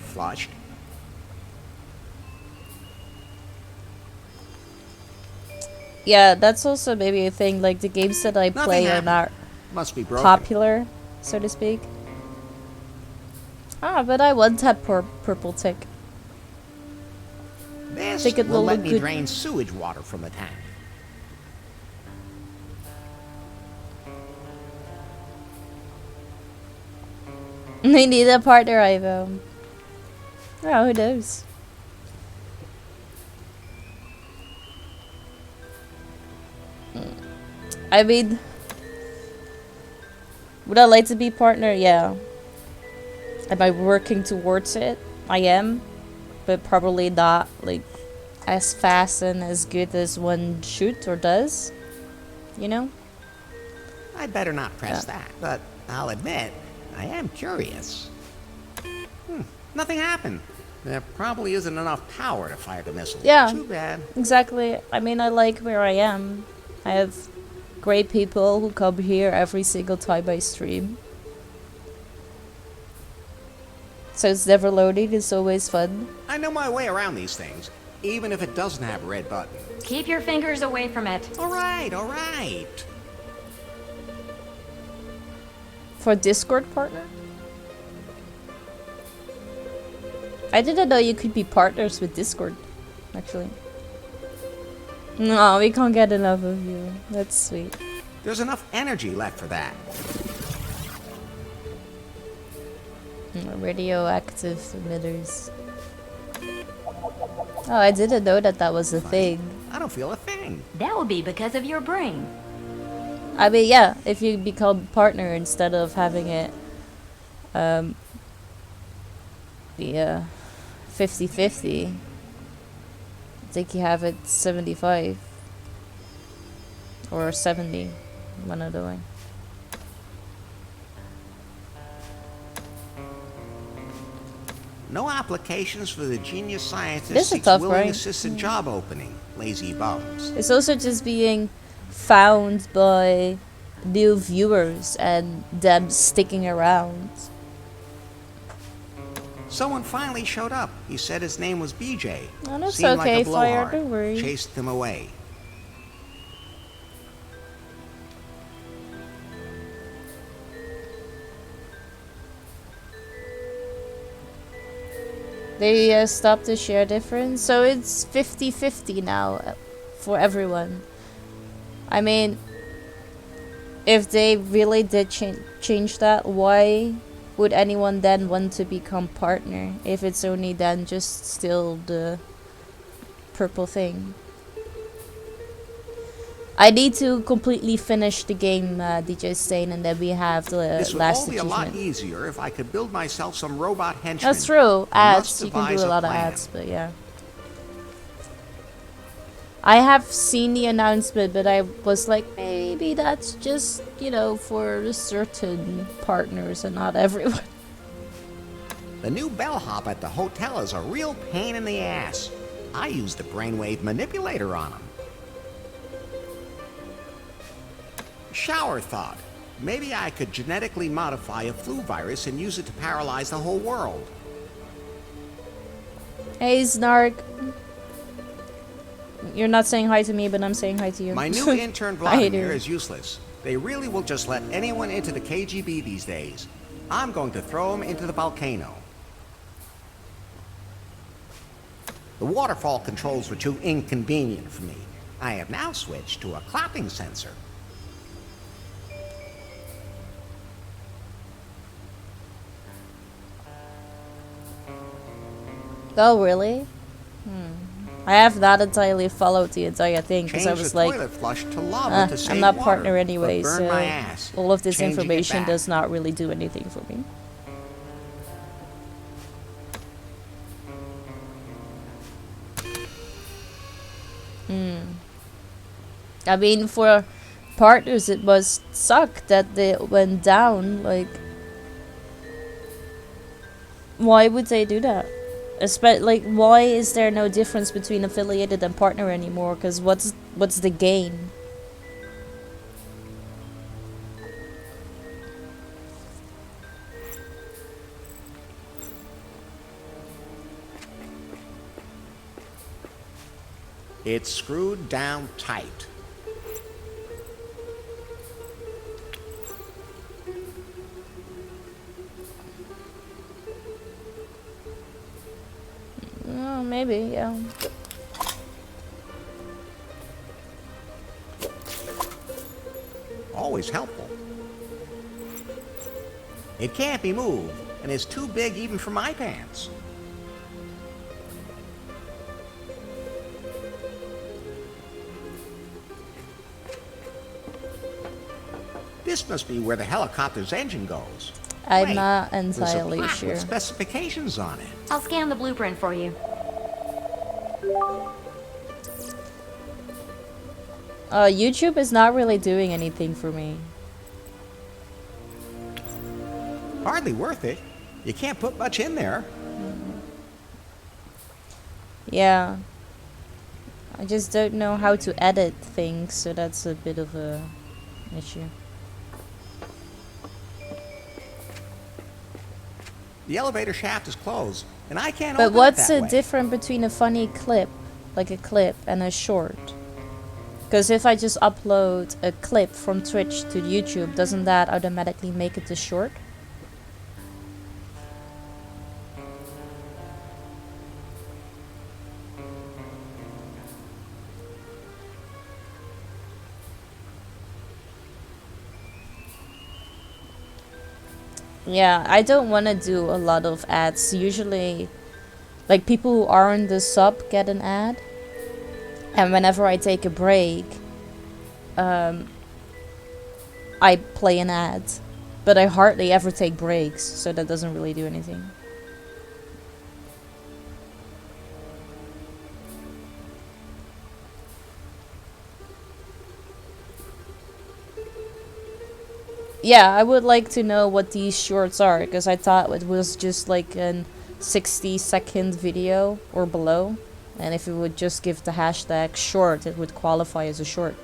Flushed. Yeah, that's also maybe a thing. Like the games that I play are happened. not Must be broken. popular, so to speak. Ah, but I want that purple tick. This Think it will will let look me good. drain sewage water from the tank. They need a partner, Ivo. Oh, who knows? I mean, would I like to be partner? Yeah. Am I working towards it? I am, but probably not like as fast and as good as one should or does. You know? I'd better not press that, but I'll admit, I am curious. Nothing happened. There probably isn't enough power to fire the missile. Yeah. Too bad. Exactly. I mean, I like where I am. I have great people who come here every single time I stream. So it's never loading, it's always fun. I know my way around these things, even if it doesn't have a red button. Keep your fingers away from it. All right, all right. For Discord partner? I didn't know you could be partners with Discord, actually. No, we can't get enough of you. That's sweet. There's enough energy left for that. Radioactive emitters. Oh, I didn't know that that was a thing. I don't feel a thing. That would be because of your brain. I mean, yeah, if you become partner instead of having it, the 50-50. I think you have it 75 or 70. One of the way. No applications for the genius This scientist is seeks tough, willing right? assistant job opening. Lazy bums. It's also just being found by new viewers and them sticking around. Someone finally showed up. He said his name was BJ. Oh, that's Seemed okay, like a Fire, blowhard. don't worry. Chased him away. They stopped the share difference, so it's 50-50 now for everyone. I mean, if they really did change that, why would anyone then want to become partner if it's only then just still the purple thing? I need to completely finish the game, DJ Stain, and then we have the This would last all be a lot achievement. easier if I could build myself some robot henchmen. That's true. I Ads, must you can devise do a lot of plan. ads, but yeah. I have seen the announcement, but I was like, maybe that's just, you know, for certain partners and not everyone. The new bellhop at the hotel is a real pain in the ass. I used the brainwave manipulator on him. Shower thought. Maybe I could genetically modify a flu virus and use it to paralyze the whole world. Hey, Snark. You're not saying hi to me, but I'm saying hi to you. My new intern Hi, Vladimir dude. is useless. They really will just let anyone into the KGB these days. I'm going to throw him into the volcano. The waterfall controls were too inconvenient for me. I have now switched to a clapping sensor. Oh, really? I have not entirely followed the entire thing because I Change was the like, toilet flush to lava to I'm save not water, partner anyway, but burn so my ass. all of this Changing it information back. does not really do anything for me. I mean, for partners, it must suck that they went down. Like, why would they do that? Like, why is there no difference between affiliated and partner anymore? Because what's the gain? It's screwed down tight. Oh, maybe, yeah. Always helpful. It can't be moved, and it's too big even for my pants. This must be where the helicopter's engine goes. I'm Wait, not there's a entirely plaque sure. with specifications on it. I'll scan the blueprint for you. YouTube is not really doing anything for me. Hardly worth it. You can't put much in there. Yeah. I just don't know how to edit things, so that's a bit of a issue. The elevator shaft is closed, and I can't But open it what's that the way. difference between a funny clip, like a clip, and a short? Because if I just upload a clip from Twitch to YouTube, doesn't that automatically make it a short? Yeah, I don't want to do a lot of ads. Usually, like, people who aren't the sub get an ad. And whenever I take a break, I play an ad. But I hardly ever take breaks, so that doesn't really do anything. Yeah, I would like to know what these shorts are, because I thought it was just like an 60-second video or below. And if it would just give the hashtag short, it would qualify as a short.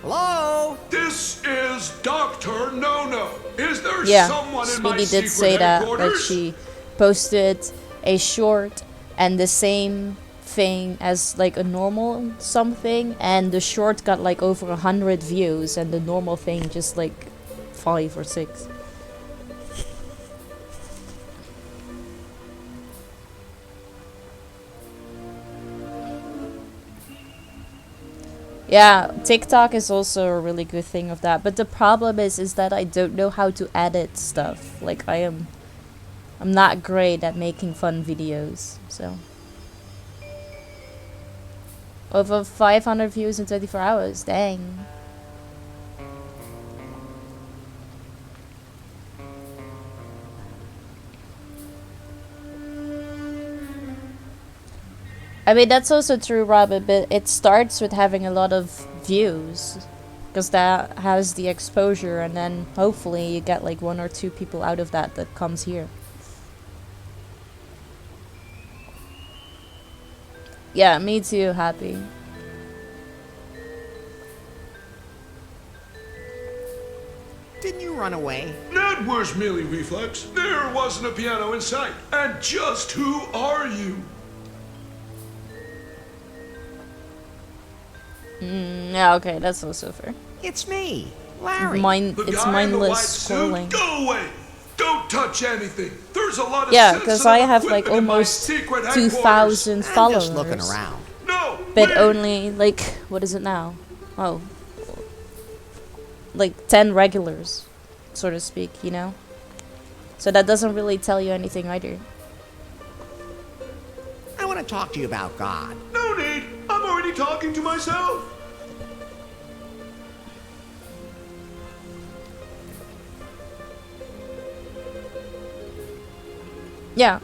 Hello? This is Dr. No-No. Is there Yeah, someone in my Speedy did secret say that headquarters? she posted a short and the same thing as like a normal something, and the short got like over 100 views and the normal thing just like 5 or 6. Yeah, TikTok is also a really good thing of that, but the problem is that I don't know how to edit stuff. Like I'm not great at making fun videos, so. Over 500 views in 24 hours, dang. I mean, that's also true, Robin, but it starts with having a lot of views. Because that has the exposure, and then hopefully you get like 1 or 2 people out of that comes here. Yeah, me too, Happy. Didn't you run away? That was merely reflex. There wasn't a piano in sight. And just who are you? Yeah, okay, that's also fair. It's me, Larry. It's mindless scrolling. Go away. Don't touch anything. There's a lot of Yeah, because I have like almost 2,000 followers. I'm just looking around. No, but only like, what is it now? Oh, like 10 regulars, so to speak, you know? So that doesn't really tell you anything either. I want to talk to you about God. No need. I'm already talking to myself. Yeah.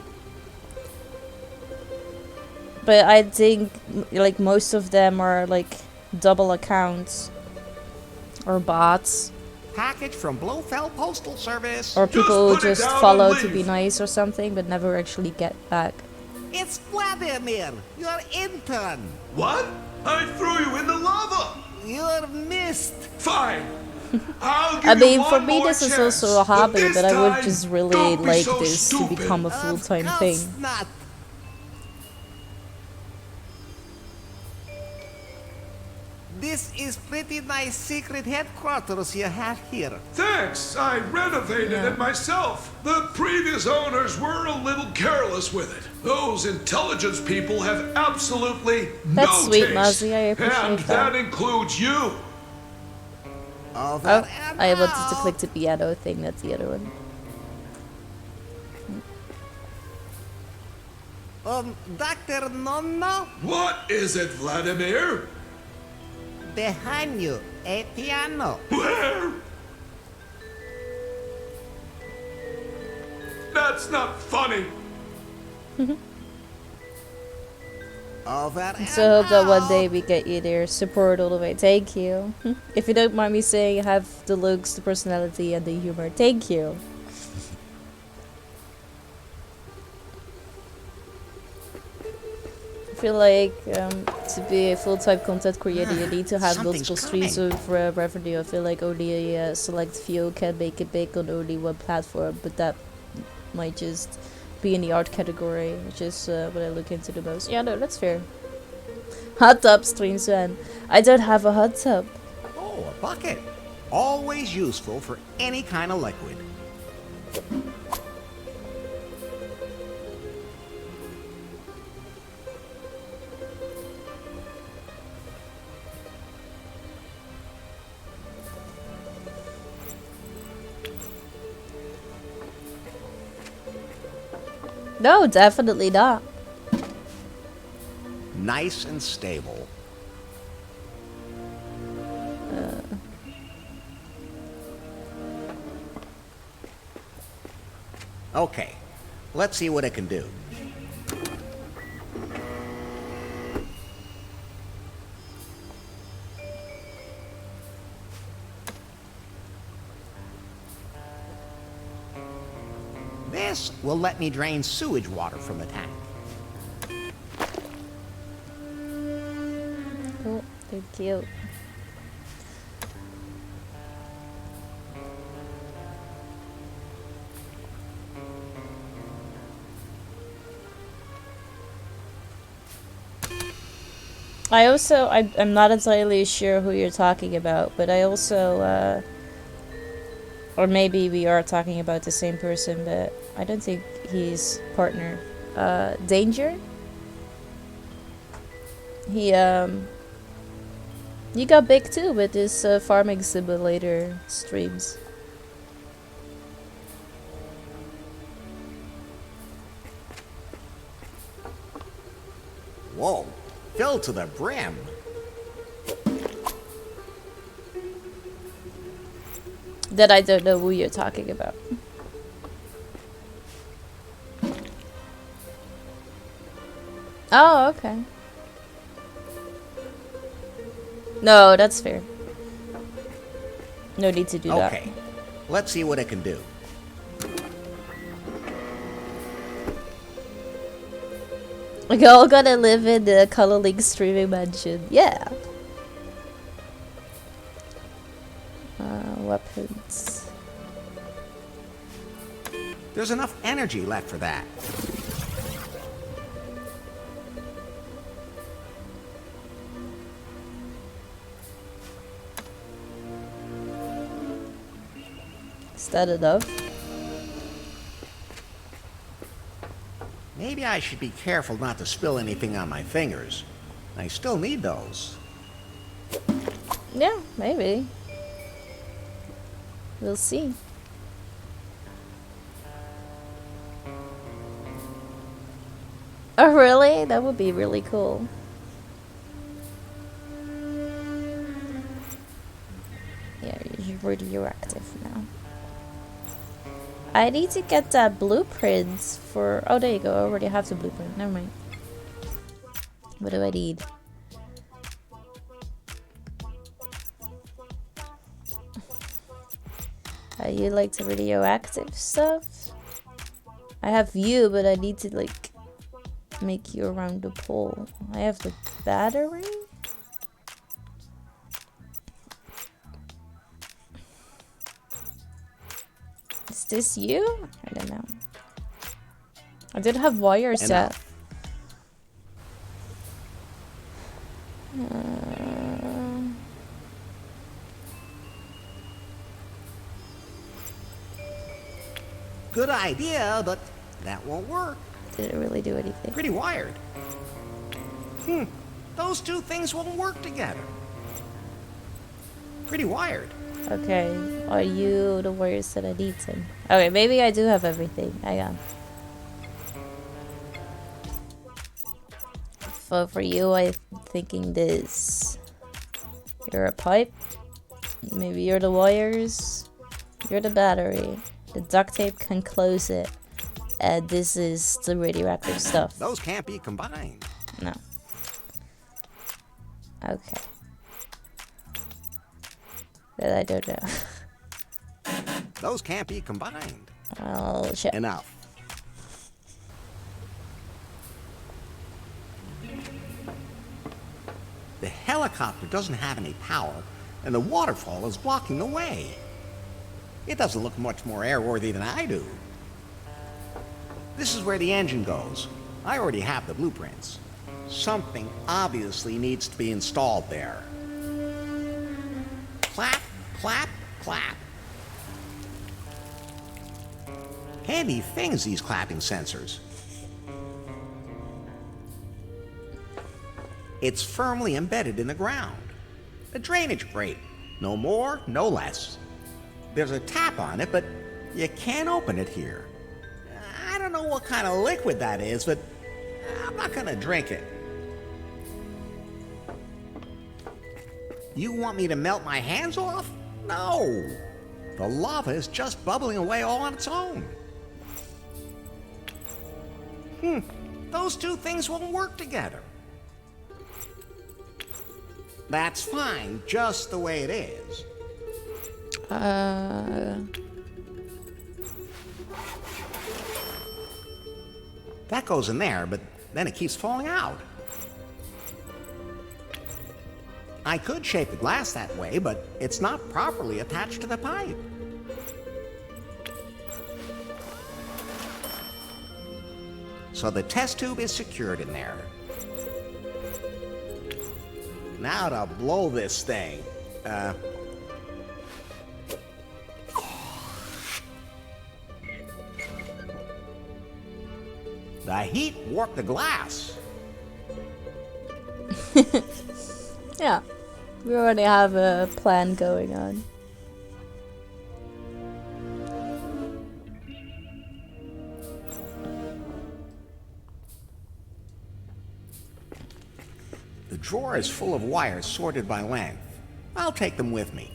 But I think like most of them are like double accounts or bots Package from Blofeld Postal Service. or people who just follow to be nice or something but never actually get back. It's Vladimir, your intern. What? I threw you in the lava. You're missed. Fine. I'll give I mean, you for one me more this is chance, also a hobby, this but I would time, just really don't be like so this to stupid. become a full-time thing. Not. This is pretty nice secret headquarters you have here. Thanks. I renovated it myself. The previous owners were a little careless with it. Those intelligence people have absolutely That's no sweet, taste. Muzzy. I appreciate and that. that includes you. Oh, I wanted to click the piano thing, that's the other one. Dr. Nonno? What is it, Vladimir? Behind you, a piano. Where? That's not funny. Over So hope that one day we get you there. Support all the way. Thank you. If you don't mind me saying, you have the looks, the personality, and the humor. Thank you. I feel like to be a full-time content creator, you need to have Something's multiple streams of revenue. I feel like only a select few can make it big on only one platform, but that might just be in the art category, which is what I look into the most. Yeah, no, that's fair. Hot tub streams, man. I don't have a hot tub. Oh, a bucket. Always useful for any kind of liquid. No, definitely not. Nice and stable. Okay, let's see what it can do. This will let me drain sewage water from the tank. Oh, they're cute. I'm not entirely sure who you're talking about, but I also, or maybe we are talking about the same person, but I don't think he's partner. Danger? He got big too with his farming simulator streams. Whoa, filled to the brim. That I don't know who you're talking about. Oh, okay. No, that's fair. No need to do that. Okay, let's see what it can do. We're all gonna live in the Color Link streaming mansion. Yeah. Weapons. There's enough energy left for that. Is that enough? Maybe I should be careful not to spill anything on my fingers. I still need those. Yeah, maybe. We'll see. Oh, really? That would be really cool. Yeah, you're radioactive now. I need to get that blueprints for... Oh, there you go. I already have the blueprint. Never mind. What do I need? You like the radioactive stuff? I have you, but I need to like make you around the pole. I have the battery? Is this you? I don't know. I did have wire set. Good idea, but that won't work. Did it really do anything? Pretty wired. Those two things won't work together. Pretty wired. Okay, are you the wires that I need then? Okay, maybe I do have everything. Hang on. So for you, I'm thinking this. You're a pipe. Maybe you're the wires. You're the battery. The duct tape can close it. And this is the radioactive stuff. Those can't be combined. No. Okay. That I don't know. Those can't be combined. Oh, shit. Enough. The helicopter doesn't have any power, and the waterfall is blocking the way. It doesn't look much more airworthy than I do. This is where the engine goes. I already have the blueprints. Something obviously needs to be installed there. Clap, clap, clap. Handy things, these clapping sensors. It's firmly embedded in the ground. A drainage grate. No more, no less. There's a tap on it, but you can't open it here. I don't don't know what kind of liquid that is, but I'm not gonna drink it. You want me to melt my hands off? No! The lava is just bubbling away all on its own. Those two things won't work together. That's fine, just the way it is. That goes in there, but then it keeps falling out. I could shape the glass that way, but it's not properly attached to the pipe. So the test tube is secured in there. Now to blow this thing. The heat warped the glass. Yeah, we already have a plan going on. The drawer is full of wires sorted by length. I'll take them with me.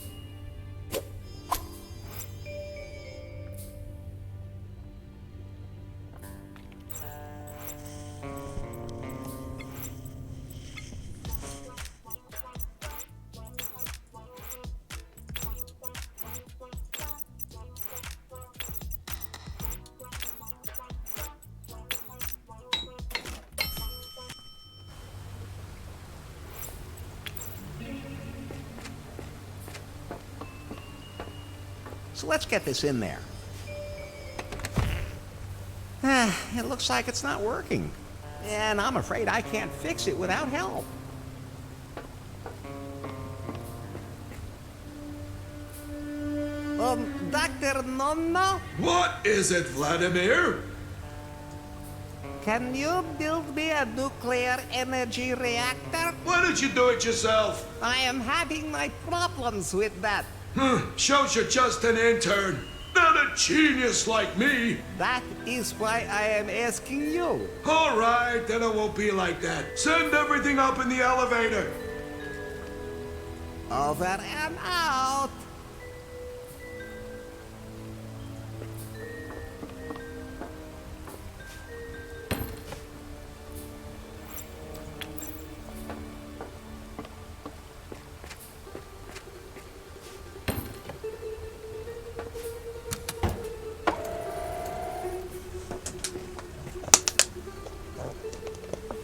So let's get this in there. It looks like it's not working. And I'm afraid I can't fix it without help. Dr. Nonno? What is it, Vladimir? Can you build me a nuclear energy reactor? Why don't you do it yourself? I am having my problems with that. Shows you're just an intern, not a genius like me. That is why I am asking you. All right, then it won't be like that. Send everything up in the elevator. Over and out.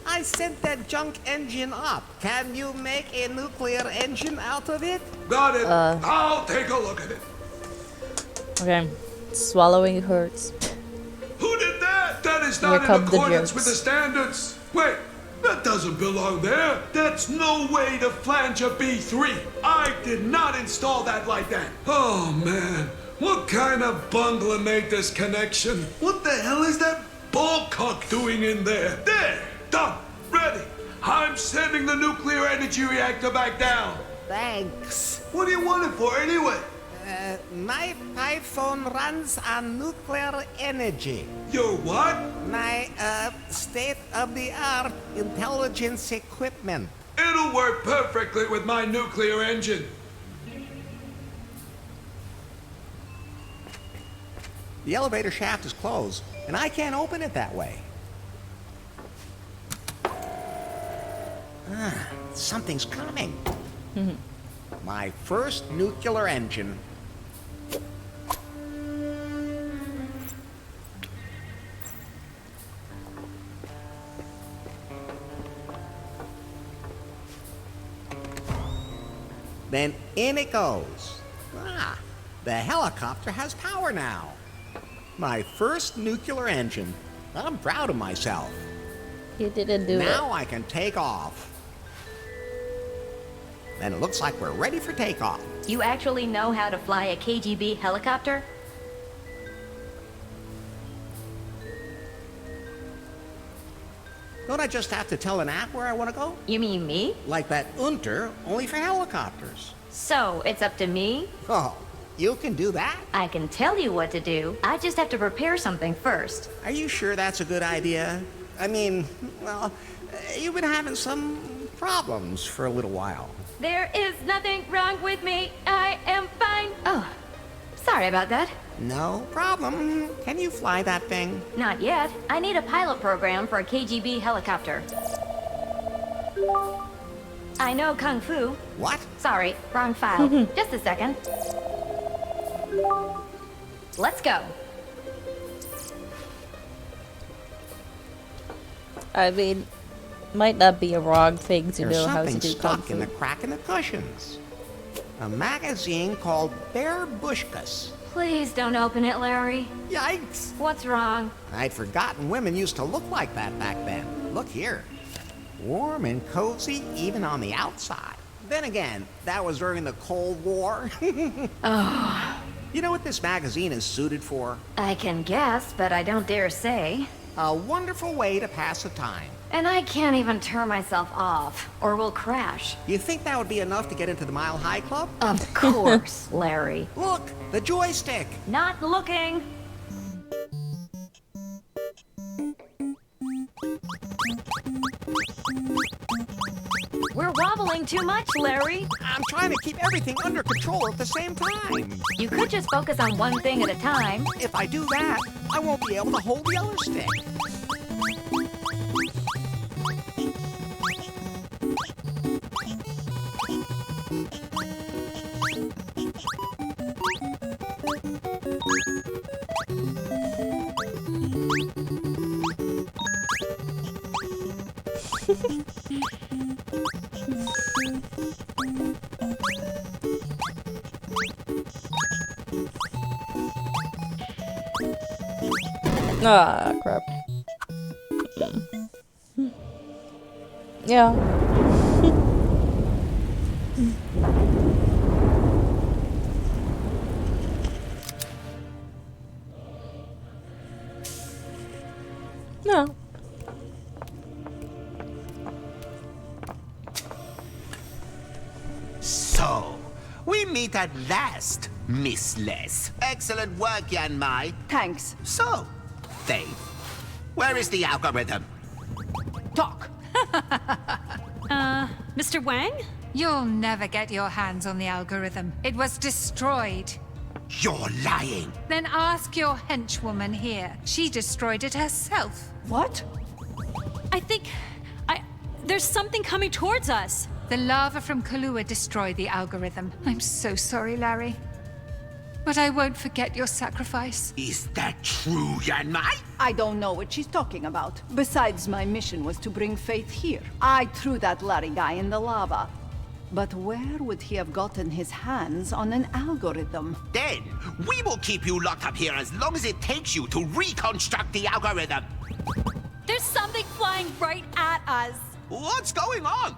I sent that junk engine up. Can you make a nuclear engine out of it? Got it. I'll take a look at it. Okay, swallowing hurts. Who did that? That is Here not come in the accordance jokes. with the standards. Wait, that doesn't belong there. That's no way to flange a B3. I did not install that like that. Oh, man. What kind of bungler made this connection? What the hell is that ballcock doing in there? There! Done! Ready! I'm sending the nuclear energy reactor back down. Thanks. What do you want it for anyway? My iPhone runs on nuclear energy. Your what? My state-of-the-art intelligence equipment. It'll work perfectly with my nuclear engine. The elevator shaft is closed, and I can't open it that way. Something's coming. My first nuclear engine. Then in it goes. The helicopter has power now. My first nuclear engine. I'm proud of myself. You didn't do it. Now I can take off. And it looks like we're ready for takeoff. You actually know how to fly a KGB helicopter? Don't I just have to tell an app where I want to go? You mean me? Like that Unter, only for helicopters. So, it's up to me? Oh, You can do that? I can tell you what to do. I just have to prepare something first. Are you sure that's a good idea? I mean, well, you've been having some problems for a little while. There is nothing wrong with me. I am fine. Oh, sorry about that. No problem. Can you fly that thing? Not yet. I need a pilot program for a KGB helicopter. I know Kung Fu. What? Sorry, wrong file. Just a second. Let's go. I mean, might not be a wrong thing to There's know how to something do kung stuck in the fu. crack in the cushions. A magazine called Babushkas. Please don't open it, Larry. Yikes. What's wrong? I'd forgotten women used to look like that back then. Look here. Warm and cozy, even on the outside. Then again, that was during the Cold War. Oh. You know what this magazine is suited for? I can guess, but I don't dare say. A wonderful way to pass the time. And I can't even turn myself off, or we'll crash. You think that would be enough to get into the Mile High Club? Of course, Larry. Look, the joystick. Not looking. We're wobbling too much, Larry. I'm trying to keep everything under control at the same time. You could just focus on one thing at a time. If I do that, I won't be able to hold the other stick. Ah, crap. Yeah. No. So, we meet at last, Miss Les. Excellent work, Yan Mai. Thanks. So, Faith, where is the algorithm? Talk. Mr. Wang? You'll never get your hands on the algorithm. It was destroyed. You're lying. Then ask your henchwoman here. She destroyed it herself. What? I think... There's something coming towards us. The lava from Kahlua destroyed the algorithm. I'm so sorry, Larry. But I won't forget your sacrifice. Is that true, Yan Mai? I don't know what she's talking about. Besides, my mission was to bring Faith here. I threw that Larry guy in the lava. But where would he have gotten his hands on an algorithm? Then, we will keep you locked up here as long as it takes you to reconstruct the algorithm. There's something flying right at us. What's going on?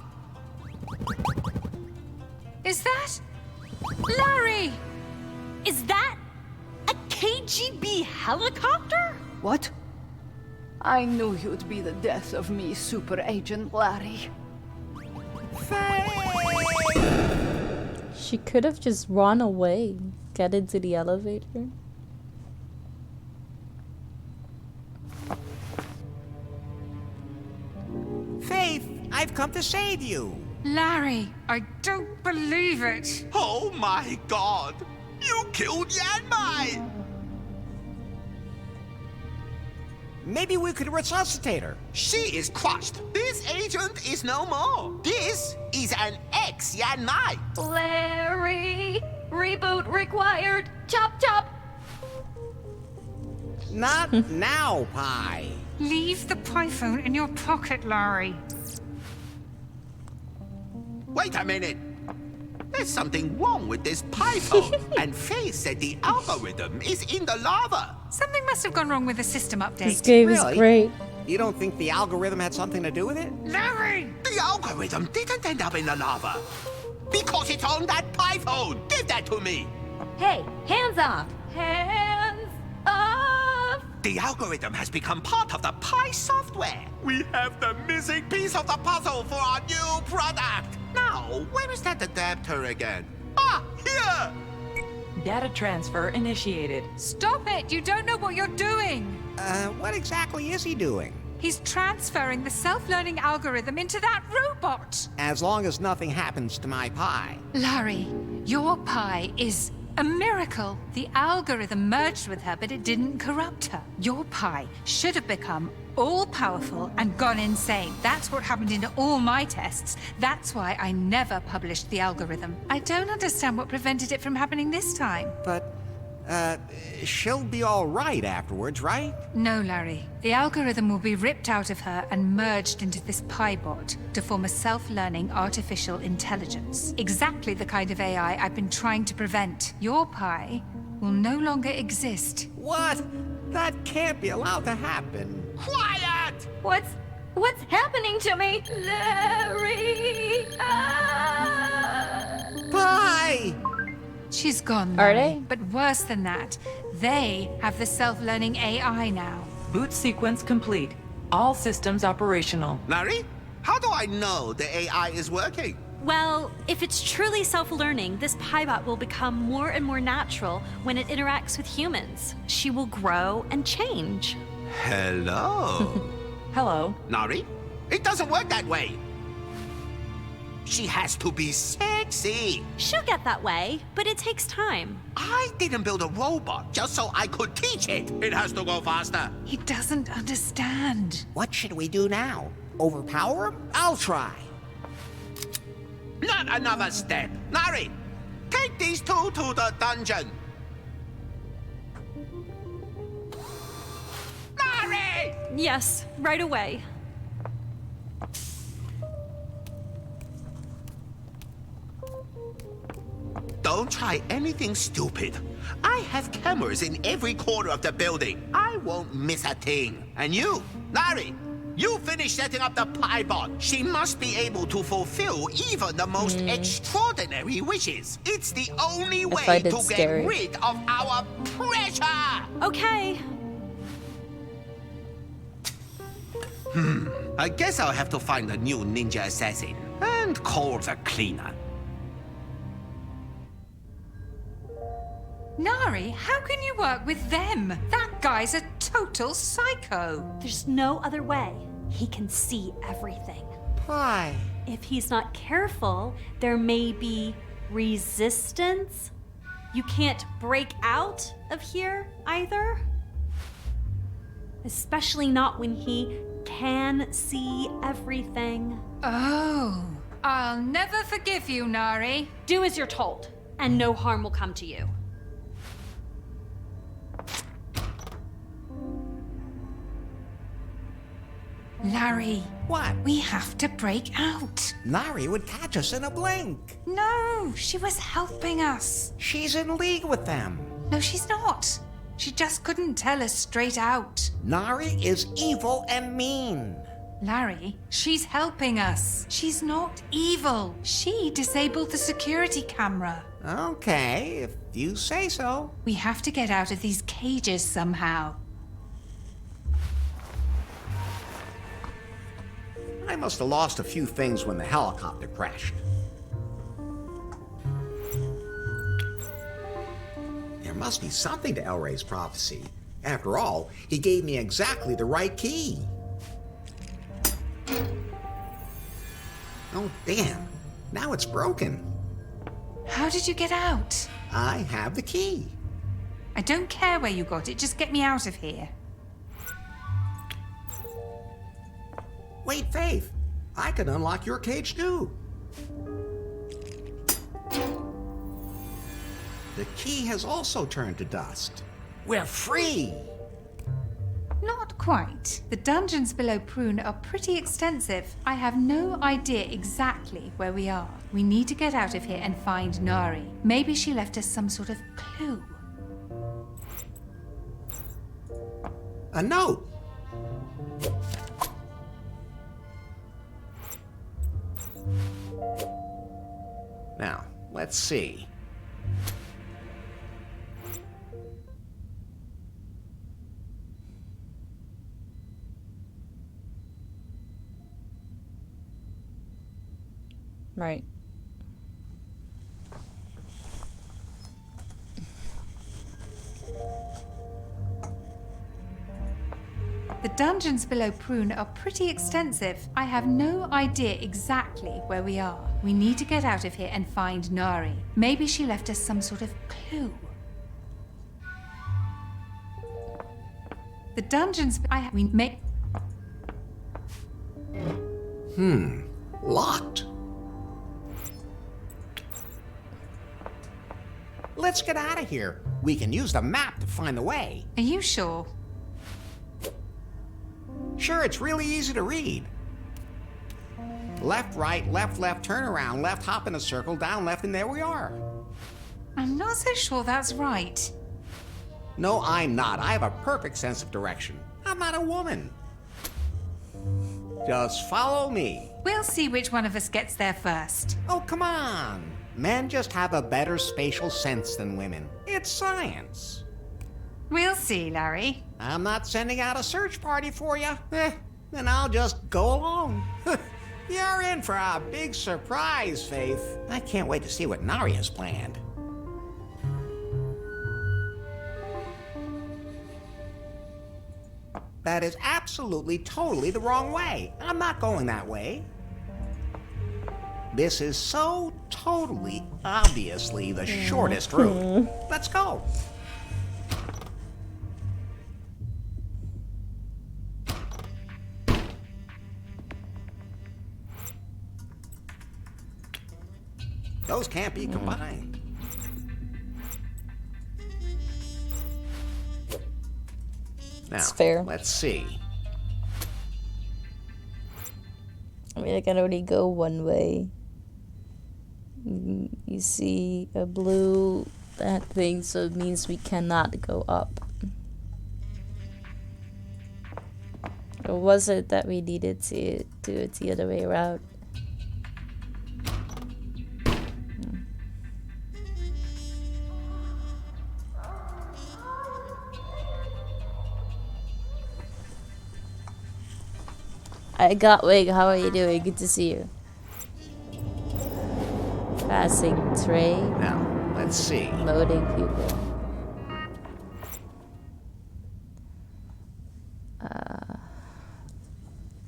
Is that... Larry! Is that a KGB helicopter? What? I knew you'd be the death of me, Super Agent Larry. She could have just run away, get into the elevator. Faith, I've come to save you. Larry, I don't believe it. Oh my god! You killed Yan Mai! Maybe we could resuscitate her. She is crushed. This agent is no more. This is an ex-Yan Mai. Larry! Reboot required! Chop chop! Not now, Pi. Leave the python in your pocket, Larry. Wait a minute. There's something wrong with this python. And Faith said the algorithm is in the lava. Something must have gone wrong with the system update. This game is great. You don't think the algorithm had something to do with it? Larry! The algorithm didn't end up in the lava. Because it's on that python. Give that to me. Hey, hands off! Hands off! The algorithm has become part of the Pi software. We have the missing piece of the puzzle for our new product. Now, where is that adapter again? Ah, here! Data transfer initiated. Stop it! You don't know what you're doing! What exactly is he doing? He's transferring the self-learning algorithm into that robot! As long as nothing happens to my pie. Larry, your pie is a miracle. The algorithm merged with her, but it didn't corrupt her. Your pie should have become all-powerful and gone insane. That's what happened in all my tests. That's why I never published the algorithm. I don't understand what prevented it from happening this time. But, she'll be all right afterwards, right? No, Larry. The algorithm will be ripped out of her and merged into this PieBot to form a self-learning artificial intelligence. Exactly the kind of AI I've been trying to prevent. Your pie will no longer exist. What? That can't be allowed to happen. Quiet! What's happening to me? Larry! Pie! She's gone. Are Larry. they? But worse than that, they have the self-learning AI now. Boot sequence complete. All systems operational. Larry, how do I know the AI is working? Well, if it's truly self-learning, this PieBot will become more and more natural when it interacts with humans. She will grow and change. Hello? Hello. Nari, it doesn't work that way. She has to be sexy. She'll get that way, but it takes time. I didn't build a robot just so I could teach it. It has to go faster. He doesn't understand. What should we do now? Overpower him? I'll try. Not another step. Nari, take these two to the dungeon. Nari! Yes, right away. Don't try anything stupid. I have cameras in every corner of the building. I won't miss a thing. And you, Larry, you finish setting up the PieBot. She must be able to fulfill even the most extraordinary wishes. It's the only way to get rid of our pressure. Okay. I guess I'll have to find a new ninja assassin and call the cleaner. Nari, how can you work with them? That guy's a total psycho. There's no other way. He can see everything. Pie. If he's not careful, there may be resistance. You can't break out of here either. Especially not when he can see everything. Oh, I'll never forgive you, Nari. Do as you're told, and no harm will come to you. Larry. What? We have to break out. Nari would catch us in a blink. No, she was helping us. She's in league with them. No, she's not. She just couldn't tell us straight out. Nari is evil and mean. Larry, she's helping us. She's not evil. She disabled the security camera. Okay, if you say so. We have to get out of these cages somehow. I must have lost a few things when the helicopter crashed. There must be something to El Rey's prophecy. After all, he gave me exactly the right key. Oh, damn. Now it's broken. How did you get out? I have the key. I don't care where you got it, just get me out of here. Wait, Faith. I can unlock your cage too. The key has also turned to dust. We're free! Not quite. The dungeons below Prune are pretty extensive. I have no idea exactly where we are. We need to get out of here and find Nari. Maybe she left us some sort of clue. A note! Now, let's see. Right. dungeons below Prune are pretty extensive. I have no idea exactly where we are. We need to get out of here and find Nari. Maybe she left us some sort of clue. The dungeons we make. Locked. Let's get out of here. We can use the map to find the way. Are you sure? Sure, it's really easy to read. Left, right, left, turn around, left, hop in a circle, down, left, and there we are. I'm not so sure that's right. No, I'm not. I have a perfect sense of direction. I'm not a woman. Just follow me. We'll see which one of us gets there first. Oh, come on. Men just have a better spatial sense than women. It's science. We'll see, Larry. I'm not sending out a search party for you. Then I'll just go along. You're in for a big surprise, Faith. I can't wait to see what Nari has planned. That is absolutely, totally the wrong way. I'm not going that way. This is so totally, obviously the shortest route. Let's go. Those can't be combined. Now, It's fair. Let's see. I mean, I can only go one way. You see a blue that thing, so it means we cannot go up. Or was it that we needed to do it the other way around? I got Wig, how are you doing? Good to see you. Passing tray. Now, let's see. Loading people.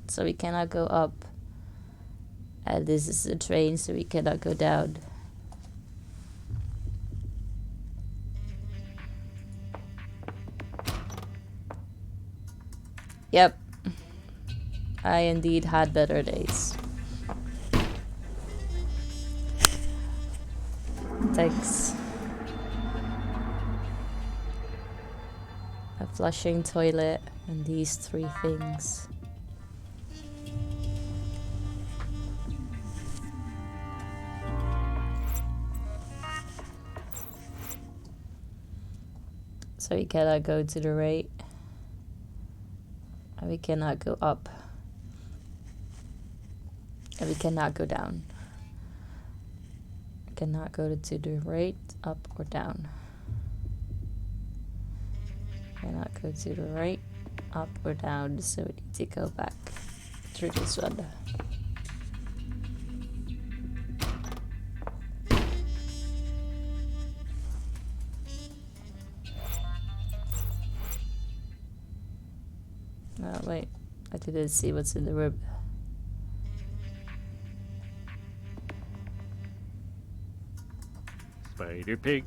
So we cannot go up. And this is the train, so we cannot go down. Yep. I indeed had better days. Thanks. A flushing toilet and these 3 things. So we cannot go to the right. And we cannot go up. And we cannot go down. We cannot go to the right, up, or down. Cannot go to the right, up, or down, so we need to go back through this one. Oh, wait. I didn't see what's in the room. Spider Pig,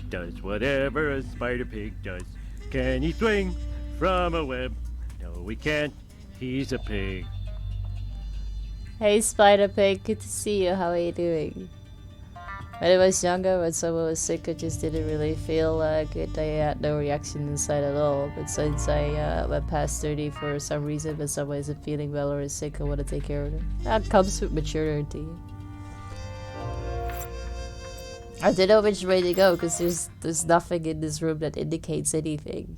does whatever a Spider Pig does. Can he swing from a web? No, he can't. He's a pig. Hey Spider Pig, good to see you. How are you doing? When I was younger, when someone was sick, I just didn't really feel good. I had no reaction inside at all. But since I went past 30 for some reason, when someone isn't feeling well or is sick, I want to take care of them. That comes with maturity. I don't know which way to go because there's nothing in this room that indicates anything.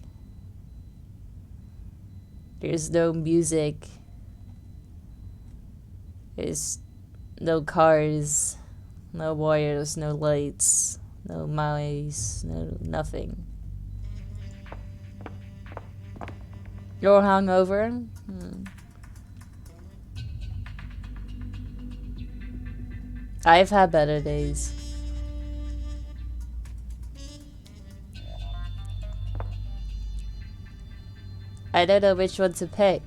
There's no music. There's no cars, no wires, no lights, no mice, no nothing. You're hungover? I've had better days. I don't know which one to pick.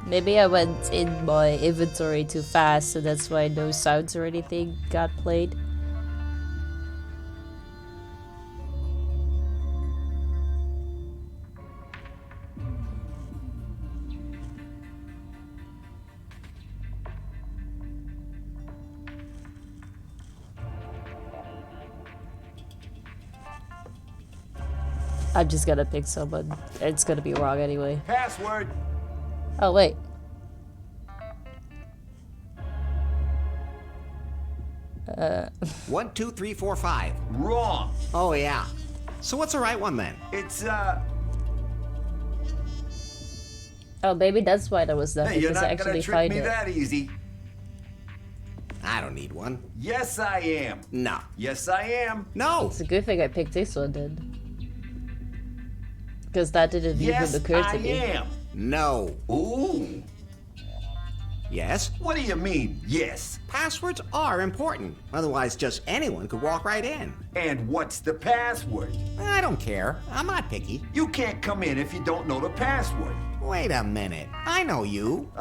Maybe I went in my inventory too fast, so that's why no sounds or anything got played. I'm just gonna pick someone. It's gonna be wrong anyway. Password. Oh, wait. Uh. 1, 2, 3, 4, 5. Wrong. Oh, yeah. So what's the right one then? It's, Oh, maybe that's why that was nothing, Hey, you're because I not gonna actually trick find me it. that easy. I don't need one. Yes, I am. No. Yes, I am. No. It's a good thing I picked this one then. Because that didn't Yes, even occur to I me. am. No. Ooh. Yes? What do you mean, yes? Passwords are important. Otherwise, just anyone could walk right in. And what's the password? I don't care. I'm not picky. You can't come in if you don't know the password. Wait a minute. I know you.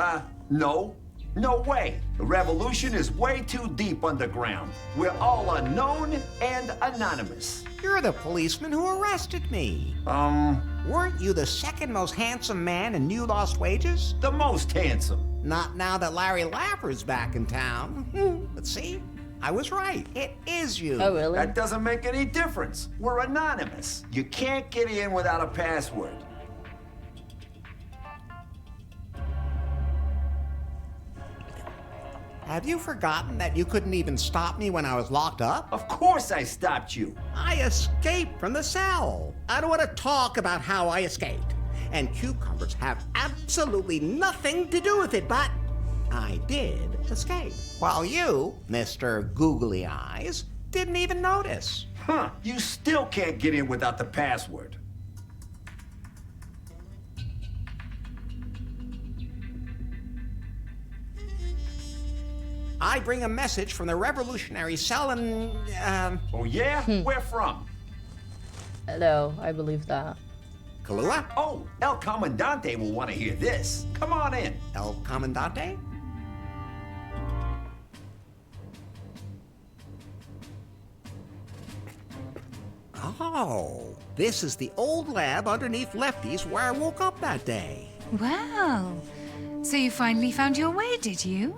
No. No way. The revolution is way too deep underground. We're all unknown and anonymous. You're the policeman who arrested me. Weren't you the second most handsome man in New Lost Wages? The most handsome. Not now that Larry Laffer's back in town. But see, I was right. It is you. Oh, really? That doesn't make any difference. We're anonymous. You can't get in without a password. Have you forgotten that you couldn't even stop me when I was locked up? Of course I stopped you. I escaped from the cell. I don't want to talk about how I escaped. And cucumbers have absolutely nothing to do with it, but I did escape. While you, Mr. Googly Eyes, didn't even notice. Huh. You still can't get in without the password. I bring a message from the revolutionary cell and, Oh, yeah? Where from? No, I believe that. Kahlua? Oh, El Comandante will want to hear this. Come on in. El Comandante? Oh, this is the old lab underneath Lefty's where I woke up that day. Well, so you finally found your way, did you?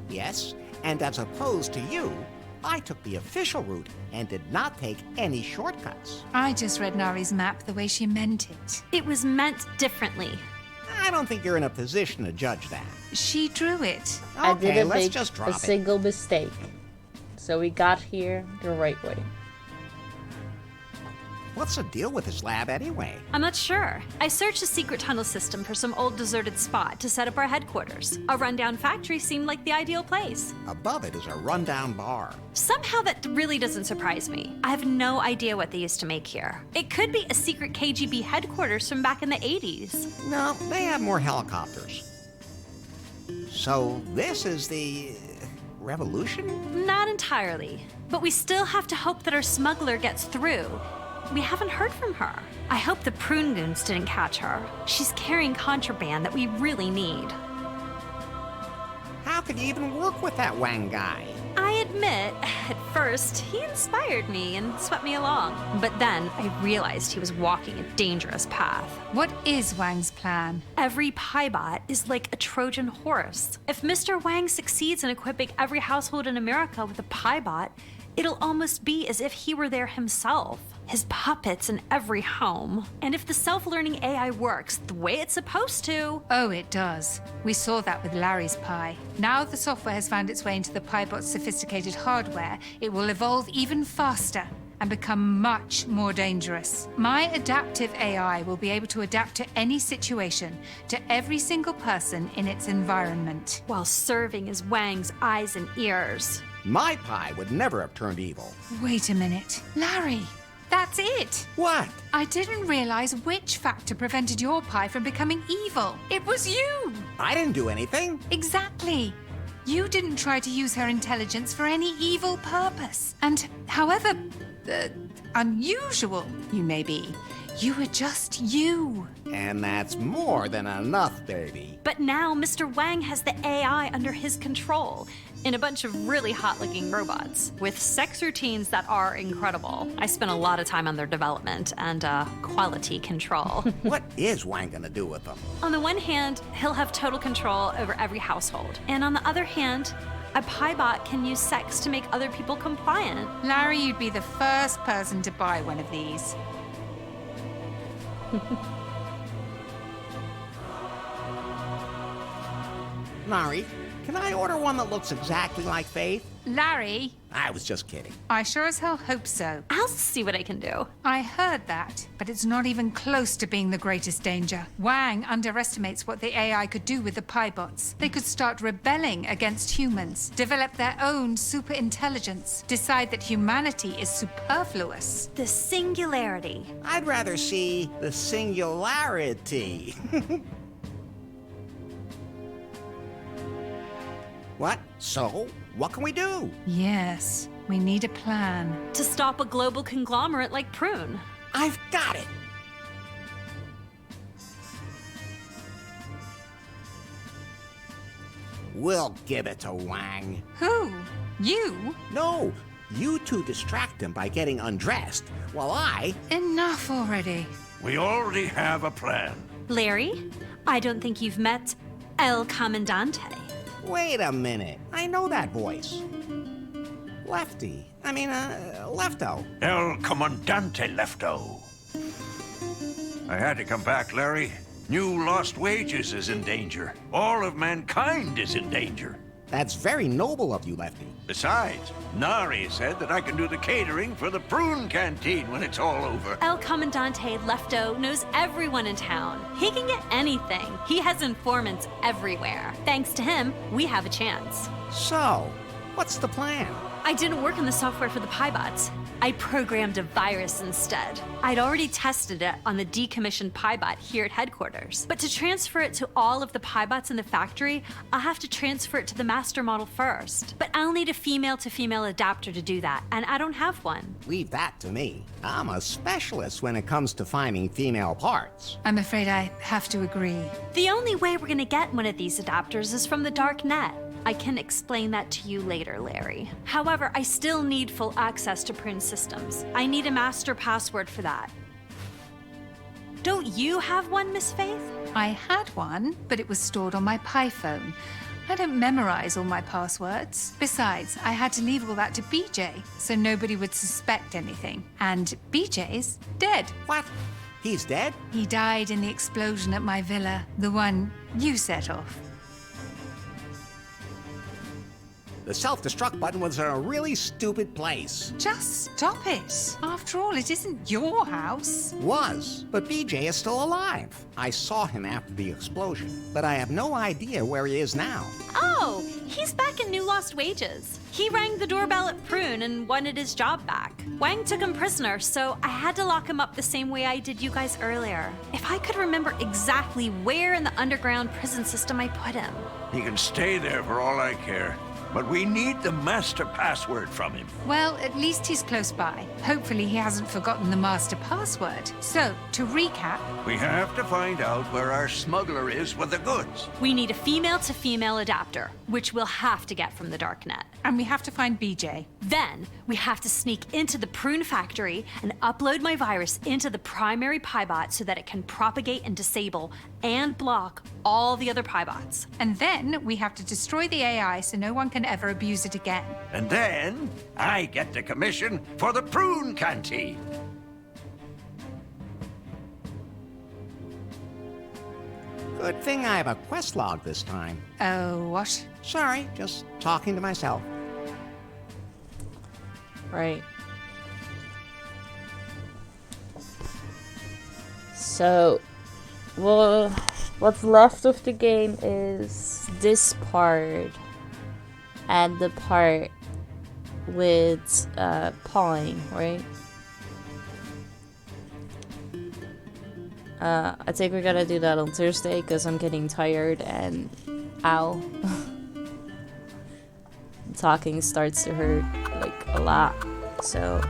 Yes, and as opposed to you, I took the official route and did not take any shortcuts. I just read Nari's map the way she meant it. It was meant differently. I don't think you're in a position to judge that. She drew it. I Okay, didn't let's make just a drop it. single mistake. So we got here the right way. What's the deal with this lab anyway? I'm not sure. I searched the secret tunnel system for some old deserted spot to set up our headquarters. A rundown factory seemed like the ideal place. Above it is a rundown bar. Somehow that really doesn't surprise me. I have no idea what they used to make here. It could be a secret KGB headquarters from back in the 80s. No, they have more helicopters. So this is the revolution? Not entirely. But we still have to hope that our smuggler gets through. We haven't heard from her. I hope the prune goons didn't catch her. She's carrying contraband that we really need. How could you even work with that Wang guy? I admit, at first, he inspired me and swept me along. But then I realized he was walking a dangerous path. What is Wang's plan? Every Piebot is like a Trojan horse. If Mr. Wang succeeds in equipping every household in America with a Piebot, it'll almost be as if he were there himself. His puppets in every home. And if the self-learning AI works the way it's supposed to... Oh, it does. We saw that with Larry's Pi. Now the software has found its way into the Piebot's sophisticated hardware, it will evolve even faster and become much more dangerous. My adaptive AI will be able to adapt to any situation, to every single person in its environment. While serving as Wang's eyes and ears. My Pi would never have turned evil. Wait a minute. Larry, That's it. What? I didn't realize which factor prevented your pie from becoming evil. It was you. I didn't do anything. Exactly. You didn't try to use her intelligence for any evil purpose. And however unusual you may be, you were just you. And that's more than enough, baby. But now Mr. Wang has the AI under his control in a bunch of really hot-looking robots with sex routines that are incredible. I spent a lot of time on their development and quality control. What is Wang gonna do with them? On the one hand, he'll have total control over every household. And on the other hand, a piebot can use sex to make other people compliant. Larry, you'd be the first person to buy one of these. Nari, can I order one that looks exactly like Faith? Larry, I was just kidding. I sure as hell hope so. I'll see what I can do. I heard that, but it's not even close to being the greatest danger. Wang underestimates what the AI could do with the piebots. They could start rebelling against humans, develop their own super intelligence, decide that humanity is superfluous. The singularity. I'd rather see the singularity. What? So, what can we do? Yes, we need a plan. To stop a global conglomerate like Prune. I've got it! We'll give it to Wang. Who? You? No, you two distract him by getting undressed, while I... Enough already. We already have a plan. Larry, I don't think you've met El Comandante. Wait a minute. I know that voice. Lefto. El Comandante Lefto. I had to come back, Larry. New Lost Wages is in danger. All of mankind is in danger. That's very noble of you, Lefty. Besides, Nari said that I can do the catering for the Prune Canteen when it's all over. El Comandante Lefto knows everyone in town. He can get anything. He has informants everywhere. Thanks to him, we have a chance. So, what's the plan? I didn't work on the software for the piebots. I programmed a virus instead. I'd already tested it on the decommissioned piebot here at headquarters. But to transfer it to all of the piebots in the factory, I'll have to transfer it to the master model first. But I'll need a female-to-female adapter to do that, and I don't have one. Leave that to me. I'm a specialist when it comes to finding female parts. I'm afraid I have to agree. The only way we're gonna get one of these adapters is from the dark net. I can explain that to you later, Larry. However, I still need full access to Prune systems. I need a master password for that. Don't you have one, Miss Faith? I had one, but it was stored on my Pi phone. I don't memorize all my passwords. Besides, I had to leave all that to BJ, so nobody would suspect anything. And BJ's dead. What? He's dead? He died in the explosion at my villa, the one you set off. The self-destruct button was in a really stupid place. Just stop it. After all, it isn't your house. Was, but BJ is still alive. I saw him after the explosion, but I have no idea where he is now. Oh, he's back in New Lost Wages. He rang the doorbell at Prune and wanted his job back. Wang took him prisoner, so I had to lock him up the same way I did you guys earlier. If I could remember exactly where in the underground prison system I put him. He can stay there for all I care. But we need the master password from him. Well, at least he's close by. Hopefully he hasn't forgotten the master password. So, to recap... We have to find out where our smuggler is with the goods. We need a female-to-female adapter, which we'll have to get from the darknet. And we have to find BJ. Then, we have to sneak into the Prune factory and upload my virus into the primary piebot so that it can propagate and disable and block all the other piebots. And then we have to destroy the AI so no one can ever abuse it again. And then I get the commission for the Prune Canteen. Good thing I have a quest log this time. Oh, what? Sorry, just talking to myself. Right. So, well, what's left of the game is this part and the part with pawing, right? I think we're gonna do that on Thursday because I'm getting tired and ow. Talking starts to hurt like a lot, so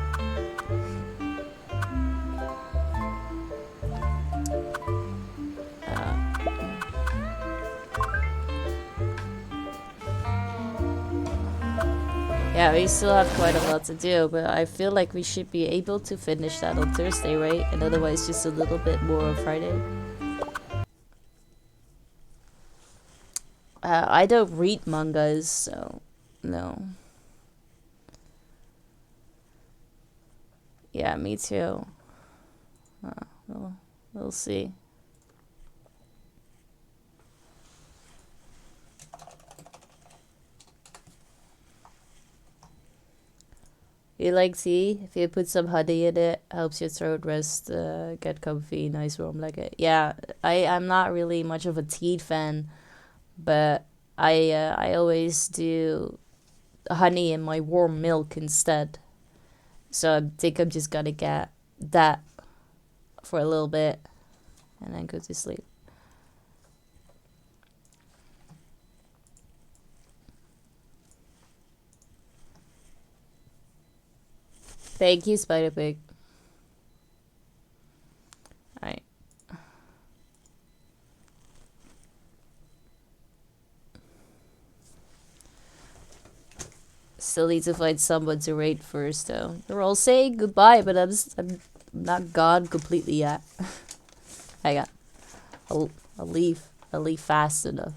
yeah, we still have quite a lot to do, but I feel like we should be able to finish that on Thursday, right? And otherwise just a little bit more on Friday. I don't read mangas, so no. Yeah, me too. We'll see. You like tea? If you put some honey in it, helps your throat rest, get comfy, nice warm like it. Yeah, I'm not really much of a tea fan, but I always do honey in my warm milk instead. So I think I'm just gonna get that for a little bit and then go to sleep. Thank you, Spider-Pig. Alright. Still need to find someone to raid first, though. They're all saying goodbye, but I'm not gone completely yet. Hang on. I'll leave fast enough.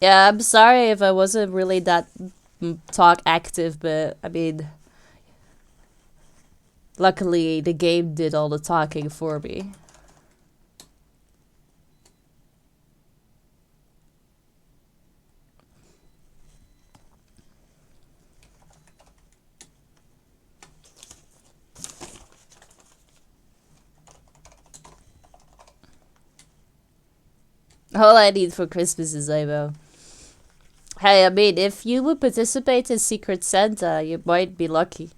Yeah, I'm sorry if I wasn't really that talk active, but I mean, luckily the game did all the talking for me. All I need for Christmas is Amo. Hey, I mean, if you would participate in Secret Santa, you might be lucky.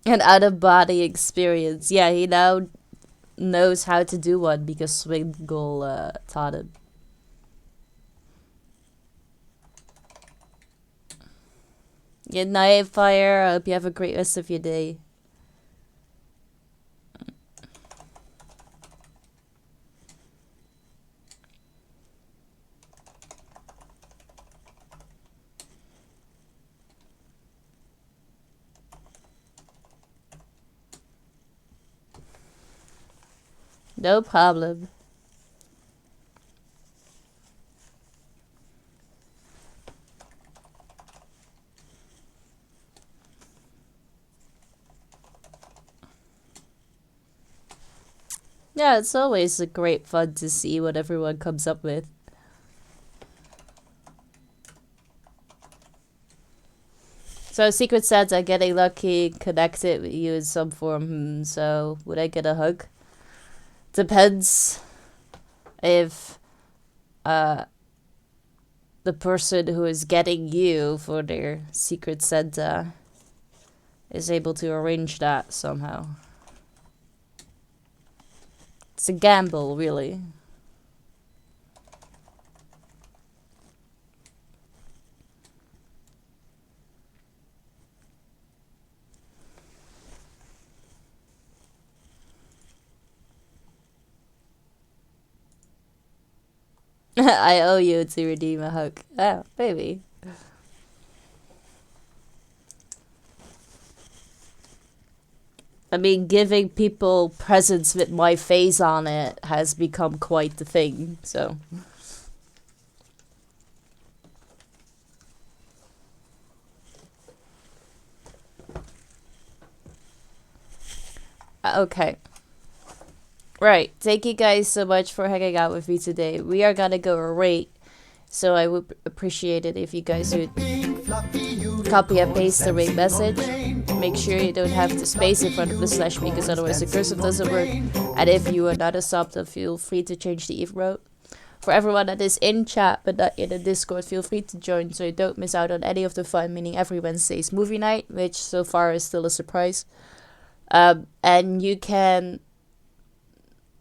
An out-of-body experience. Yeah, he now knows how to do one because Swingle taught him. Good night, Fire. I hope you have a great rest of your day. No problem. Yeah, it's always a great fun to see what everyone comes up with. So Secret Santa, getting lucky, connected with you in some form. So would I get a hug? Depends if the person who is getting you for their Secret Santa is able to arrange that somehow. It's a gamble, really. I owe you to redeem a hug. Oh, baby. I mean, giving people presents with my face on it has become quite the thing, so. Okay. Right, thank you guys so much for hanging out with me today. We are gonna go rate, so I would appreciate it if you guys would copy and paste the rate message. make sure you don't have the space in front of the slash because otherwise the cursive doesn't work. And if you are not a sub, then feel free to change the emote. For everyone that is in chat but not in the Discord, feel free to join so you don't miss out on any of the fun, meaning every Wednesday's movie night, which so far is still a surprise. And you can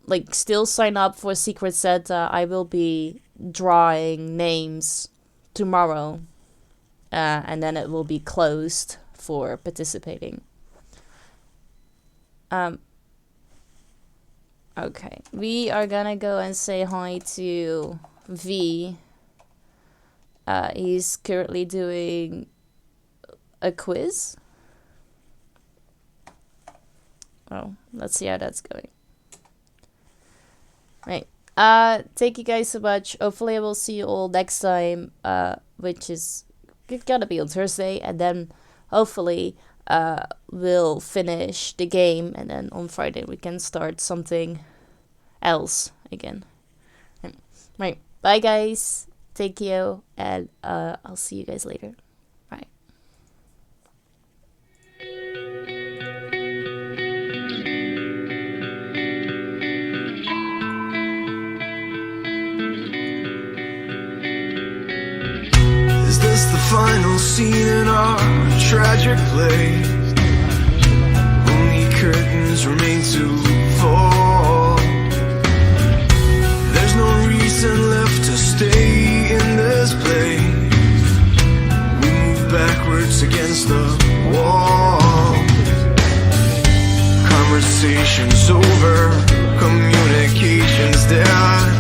like still sign up for Secret Santa. I will be drawing names tomorrow. And then it will be closed for participating. Okay, we are gonna go and say hi to V. He's currently doing a quiz. Oh, let's see how that's going. Right. Thank you guys so much. Hopefully I will see you all next time, which is gonna be on Thursday, and then hopefully we'll finish the game, and then on Friday we can start something else again. Right, bye guys, thank you, and I'll see you guys later. Bye. Is this the final scene in our tragic play? Only curtains remain to fall. There's no reason left to stay in this place. We move backwards against the wall. Conversations over, communications dead.